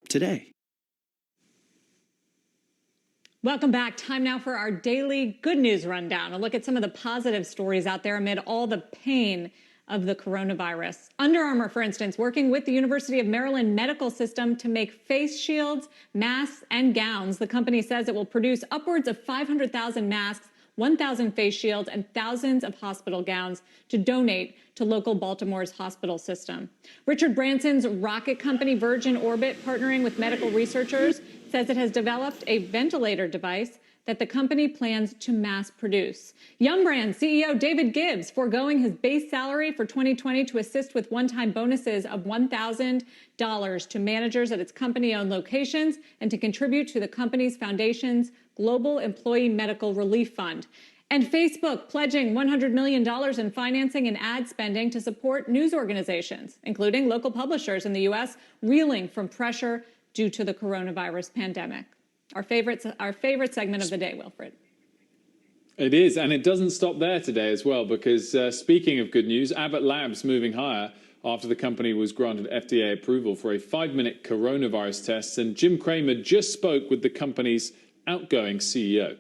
Today. Welcome back. Time now for our daily good news rundown. A look at some of the positive stories out there amid all the pain of the coronavirus. Under Armour, for instance, working with the University of Maryland medical system to make face shields, masks, and gowns. The company says it will produce upwards of 500,000 masks, 1,000 face shields, and thousands of hospital gowns to donate to local Baltimore's hospital system. Richard Branson's rocket company Virgin Orbit, partnering with medical researchers, says it has developed a ventilator device that the company plans to mass produce. Yum Brands CEO David Gibbs foregoing his base salary for 2020 to assist with one-time bonuses of $1,000 to managers at its company-owned locations and to contribute to the company's foundation's Global Employee Medical Relief Fund. And Facebook pledging $100 million in financing and ad spending to support news organizations, including local publishers in the U.S. reeling from pressure due to the coronavirus pandemic. Our favorite segment of the day, Wilfred. It is, and it doesn't stop there today as well, because speaking of good news, Abbott Labs moving higher after the company was granted FDA approval for a 5-minute coronavirus test. And Jim Cramer just spoke with the company's outgoing CEO.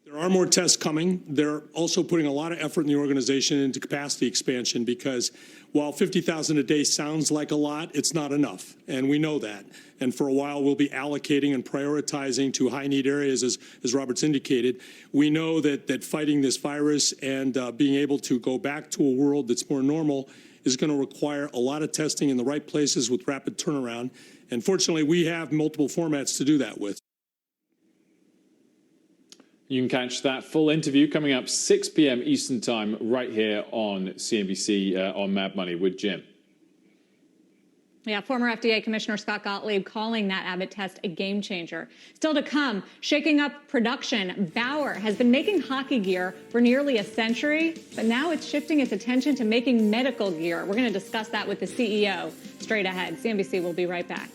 There are more tests coming. They're also putting a lot of effort in the organization into capacity expansion, because while 50,000 a day sounds like a lot, it's not enough. And we know that. And for a while, we'll be allocating and prioritizing to high-need areas, as Robert's indicated. We know that fighting this virus and being able to go back to a world that's more normal is going to require a lot of testing in the right places with rapid turnaround. And fortunately, we have multiple formats to do that with. You can catch that full interview coming up 6 p.m. Eastern Time right here on CNBC on Mad Money with Jim. Yeah, former FDA Commissioner Scott Gottlieb calling that Abbott test a game changer. Still to come, shaking up production. Bauer has been making hockey gear for nearly a century, but now it's shifting its attention to making medical gear. We're going to discuss that with the CEO straight ahead. CNBC will be right back.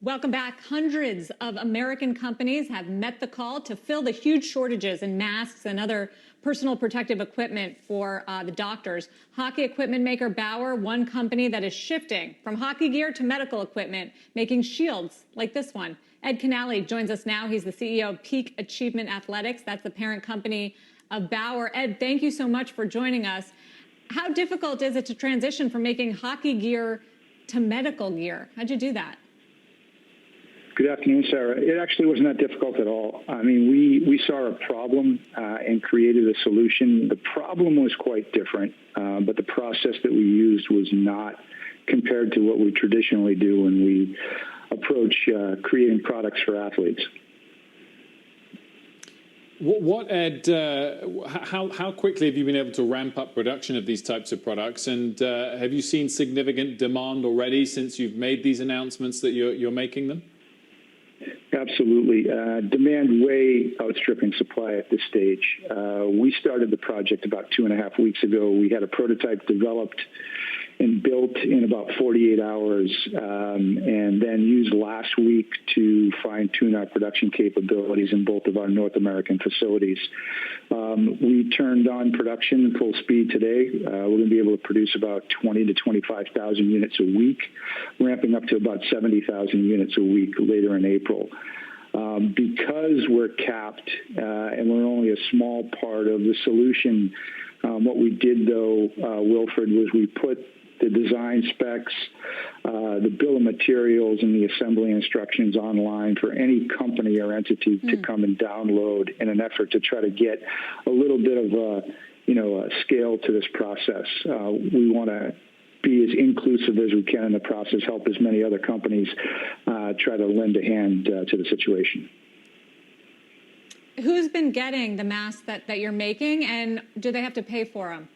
Welcome back. Hundreds of American companies have met the call to fill the huge shortages in masks and other personal protective equipment for the doctors. Hockey equipment maker Bauer, one company that is shifting from hockey gear to medical equipment, making shields like this one. Ed Canale joins us now. He's the CEO of Peak Achievement Athletics. That's the parent company of Bauer. Ed, thank you so much for joining us. How difficult is it to transition from making hockey gear to medical gear? How'd you do that? Good afternoon, Sarah. It actually wasn't that difficult at all. I mean, we saw a problem and created a solution. The problem was quite different, but the process that we used was not compared to what we traditionally do when we approach creating products for athletes. Ed, how quickly have you been able to ramp up production of these types of products? And have you seen significant demand already since you've made these announcements that you're making them? Absolutely. Demand way outstripping supply at this stage. We started the project about 2.5 weeks ago. We had a prototype developed and built in about 48 hours, and then used last week to fine-tune our production capabilities in both of our North American facilities. We turned on production full speed today. We're going to be able to produce about 20 to 25,000 units a week, ramping up to about 70,000 units a week later in April. Because we're capped and we're only a small part of the solution, what we did, though, Wilfred, was we put the design specs, the bill of materials, and the assembly instructions online for any company or entity to come and download in an effort to try to get a little bit of a scale to this process. We want to be as inclusive as we can in the process, help as many other companies try to lend a hand to the situation. Who's been getting the masks that you're making, and do they have to pay for them?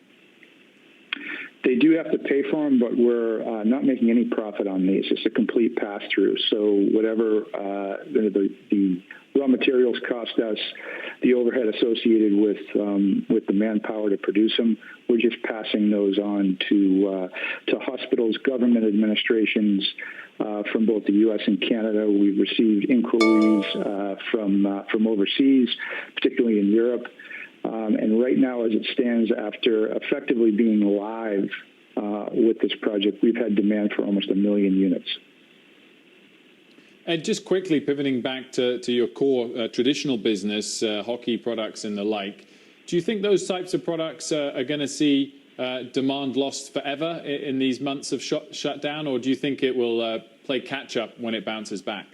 They do have to pay for them, but we're not making any profit on these. It's a complete pass-through. So whatever the raw materials cost us, the overhead associated with the manpower to produce them, we're just passing those on to hospitals, government administrations from both the U.S. and Canada. We've received inquiries from overseas, particularly in Europe. And right now, as it stands, after effectively being live with this project, we've had demand for almost 1 million units. And just quickly pivoting back to your core traditional business, hockey products and the like, do you think those types of products are going to see demand lost forever in these months of shutdown, or do you think it will play catch-up when it bounces back?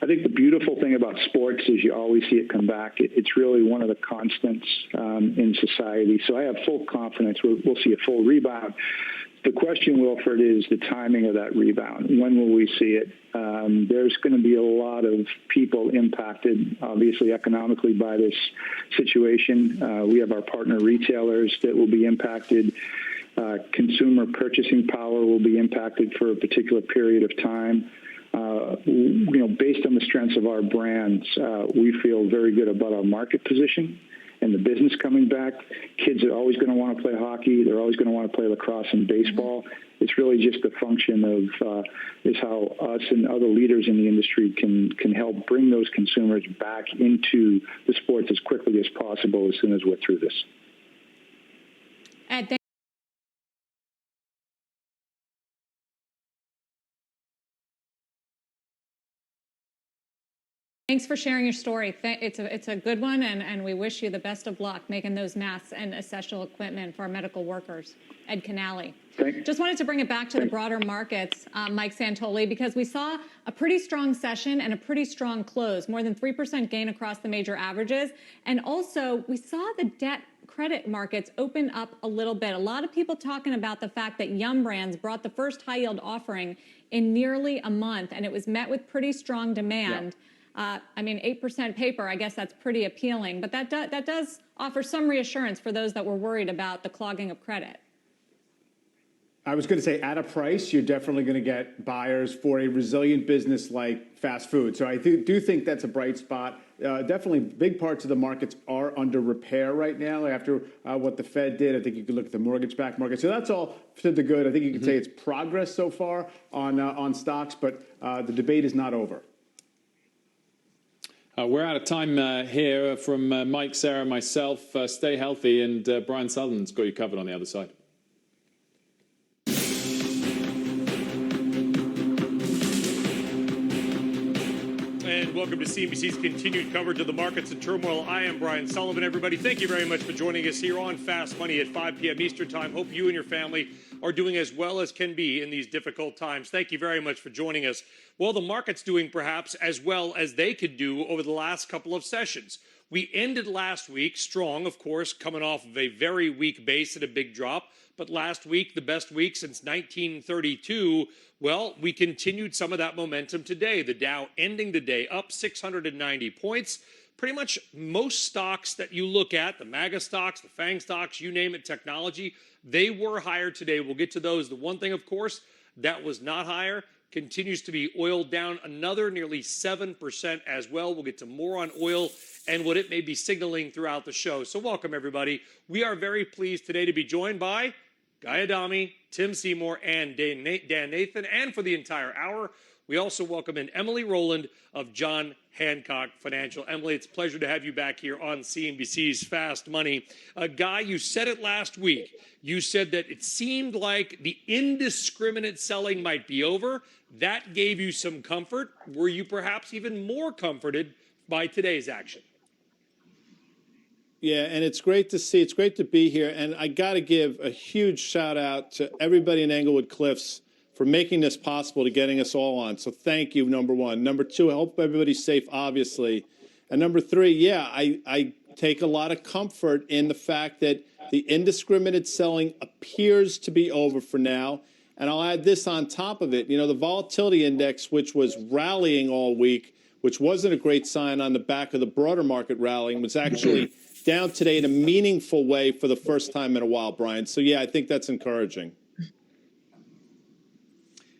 I think the beautiful thing about sports is you always see it come back. It's really one of the constants in society. So I have full confidence we'll see a full rebound. The question, Wilfred, is the timing of that rebound. When will we see it? There's going to be a lot of people impacted, obviously, economically by this situation. We have our partner retailers that will be impacted. Consumer purchasing power will be impacted for a particular period of time. Based on the strengths of our brands, we feel very good about our market position and the business coming back. Kids are always going to want to play hockey. They're always going to want to play lacrosse and baseball. It's really just a function of is how us and other leaders in the industry can help bring those consumers back into the sports as quickly as possible as soon as we're through this. Ed, thanks for sharing your story. It's a good one, and we wish you the best of luck making those masks and essential equipment for our medical workers. Ed Canale. Just wanted to bring it back to the broader markets, Mike Santoli, because we saw a pretty strong session and a pretty strong close, more than 3% gain across the major averages. And also, we saw the debt credit markets open up a little bit. A lot of people talking about the fact that Yum Brands brought the first high-yield offering in nearly a month, and it was met with pretty strong demand. Yeah. 8% paper, I guess that's pretty appealing, but that does offer some reassurance for those that were worried about the clogging of credit. I was going to say, at a price, you're definitely going to get buyers for a resilient business like fast food. So I do think that's a bright spot. Definitely big parts of the markets are under repair right now after what the Fed did. I think you could look at the mortgage-backed market. So that's all to the good. I think you could say it's progress so far on stocks, but the debate is not over. We're out of time here from Mike, Sarah, myself. Stay healthy, and Brian Sutherland's got you covered on the other side. And welcome to CNBC's continued coverage of the markets in turmoil. I am Brian Sullivan, everybody. Thank you very much for joining us here on Fast Money at 5 p.m. Eastern Time. Hope you and your family are doing as well as can be in these difficult times. Thank you very much for joining us. Well, the market's doing perhaps as well as they could do over the last couple of sessions. We ended last week strong, of course, coming off of a very weak base and a big drop. But last week, the best week since 1932, well, we continued some of that momentum today. The Dow ending the day up 690 points. pretty much most stocks that you look at, the MAGA stocks, the FANG stocks, you name it, technology, they were higher today. We'll get to those. The one thing, of course, that was not higher continues to be oil, down another nearly 7% as well. We'll get to more on oil and what it may be signaling throughout the show. So welcome, everybody. We are very pleased today to be joined by Guy Adami, Tim Seymour, and Dan Nathan. And for the entire hour, we also welcome in Emily Rowland of John Hancock Financial. Emily, it's a pleasure to have you back here on CNBC's Fast Money. Guy, you said it last week. You said that it seemed like the indiscriminate selling might be over. That gave you some comfort. Were you perhaps even more comforted by today's action? Yeah, and it's great to see. It's great to be here. And I got to give a huge shout out to everybody in Englewood Cliffs for making this possible, to getting us all on. So thank you, number one. Number two, I hope everybody's safe, obviously. And number three, yeah, I take a lot of comfort in the fact that the indiscriminate selling appears to be over for now. And I'll add this on top of it. You know, the volatility index, which was rallying all week, which wasn't a great sign on the back of the broader market rallying, was actually down today in a meaningful way for the first time in a while, Brian. So, yeah, I think that's encouraging.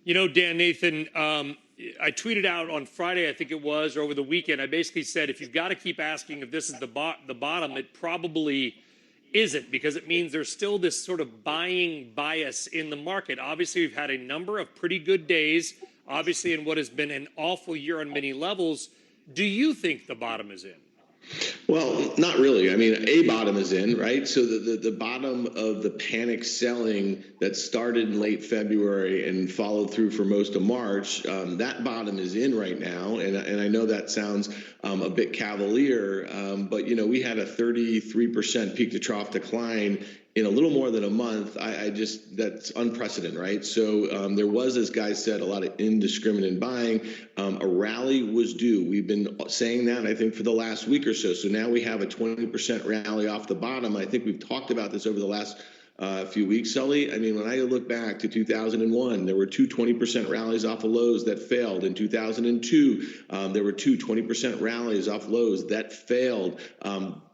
You know, Dan Nathan, I tweeted out on Friday, I think it was, or over the weekend, I basically said, if you've got to keep asking if this is the bottom, it probably isn't, because it means there's still this sort of buying bias in the market. Obviously, we've had a number of pretty good days, obviously in what has been an awful year on many levels. Do you think the bottom is in? Well, not really. I mean, a bottom is in, right? So the bottom of the panic selling that started in late February and followed through for most of March, that bottom is in right now. And I know that sounds a bit cavalier, but, you know, we had a 33% peak to trough decline in a little more than a month. That's unprecedented, right? So there was, as Guy said, a lot of indiscriminate buying. A rally was due. We've been saying that, I think, for the last week or so. So now we have a 20% rally off the bottom. I think we've talked about this over the last few weeks, Sully. I mean, when I look back to 2001, there were two 20% rallies off of lows that failed. In 2002, there were two 20% rallies off lows that failed.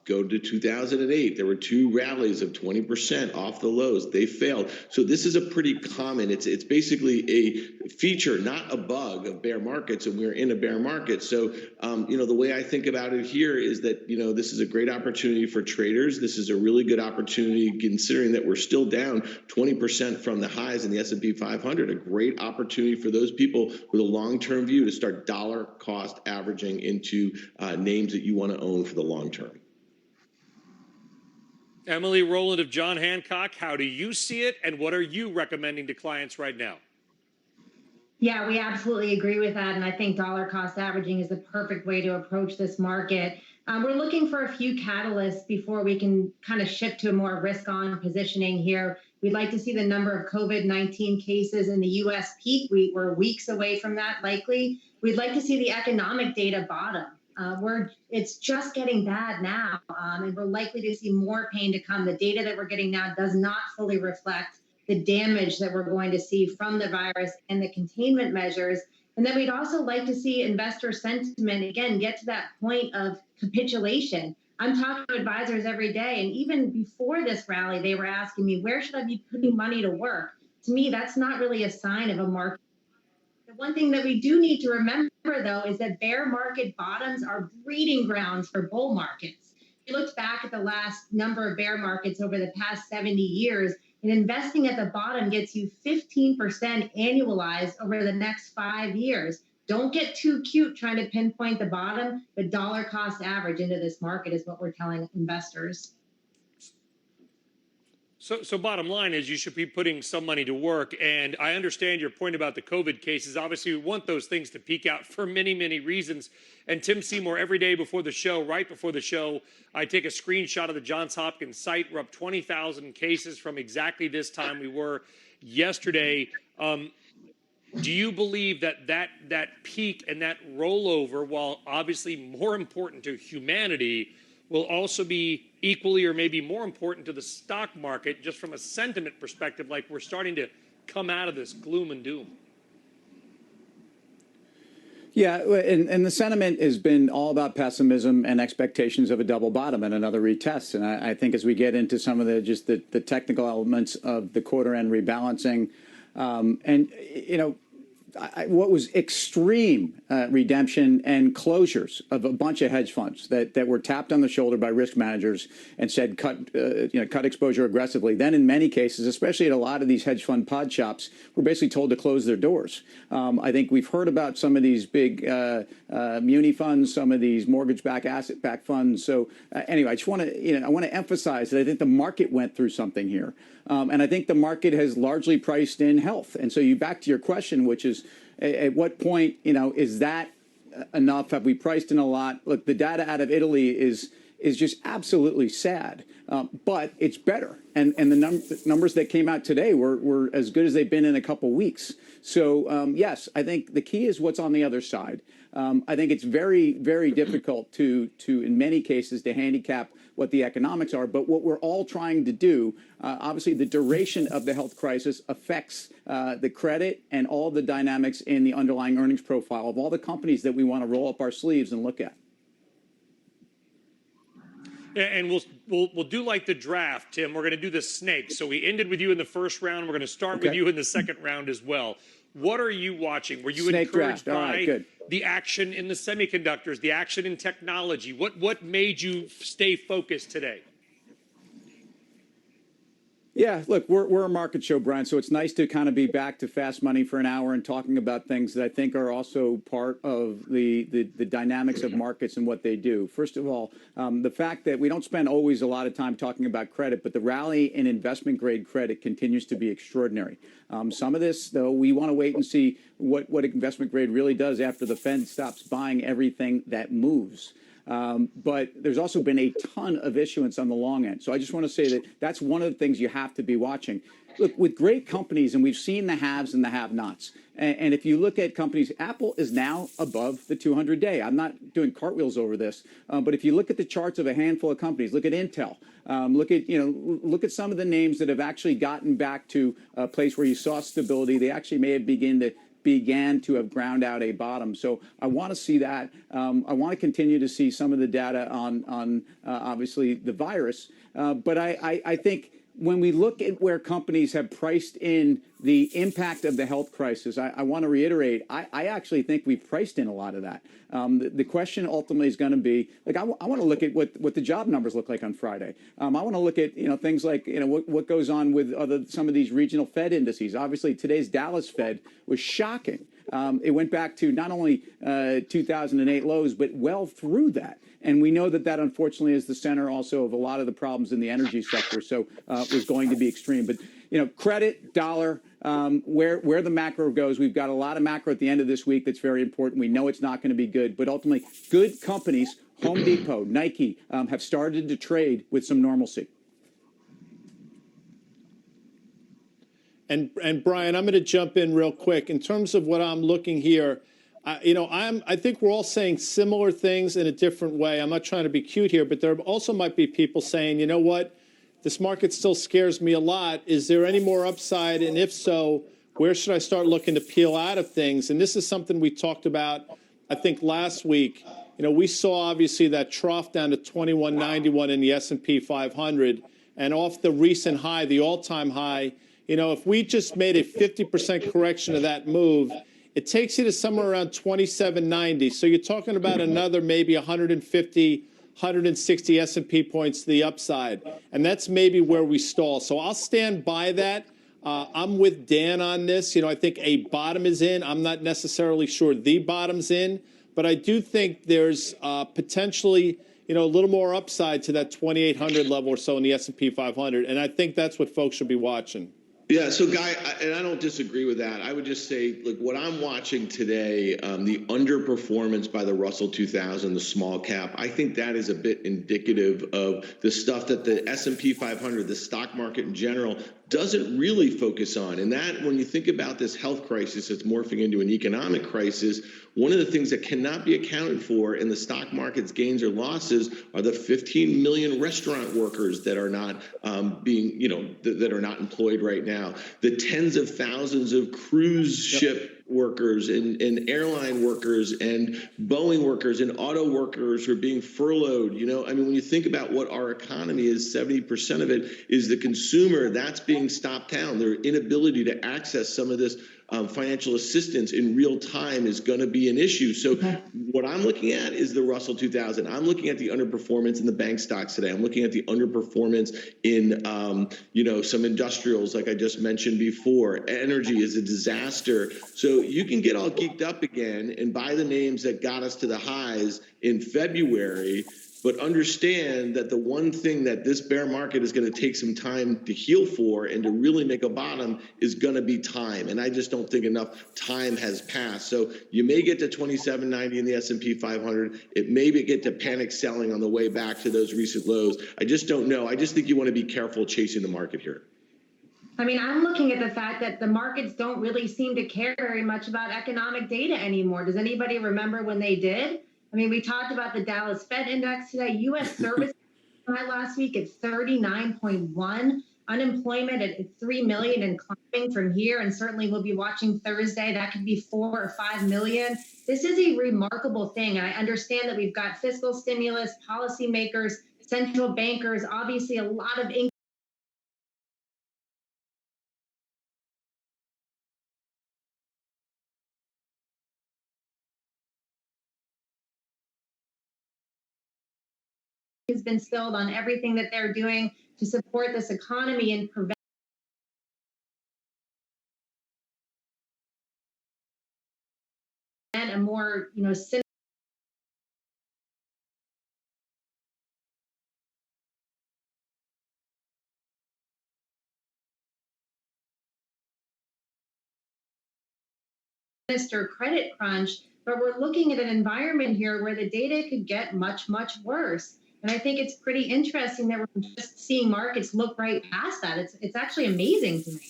Go to 2008, there were two rallies of 20% off the lows. They failed. So this is a pretty common, it's basically a feature, not a bug of bear markets, and we're in a bear market. So, you know, the way I think about it here is that, you know, this is a great opportunity for traders. This is a really good opportunity considering that we're still down 20% from the highs in the S&P 500, a great opportunity for those people with a long-term view to start dollar cost averaging into names that you want to own for the long term. Emily Rowland of John Hancock, how do you see it, and what are you recommending to clients right now? Yeah, we absolutely agree with that, and I think dollar cost averaging is the perfect way to approach this market. We're looking for a few catalysts before we can kind of shift to a more risk-on positioning here. We'd like to see the number of COVID-19 cases in the U.S. peak. We're weeks away from that, likely. We'd like to see the economic data bottom. It's just getting bad now, and we're likely to see more pain to come. The data that we're getting now does not fully reflect the damage that we're going to see from the virus and the containment measures. And then we'd also like to see investor sentiment, again, get to that point of capitulation. I'm talking to advisors every day, and even before this rally, they were asking me, where should I be putting money to work? To me, that's not really a sign of a market. The one thing that we do need to remember, though, is that bear market bottoms are breeding grounds for bull markets. If you look back at the last number of bear markets over the past 70 years, and investing at the bottom gets you 15% annualized over the next 5 years. Don't get too cute trying to pinpoint the bottom. The dollar cost average into this market is what we're telling investors. So bottom line is you should be putting some money to work. And I understand your point about the COVID cases. Obviously, we want those things to peak out for many, many reasons. And Tim Seymour, every day before the show, right before the show, I take a screenshot of the Johns Hopkins site. We're up 20,000 cases from exactly this time we were yesterday. Do you believe that peak and that rollover, while obviously more important to humanity, will also be equally or maybe more important to the stock market, just from a sentiment perspective, like we're starting to come out of this gloom and doom? Yeah, and the sentiment has been all about pessimism and expectations of a double bottom and another retest. And I think as we get into some of the technical elements of the quarter end rebalancing, and what was extreme redemption and closures of a bunch of hedge funds that were tapped on the shoulder by risk managers and said cut exposure aggressively. Then in many cases, especially at a lot of these hedge fund pod shops, were basically told to close their doors. I think we've heard about some of these big muni funds, some of these mortgage-backed, asset-backed funds. So anyway, I just want to I want to emphasize that I think the market went through something here. And I think the market has largely priced in health. And so you back to your question, which is at what point, is that enough? Have we priced in a lot? Look, the data out of Italy is just absolutely sad, but it's better. And the numbers that came out today were as good as they've been in a couple weeks. So, yes, I think the key is what's on the other side. I think it's very, very difficult to in many cases, to handicap what the economics are. But what we're all trying to do, obviously, the duration of the health crisis affects the credit and all the dynamics in the underlying earnings profile of all the companies that we want to roll up our sleeves and look at. And we'll do like the draft, Tim. We're going to do the snake. So we ended with you in the first round. We're going to start with you in the second round as well. What are you watching? Were you encouraged by the action in the semiconductors, the action in technology? What made you stay focused today? Yeah, look, we're a market show, Brian, so it's nice to kind of be back to Fast Money for an hour and talking about things that I think are also part of the dynamics of markets and what they do. First of all, the fact that we don't spend always a lot of time talking about credit, but the rally in investment grade credit continues to be extraordinary. Some of this, though, we want to wait and see what investment grade really does after the Fed stops buying everything that moves. But there's also been a ton of issuance on the long end. So I just want to say that that's one of the things you have to be watching. Look, with great companies, and we've seen the haves and the have-nots. And if you look at companies, Apple is now above the 200-day. I'm not doing cartwheels over this, but if you look at the charts of a handful of companies, look at Intel, look at some of the names that have actually gotten back to a place where you saw stability. They actually may have began to have ground out a bottom. So I want to see that. I want to continue to see some of the data on obviously the virus. But I think when we look at where companies have priced in the impact of the health crisis, I want to reiterate, I actually think we've priced in a lot of that. The question ultimately is going to be, like, I want to look at what the job numbers look like on Friday. I want to look at, things like, what goes on with some of these regional Fed indices. Obviously, today's Dallas Fed was shocking. It went back to not only 2008 lows, but well through that. And we know that unfortunately is the center also of a lot of the problems in the energy sector. So it was going to be extreme. But, credit, dollar, where the macro goes, we've got a lot of macro at the end of this week that's very important. We know it's not going to be good. But ultimately, good companies, Home Depot, Nike, have started to trade with some normalcy. And Brian, I'm going to jump in real quick. In terms of what I'm looking here, I think we're all saying similar things in a different way. I'm not trying to be cute here, but there also might be people saying, you know what, this market still scares me a lot. Is there any more upside? And if so, where should I start looking to peel out of things? And this is something we talked about, I think, last week. We saw obviously that trough down to 2191 in the S&P 500, and off the recent high, the all-time high. If we just made a 50% correction of that move, it takes you to somewhere around 2790. So you're talking about another maybe 150, 160 S&P points to the upside. And that's maybe where we stall. So I'll stand by that. I'm with Dan on this. I think a bottom is in. I'm not necessarily sure the bottom's in. But I do think there's potentially, a little more upside to that 2800 level or so in the S&P 500. And I think that's what folks should be watching. Yeah, so Guy, and I don't disagree with that. I would just say, look, what I'm watching today, the underperformance by the Russell 2000, the small cap, I think that is a bit indicative of the stuff that the S&P 500, the stock market in general, doesn't really focus on. And that, when you think about this health crisis that's morphing into an economic crisis, one of the things that cannot be accounted for in the stock market's gains or losses are the 15 million restaurant workers that are not that are not employed right now, the tens of thousands of cruise ship workers and airline workers and Boeing workers and auto workers who are being furloughed. You know, I mean, when you think about what our economy is, 70% of it is the consumer. That's being stopped down. Their inability to access some of this financial assistance in real time is going to be an issue. So what I'm looking at is the Russell 2000. I'm looking at the underperformance in the bank stocks today. I'm looking at the underperformance in, you know, some industrials, like I just mentioned before. Energy is a disaster. So you can get all geeked up again and buy the names that got us to the highs in February, but understand that the one thing that this bear market is going to take some time to heal for and to really make a bottom is going to be time. And I just don't think enough time has passed. So you may get to 2790 in the S&P 500. It may get to panic selling on the way back to those recent lows. I just don't know. I just think you want to be careful chasing the market here. I mean, I'm looking at the fact that the markets don't really seem to care very much about economic data anymore. Does anybody remember when they did? I mean, we talked about the Dallas Fed Index today. U.S. service last week at 39.1. Unemployment at 3 million and climbing from here. And certainly we'll be watching Thursday. That could be 4 or 5 million. This is a remarkable thing. And I understand that we've got fiscal stimulus, policymakers, central bankers, obviously a lot of income has been spilled on everything that they're doing to support this economy and prevent a more, sinister credit crunch. But we're looking at an environment here where the data could get much, much worse. And I think it's pretty interesting that we're just seeing markets look right past that. It's actually amazing to me.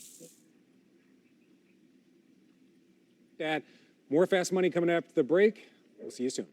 Dad, more Fast Money coming after the break. We'll see you soon.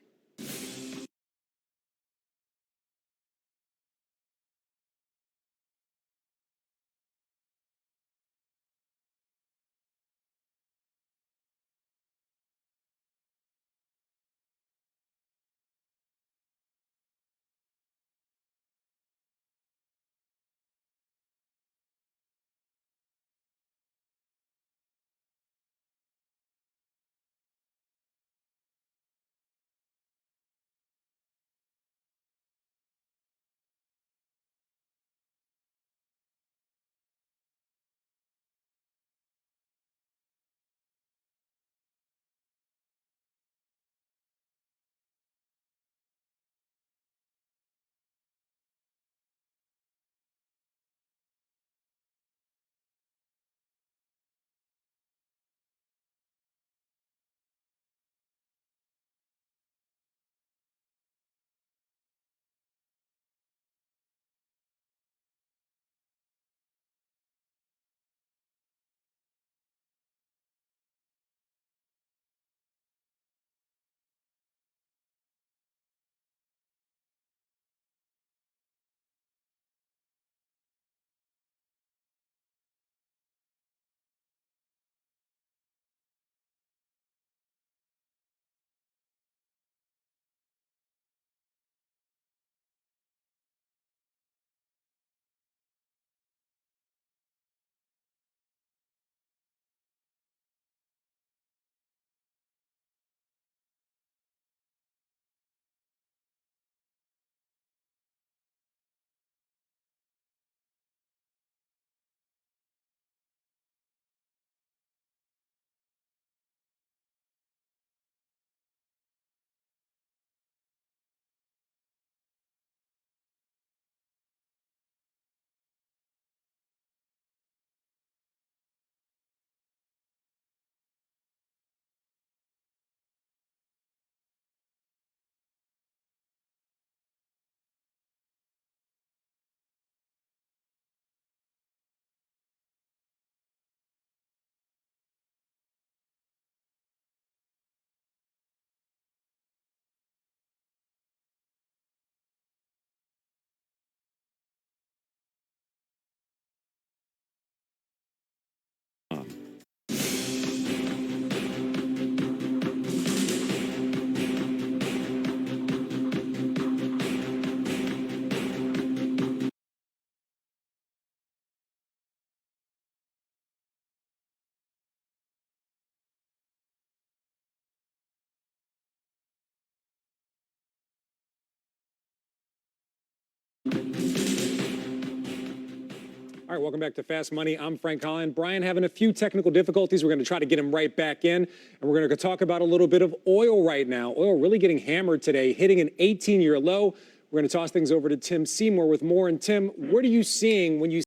All right, welcome back to Fast Money. I'm Frank Collin. Brian having a few technical difficulties. We're going to try to get him right back in. And we're going to talk about a little bit of oil right now. Oil really getting hammered today, hitting an 18-year low. We're going to toss things over to Tim Seymour with more. And Tim, what are you seeing when you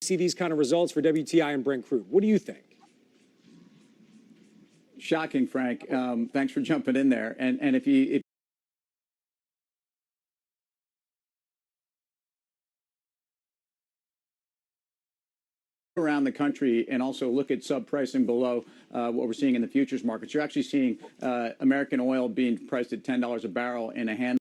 see these kind of results for WTI and Brent crude? What do you think? Shocking, Frank. Thanks for jumping in there. And if around the country and also look at sub-pricing below what we're seeing in the futures markets, you're actually seeing American oil being priced at $10 a barrel in a handful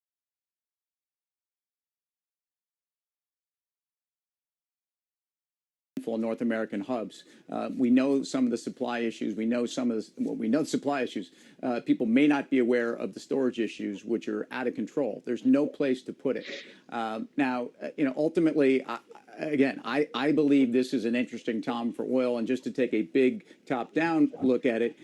of North American hubs. We know some of the supply issues. We know the supply issues. People may not be aware of the storage issues, which are out of control. There's no place to put it. Now, ultimately, again, I believe this is an interesting time for oil. And just to take a big top-down look at it,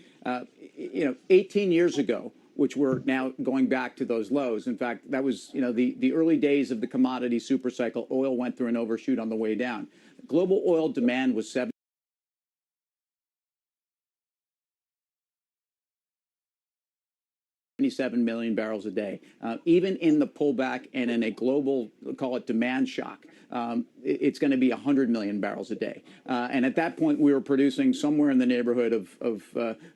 18 years ago, which we're now going back to those lows. In fact, that was the early days of the commodity supercycle. Oil went through an overshoot on the way down. Global oil demand was 77 million barrels a day. Even in the pullback and in a global, call it demand shock, it's going to be 100 million barrels a day. And at that point, we were producing somewhere in the neighborhood of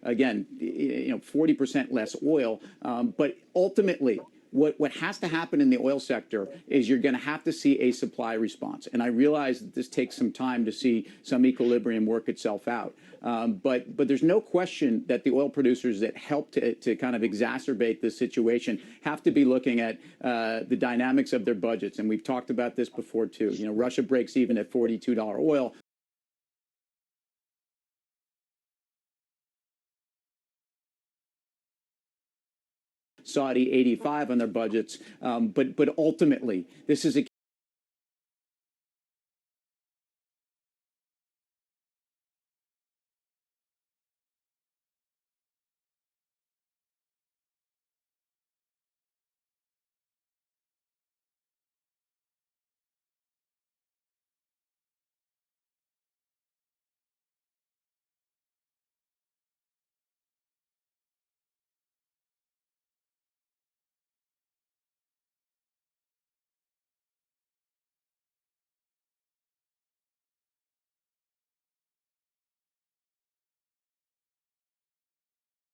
again, 40% less oil. But ultimately, what has to happen in the oil sector is you're going to have to see a supply response. And I realize that this takes some time to see some equilibrium work itself out. But there's no question that the oil producers that help to kind of exacerbate this situation have to be looking at the dynamics of their budgets. And we've talked about this before, too. Russia breaks even at $42 oil. Saudi 85 on their budgets. But ultimately, this is a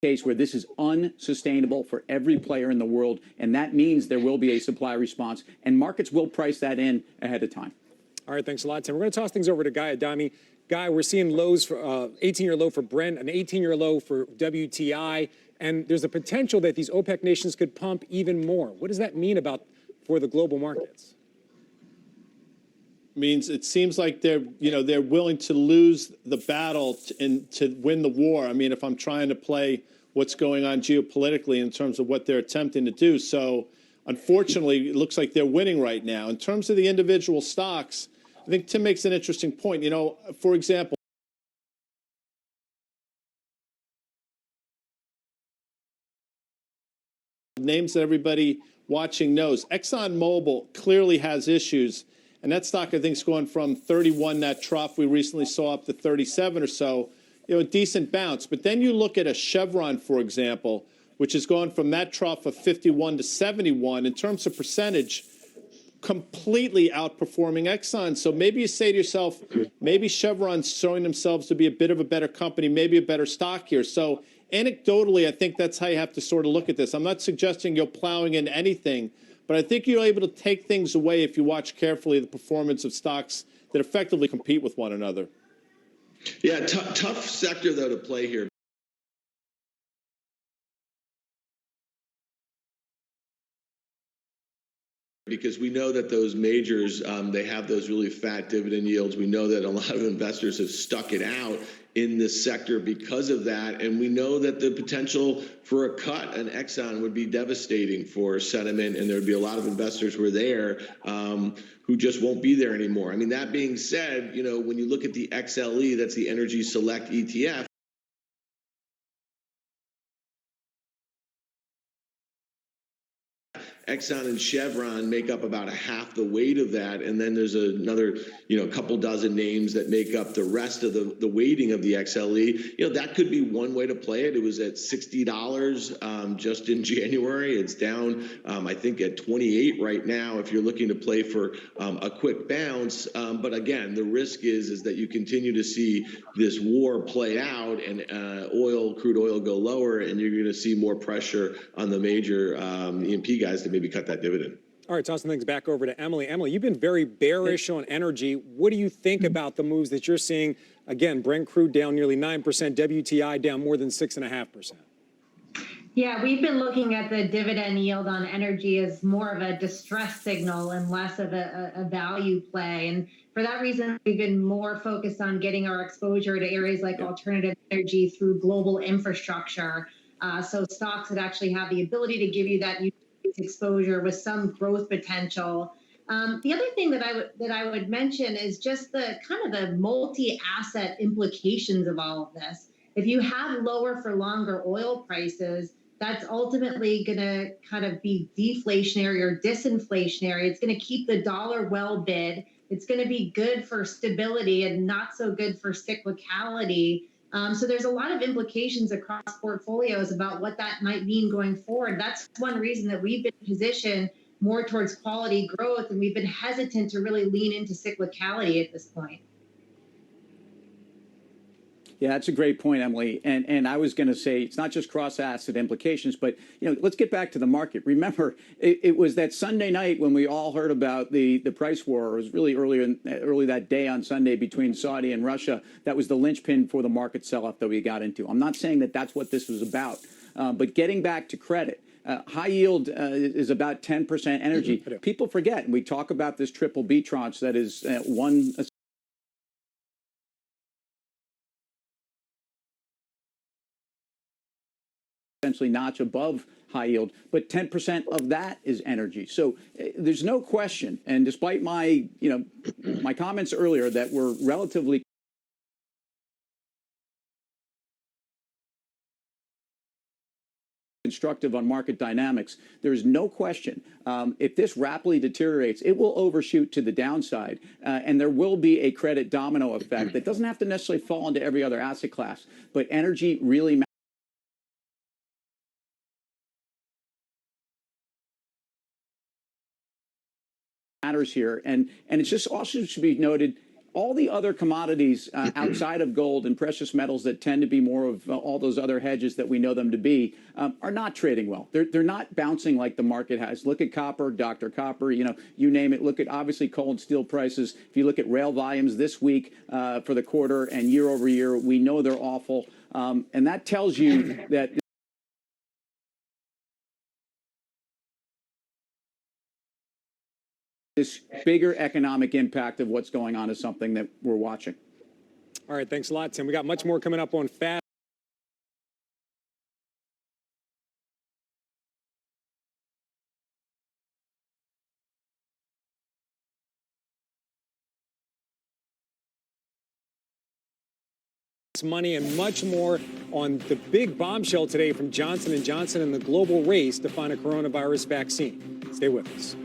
case where this is unsustainable for every player in the world, and that means there will be a supply response, and markets will price that in ahead of time. All right, thanks a lot, Tim. We're going to toss things over to Guy Adami. Guy, we're seeing lows for 18-year low for Brent, an 18-year low for WTI, and there's a potential that these OPEC nations could pump even more. What does that mean for the global markets? Means it seems like they're willing to lose the battle to win the war. I mean, if I'm trying to play what's going on geopolitically in terms of what they're attempting to do. So unfortunately, it looks like they're winning right now. In terms of the individual stocks, I think Tim makes an interesting point. For example, names that everybody watching knows. ExxonMobil clearly has issues. And that stock, I think, is going from 31, that trough we recently saw, up to 37 or so, a decent bounce. But then you look at a Chevron, for example, which has gone from that trough of 51 to 71. In terms of percentage, completely outperforming Exxon. So maybe you say to yourself, maybe Chevron's showing themselves to be a bit of a better company, maybe a better stock here. So anecdotally, I think that's how you have to sort of look at this. I'm not suggesting you're plowing in anything, but I think you're able to take things away if you watch carefully the performance of stocks that effectively compete with one another. Yeah, tough sector, though, to play here. Because we know that those majors, they have those really fat dividend yields. We know that a lot of investors have stuck it out in this sector because of that. And we know that the potential for a cut in Exxon would be devastating for sentiment. And there would be a lot of investors who are there who just won't be there anymore. I mean, that being said, when you look at the XLE, that's the Energy Select ETF, Exxon and Chevron make up about half the weight of that, and then there's another, couple dozen names that make up the rest of the weighting of the XLE. That could be one way to play it. It was at $60 just in January. It's down, I think, at 28 right now. If you're looking to play for a quick bounce, but again, the risk is that you continue to see this war play out and crude oil go lower, and you're going to see more pressure on the major E&P guys to maybe cut that dividend. All right, tossing things back over to Emily. Emily, you've been very bearish on energy. What do you think about the moves that you're seeing? Again, Brent crude down nearly 9%, WTI down more than 6.5%. Yeah, we've been looking at the dividend yield on energy as more of a distress signal and less of a value play. And for that reason, we've been more focused on getting our exposure to areas like alternative energy through global infrastructure. So stocks that actually have the ability to give you that exposure with some growth potential. The other thing that I would mention is just the kind of the multi-asset implications of all of this. If you have lower for longer oil prices, that's ultimately going to kind of be deflationary or disinflationary. It's going to keep the dollar well bid. It's going to be good for stability and not so good for cyclicality. So there's a lot of implications across portfolios about what that might mean going forward. That's one reason that we've been positioned more towards quality growth, and we've been hesitant to really lean into cyclicality at this point. Yeah, that's a great point, Emily. And I was going to say it's not just cross-asset implications, but let's get back to the market. Remember, it was that Sunday night when we all heard about the price war. It was really early that day on Sunday between Saudi and Russia. That was the linchpin for the market sell-off that we got into. I'm not saying that that's what this was about, but getting back to credit. High yield is about 10% energy. People forget, and we talk about this triple B tranche that is one essentially notch above high yield, but 10% of that is energy. So there's no question. And despite my, my comments earlier that we're relatively constructive on market dynamics, there's no question if this rapidly deteriorates, it will overshoot to the downside, and there will be a credit domino effect that doesn't have to necessarily fall into every other asset class, but energy really matters here. And it's just also should be noted, all the other commodities outside of gold and precious metals that tend to be more of all those other hedges that we know them to be are not trading well. They're not bouncing like the market has. Look at copper, Dr. Copper, you name it. Look at obviously coal and steel prices. If you look at rail volumes this week for the quarter and year over year, we know they're awful. And that tells you that this bigger economic impact of what's going on is something that we're watching. All right, thanks a lot, Tim. We got much more coming up on Fast. Money and much more on the big bombshell today from Johnson & Johnson and the global race to find a coronavirus vaccine. Stay with us.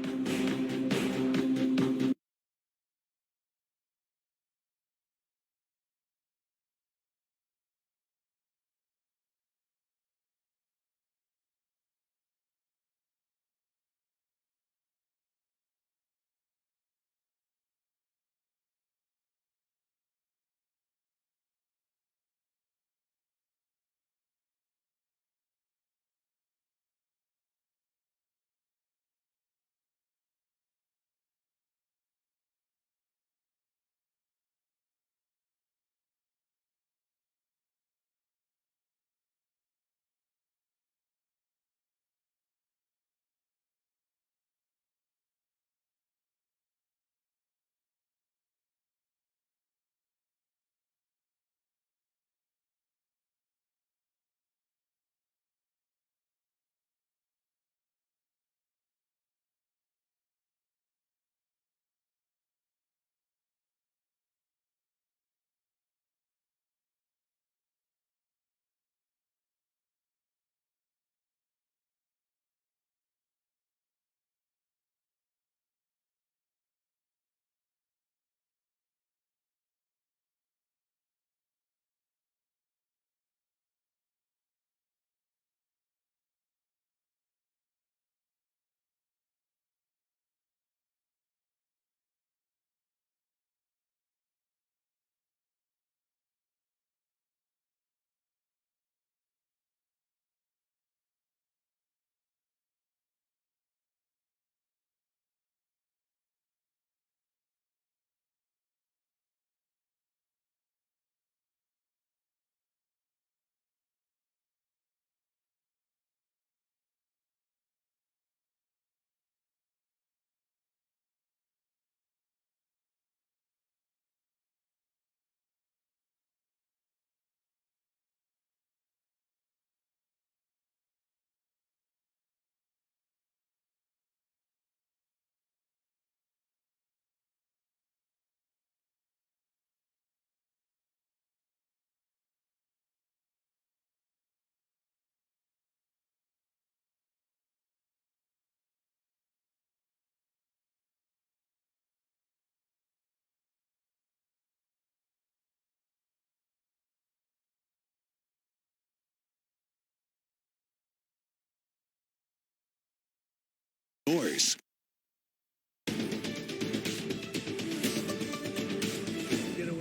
Yours.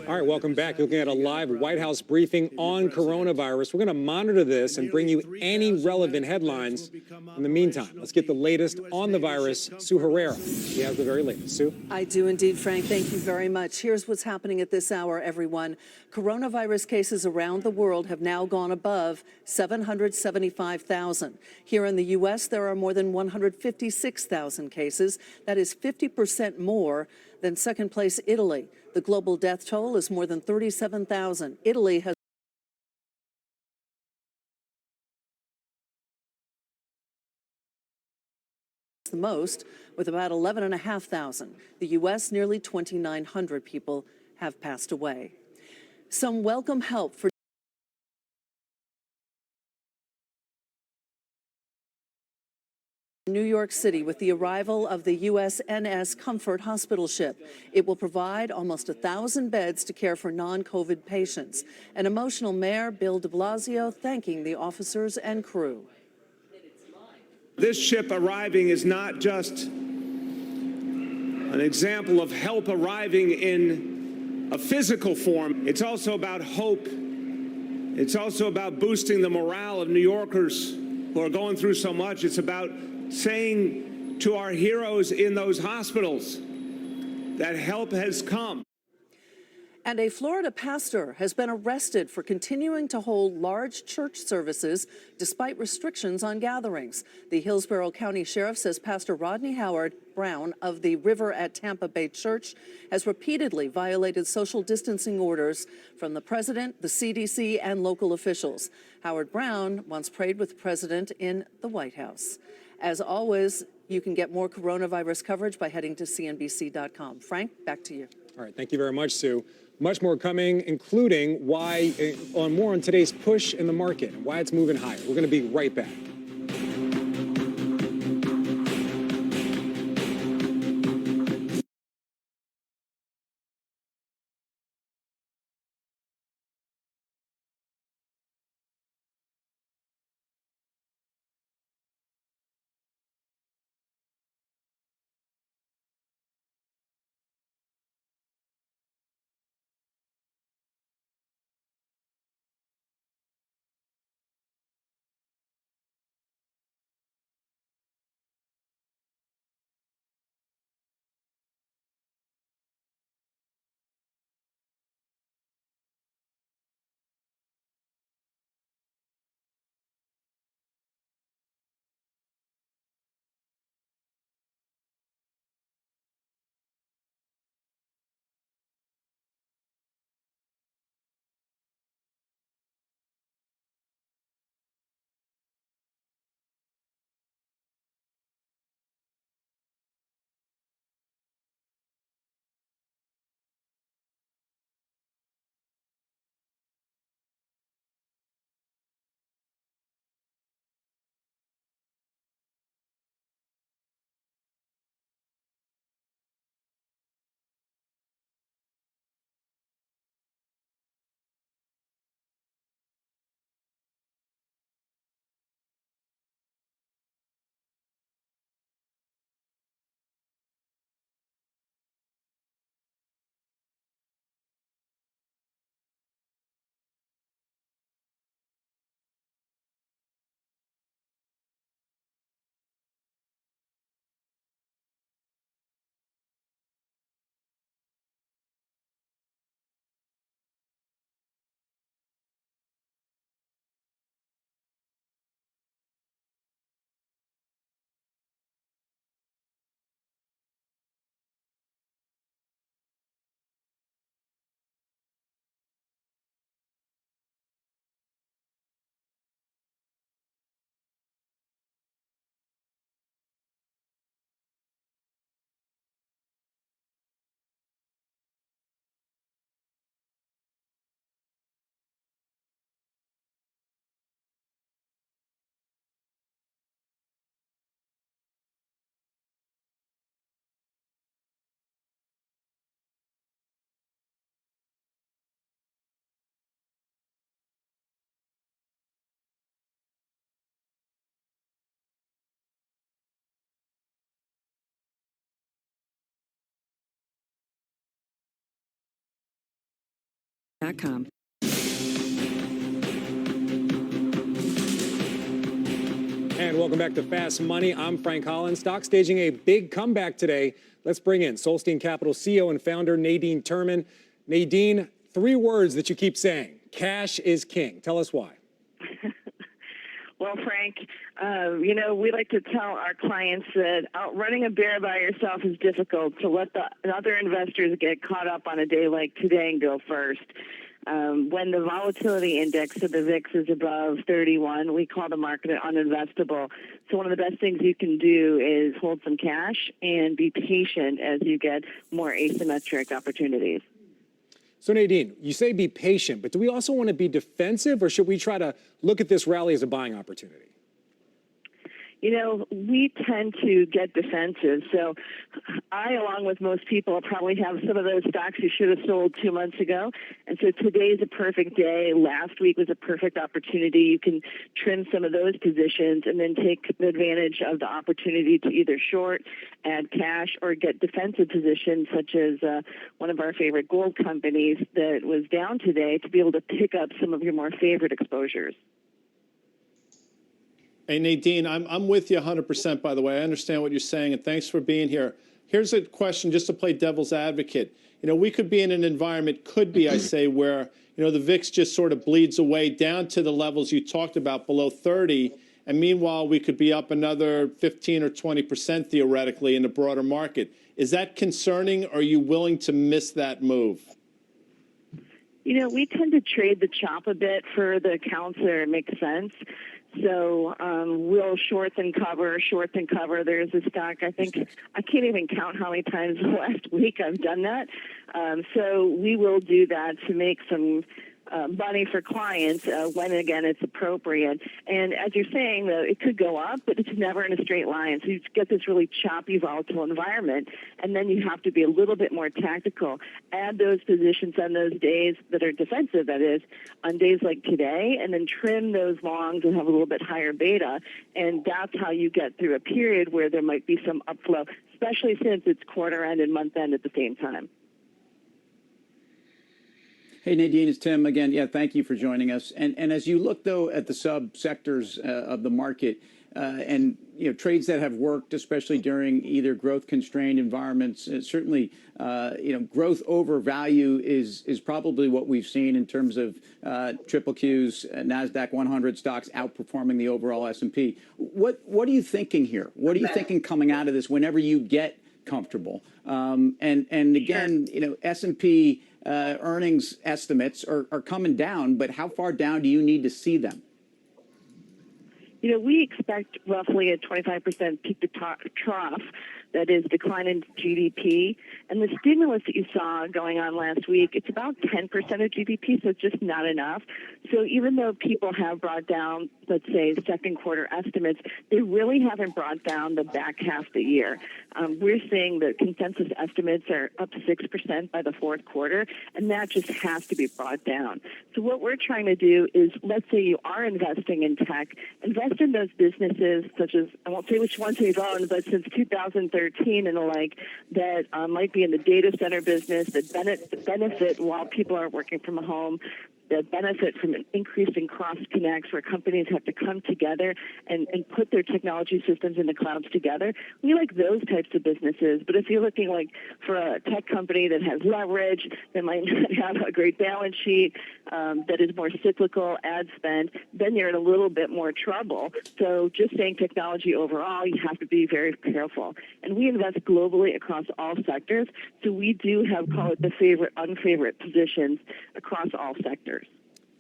All right, welcome back. You're looking at a live White House briefing on coronavirus. We're going to monitor this and bring you any relevant headlines. In the meantime, let's get the latest on the virus. Sue Herrera, she has the very latest. Sue? I do indeed, Frank. Thank you very much. Here's what's happening at this hour, everyone. Coronavirus cases around the world have now gone above 775,000. Here in the U.S., there are more than 156,000 cases. That is 50% more than second place Italy. The global death toll is more than 37,000. Italy has the most, with about 11,500. The U.S., nearly 2,900 people have passed away. Some welcome help for New York City with the arrival of the USNS Comfort hospital ship. It will provide almost 1,000 beds to care for non-COVID patients. An emotional Mayor Bill de Blasio thanking the officers and crew. This ship arriving is not just an example of help arriving in a physical form. It's also about hope. It's also about boosting the morale of New Yorkers who are going through so much. It's about saying to our heroes in those hospitals that help has come. And a Florida pastor has been arrested for continuing to hold large church services despite restrictions on gatherings. The Hillsborough County Sheriff says Pastor Rodney Howard Brown of the River at Tampa Bay Church has repeatedly violated social distancing orders from the president, the CDC, and local officials. Howard Brown once prayed with the president in the White House. As always, you can get more coronavirus coverage by heading to CNBC.com. Frank, back to you. All right, thank you very much, Sue. Much more coming, including why, more on today's push in the market and why it's moving higher. We're going to be right back. BAC.com. And welcome back to Fast Money. I'm Frank Collins. Stock staging a big comeback today. Let's bring in Solstein Capital CEO and founder Nadine Turman. Nadine, 3 words that you keep saying. Cash is king. Tell us why. Well, Frank, we like to tell our clients that outrunning a bear by yourself is difficult. So let the other investors get caught up on a day like today and go first. When the volatility index of the VIX is above 31, we call the market uninvestable. So one of the best things you can do is hold some cash and be patient as you get more asymmetric opportunities. So Nadine, you say be patient, but do we also want to be defensive, or should we try to look at this rally as a buying opportunity? We tend to get defensive. So I, along with most people, probably have some of those stocks you should have sold 2 months ago. And so today is a perfect day. Last week was a perfect opportunity. You can trim some of those positions and then take advantage of the opportunity to either short, add cash, or get defensive positions, such as one of our favorite gold companies that was down today, to be able to pick up some of your more favorite exposures. Hey, Nadine, I'm with you 100%, by the way. I understand what you're saying, and thanks for being here. Here's a question just to play devil's advocate. We could be in an environment, I say, where, the VIX just sort of bleeds away down to the levels you talked about, below 30, and meanwhile, we could be up another 15 or 20% theoretically in the broader market. Is that concerning, or are you willing to miss that move? We tend to trade the chop a bit for the accounts that make sense. So we'll short and cover. There's a stock, I think, I can't even count how many times last week I've done that. So we will do that to make some money for clients when, again, it's appropriate. And as you're saying, though, it could go up, but it's never in a straight line. So you get this really choppy, volatile environment, and then you have to be a little bit more tactical. Add those positions on those days that are defensive, that is, on days like today, and then trim those longs and have a little bit higher beta. And that's how you get through a period where there might be some upflow, especially since it's quarter end and month end at the same time. Hey, Nadine, it's Tim again. Yeah, thank you for joining us. And as you look, though, at the sub-sectors of the market and, trades that have worked, especially during either growth-constrained environments, certainly, growth over value is probably what we've seen in terms of triple Qs, NASDAQ 100 stocks outperforming the overall S&P. What are you thinking here? What are you thinking coming out of this whenever you get comfortable? And again, S&P earnings estimates are coming down, but how far down do you need to see them? We expect roughly a 25% peak to trough, that is, decline in GDP. And the stimulus that you saw going on last week, it's about 10% of GDP, so it's just not enough. So even though people have brought down, let's say, second quarter estimates, they really haven't brought down the back half of the year. We're seeing the consensus estimates are up 6% by the fourth quarter, and that just has to be brought down. So what we're trying to do is, let's say you are investing in tech, invest in those businesses such as, I won't say which ones we've owned, but since 2013 and the like, that might be in the data center business, that benefit while people are working from home, that benefit from an increase in cross connects where companies have to come together and put their technology systems in the clouds together. We like those types of businesses. But if you're looking like for a tech company that has leverage, that might not have a great balance sheet, that is more cyclical ad spend, then you're in a little bit more trouble. So just saying technology overall, you have to be very careful. And we invest globally across all sectors. So we do have, call it the favorite, unfavorite positions across all sectors.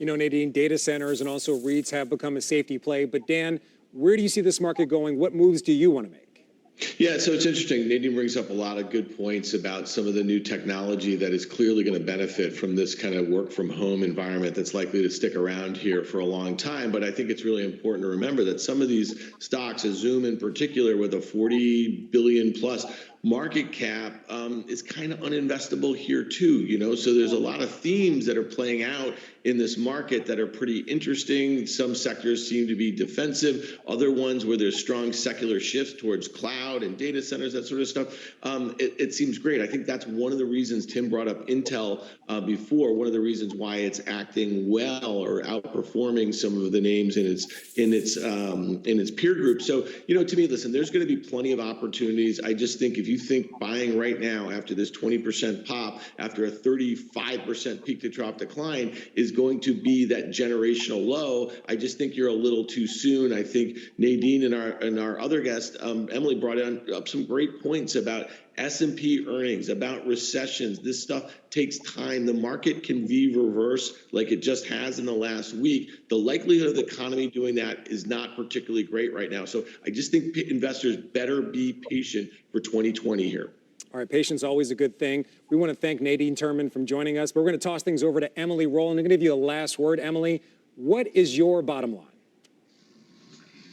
Nadine, data centers and also REITs have become a safety play. But Dan, where do you see this market going? What moves do you want to make? Yeah, so it's interesting. Nadine brings up a lot of good points about some of the new technology that is clearly going to benefit from this kind of work from home environment that's likely to stick around here for a long time. But I think it's really important to remember that some of these stocks, as Zoom in particular, with a 40 billion plus market cap, is kind of uninvestable here too, So there's a lot of themes that are playing out in this market that are pretty interesting. Some sectors seem to be defensive, other ones where there's strong secular shifts towards cloud and data centers, that sort of stuff. It seems great. I think that's one of the reasons Tim brought up Intel before, one of the reasons why it's acting well or outperforming some of the names in its peer group. So, to me, listen, there's going to be plenty of opportunities. I just think if you think buying right now after this 20% pop, after a 35% peak to trough decline is going to be that generational low, I just think you're a little too soon. I think Nadine and our other guest, Emily, brought up some great points about S&P earnings, about recessions. This stuff takes time. The market can be reversed like it just has in the last week. The likelihood of the economy doing that is not particularly great right now. So I just think investors better be patient for 2020 here. All right, patience always a good thing. We want to thank Nadine Turman for joining us, but we're going to toss things over to Emily Rowland. I'm going to give you a last word. Emily, what is your bottom line?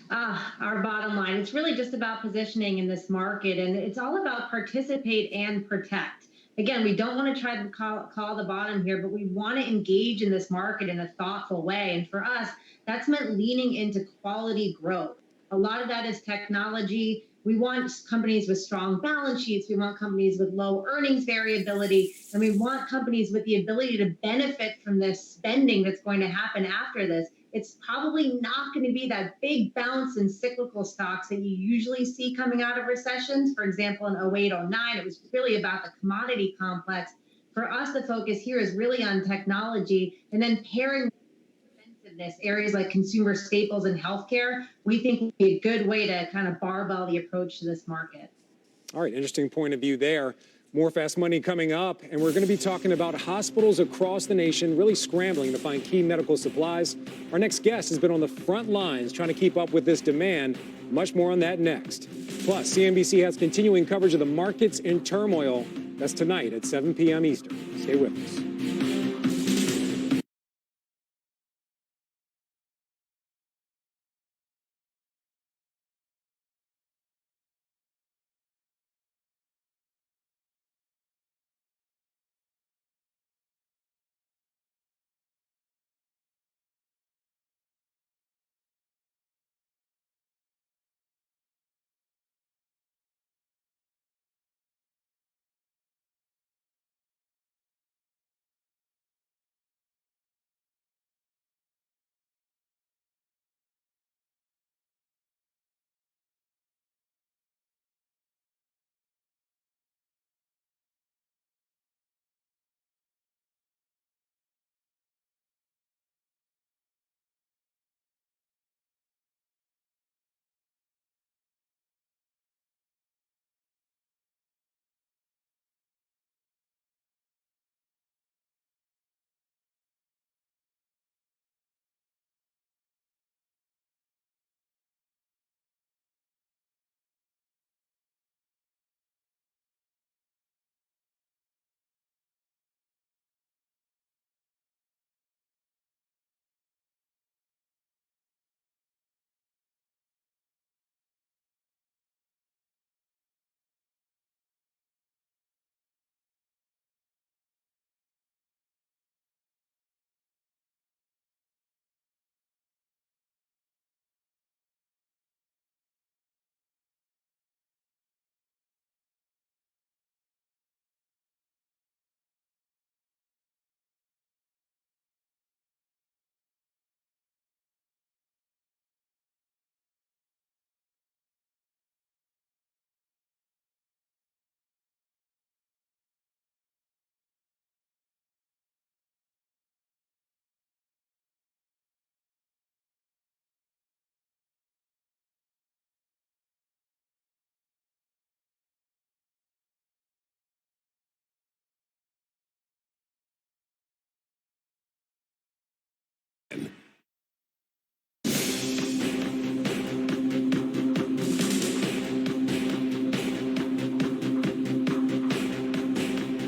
Our bottom line, it's really just about positioning in this market, and it's all about participate and protect. Again, we don't want to try to call the bottom here, but we want to engage in this market in a thoughtful way. And for us, that's meant leaning into quality growth. A lot of that is technology. We want companies with strong balance sheets. We want companies with low earnings variability. And we want companies with the ability to benefit from this spending that's going to happen after this. It's probably not going to be that big bounce in cyclical stocks that you usually see coming out of recessions. For example, in 08, 09, it was really about the commodity complex. For us, the focus here is really on technology, and then pairing defensiveness, areas like consumer staples and healthcare, we think would be a good way to kind of barbell the approach to this market. All right, interesting point of view there. More Fast Money coming up, and we're going to be talking about hospitals across the nation really scrambling to find key medical supplies. Our next guest has been on the front lines trying to keep up with this demand. Much more on that next. Plus, CNBC has continuing coverage of the markets in turmoil. That's tonight at 7 p.m. Eastern. Stay with us.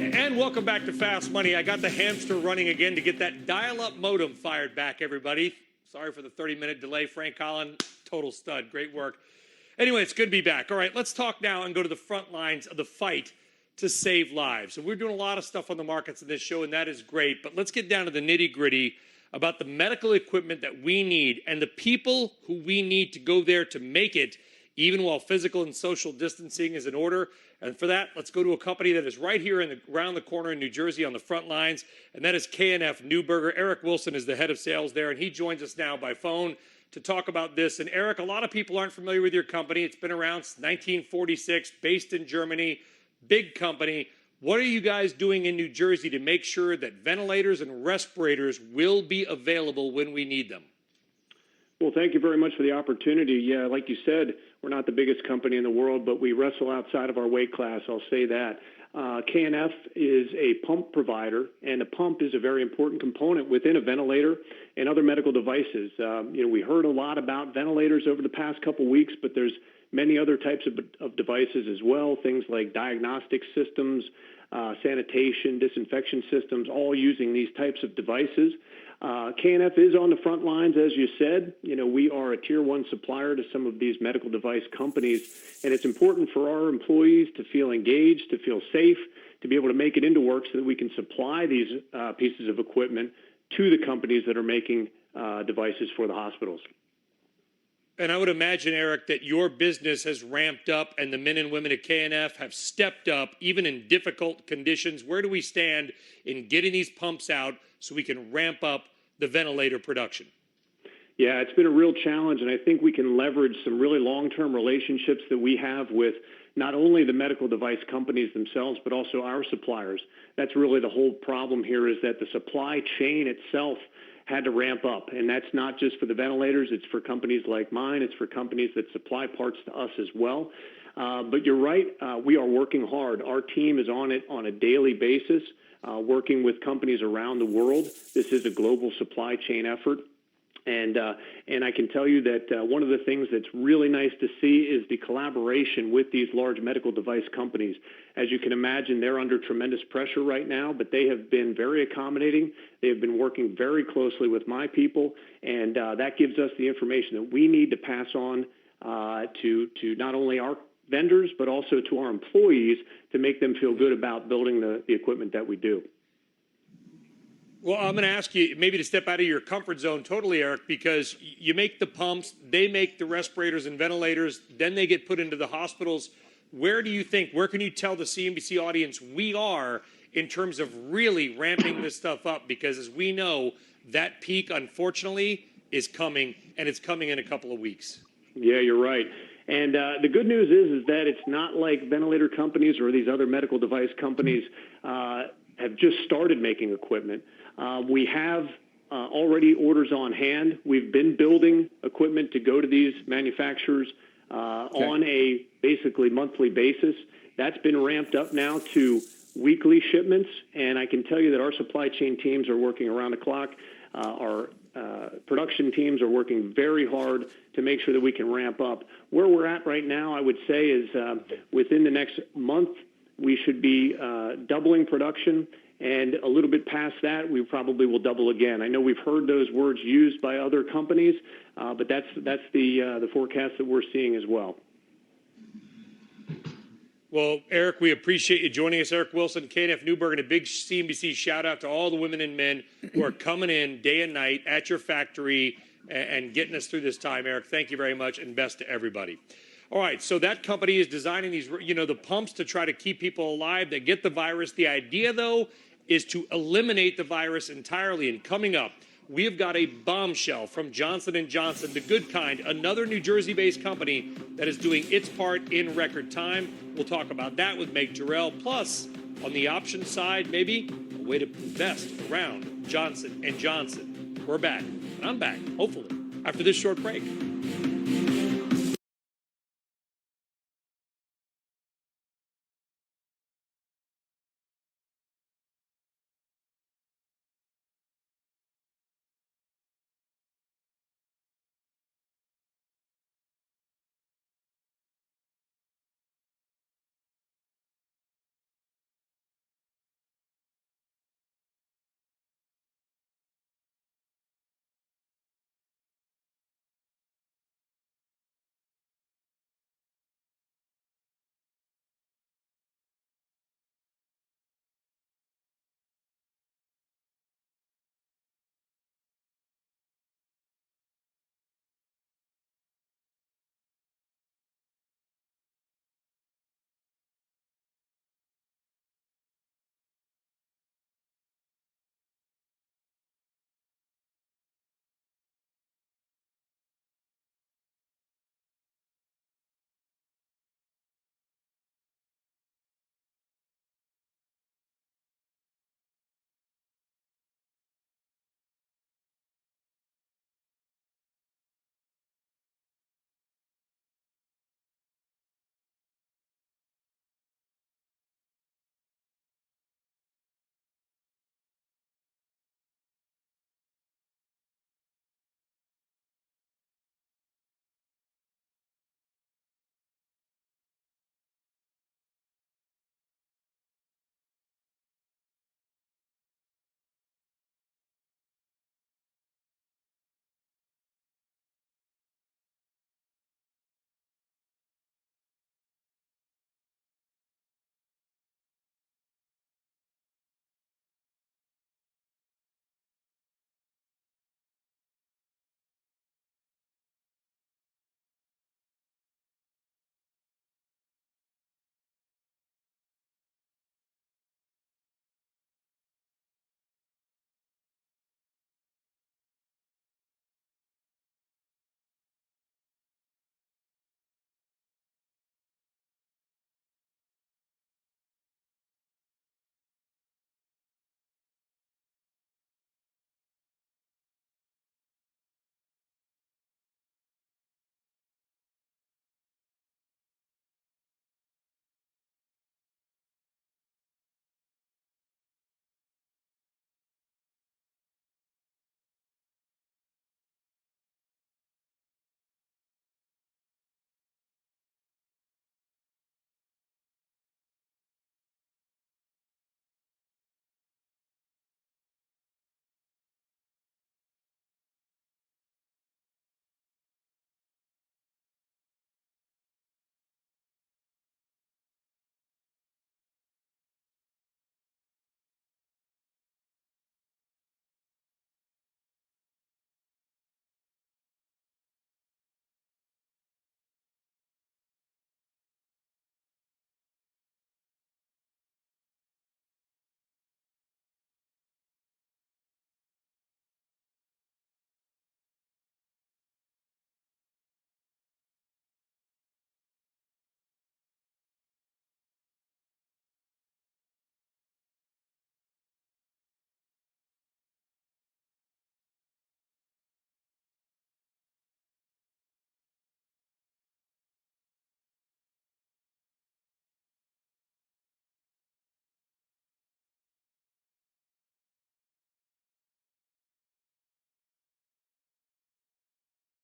And welcome back to Fast Money. I got the hamster running again to get that dial-up modem fired back, everybody. Sorry for the 30-minute delay. Frank Collin, total stud. Great work. Anyway, it's good to be back. All right, let's talk now and go to the front lines of the fight to save lives. So we're doing a lot of stuff on the markets in this show, and that is great. But let's get down to the nitty-gritty about the medical equipment that we need and the people who we need to go there to make it, even while physical and social distancing is in order. And for that, let's go to a company that is right here around the corner in New Jersey on the front lines, and that is K&F Neuberger. Eric Wilson is the head of sales there, and he joins us now by phone to talk about this. And Eric, a lot of people aren't familiar with your company. It's been around since 1946, based in Germany, big company. What are you guys doing in New Jersey to make sure that ventilators and respirators will be available when we need them? Well, thank you very much for the opportunity. Yeah, like you said, we're not the biggest company in the world, but we wrestle outside of our weight class. I'll say that. K&F is a pump provider, and a pump is a very important component within a ventilator and other medical devices. We heard a lot about ventilators over the past couple weeks, but there's many other types of devices as well, things like diagnostic systems, sanitation, disinfection systems, all using these types of devices. K&F is on the front lines, as you said. We are a tier 1 supplier to some of these medical device companies, and it's important for our employees to feel engaged, to feel safe, to be able to make it into work so that we can supply these pieces of equipment to the companies that are making devices for the hospitals. And I would imagine, Eric, that your business has ramped up and the men and women at K&F have stepped up, even in difficult conditions. Where do we stand in getting these pumps out so we can ramp up the ventilator production? Yeah, it's been a real challenge, and I think we can leverage some really long-term relationships that we have with not only the medical device companies themselves, but also our suppliers. That's really the whole problem here, is that the supply chain itself had to ramp up, and that's not just for the ventilators. It's for companies like mine. It's for companies that supply parts to us as well. But you're right. We are working hard. Our team is on it on a daily basis, working with companies around the world. This is a global supply chain effort. And I can tell you that one of the things that's really nice to see is the collaboration with these large medical device companies. As you can imagine, they're under tremendous pressure right now, but they have been very accommodating. They have been working very closely with my people, and that gives us the information that we need to pass on to not only our vendors, but also to our employees to make them feel good about building the equipment that we do. Well, I'm going to ask you maybe to step out of your comfort zone totally, Eric, because you make the pumps, they make the respirators and ventilators, then they get put into the hospitals. Where do you think, where can you tell the CNBC audience we are in terms of really ramping this stuff up? Because as we know, that peak, unfortunately, is coming, and it's coming in a couple of weeks. Yeah, you're right. And the good news is that it's not like ventilator companies or these other medical device companies have just started making equipment. We have already orders on hand. We've been building equipment to go to these manufacturers on a basically monthly basis. That's been ramped up now to weekly shipments, and I can tell you that our supply chain teams are working around the clock. Our production teams are working very hard to make sure that we can ramp up. Where we're at right now, I would say, is within the next month, we should be doubling production. And a little bit past that, we probably will double again. I know we've heard those words used by other companies, but that's the forecast that we're seeing as well. Well, Eric, we appreciate you joining us. Eric Wilson, K&F Neuberger, and a big CNBC shout out to all the women and men who are coming in day and night at your factory and getting us through this time. Eric, thank you very much, and best to everybody. All right, so that company is designing these, the pumps to try to keep people alive that get the virus. The idea, though, is to eliminate the virus entirely. And coming up, we have got a bombshell from Johnson & Johnson, the good kind, another New Jersey-based company that is doing its part in record time. We'll talk about that with Meg Jarrell. Plus, on the option side, maybe a way to invest around Johnson & Johnson. We're back, and I'm back, hopefully, after this short break.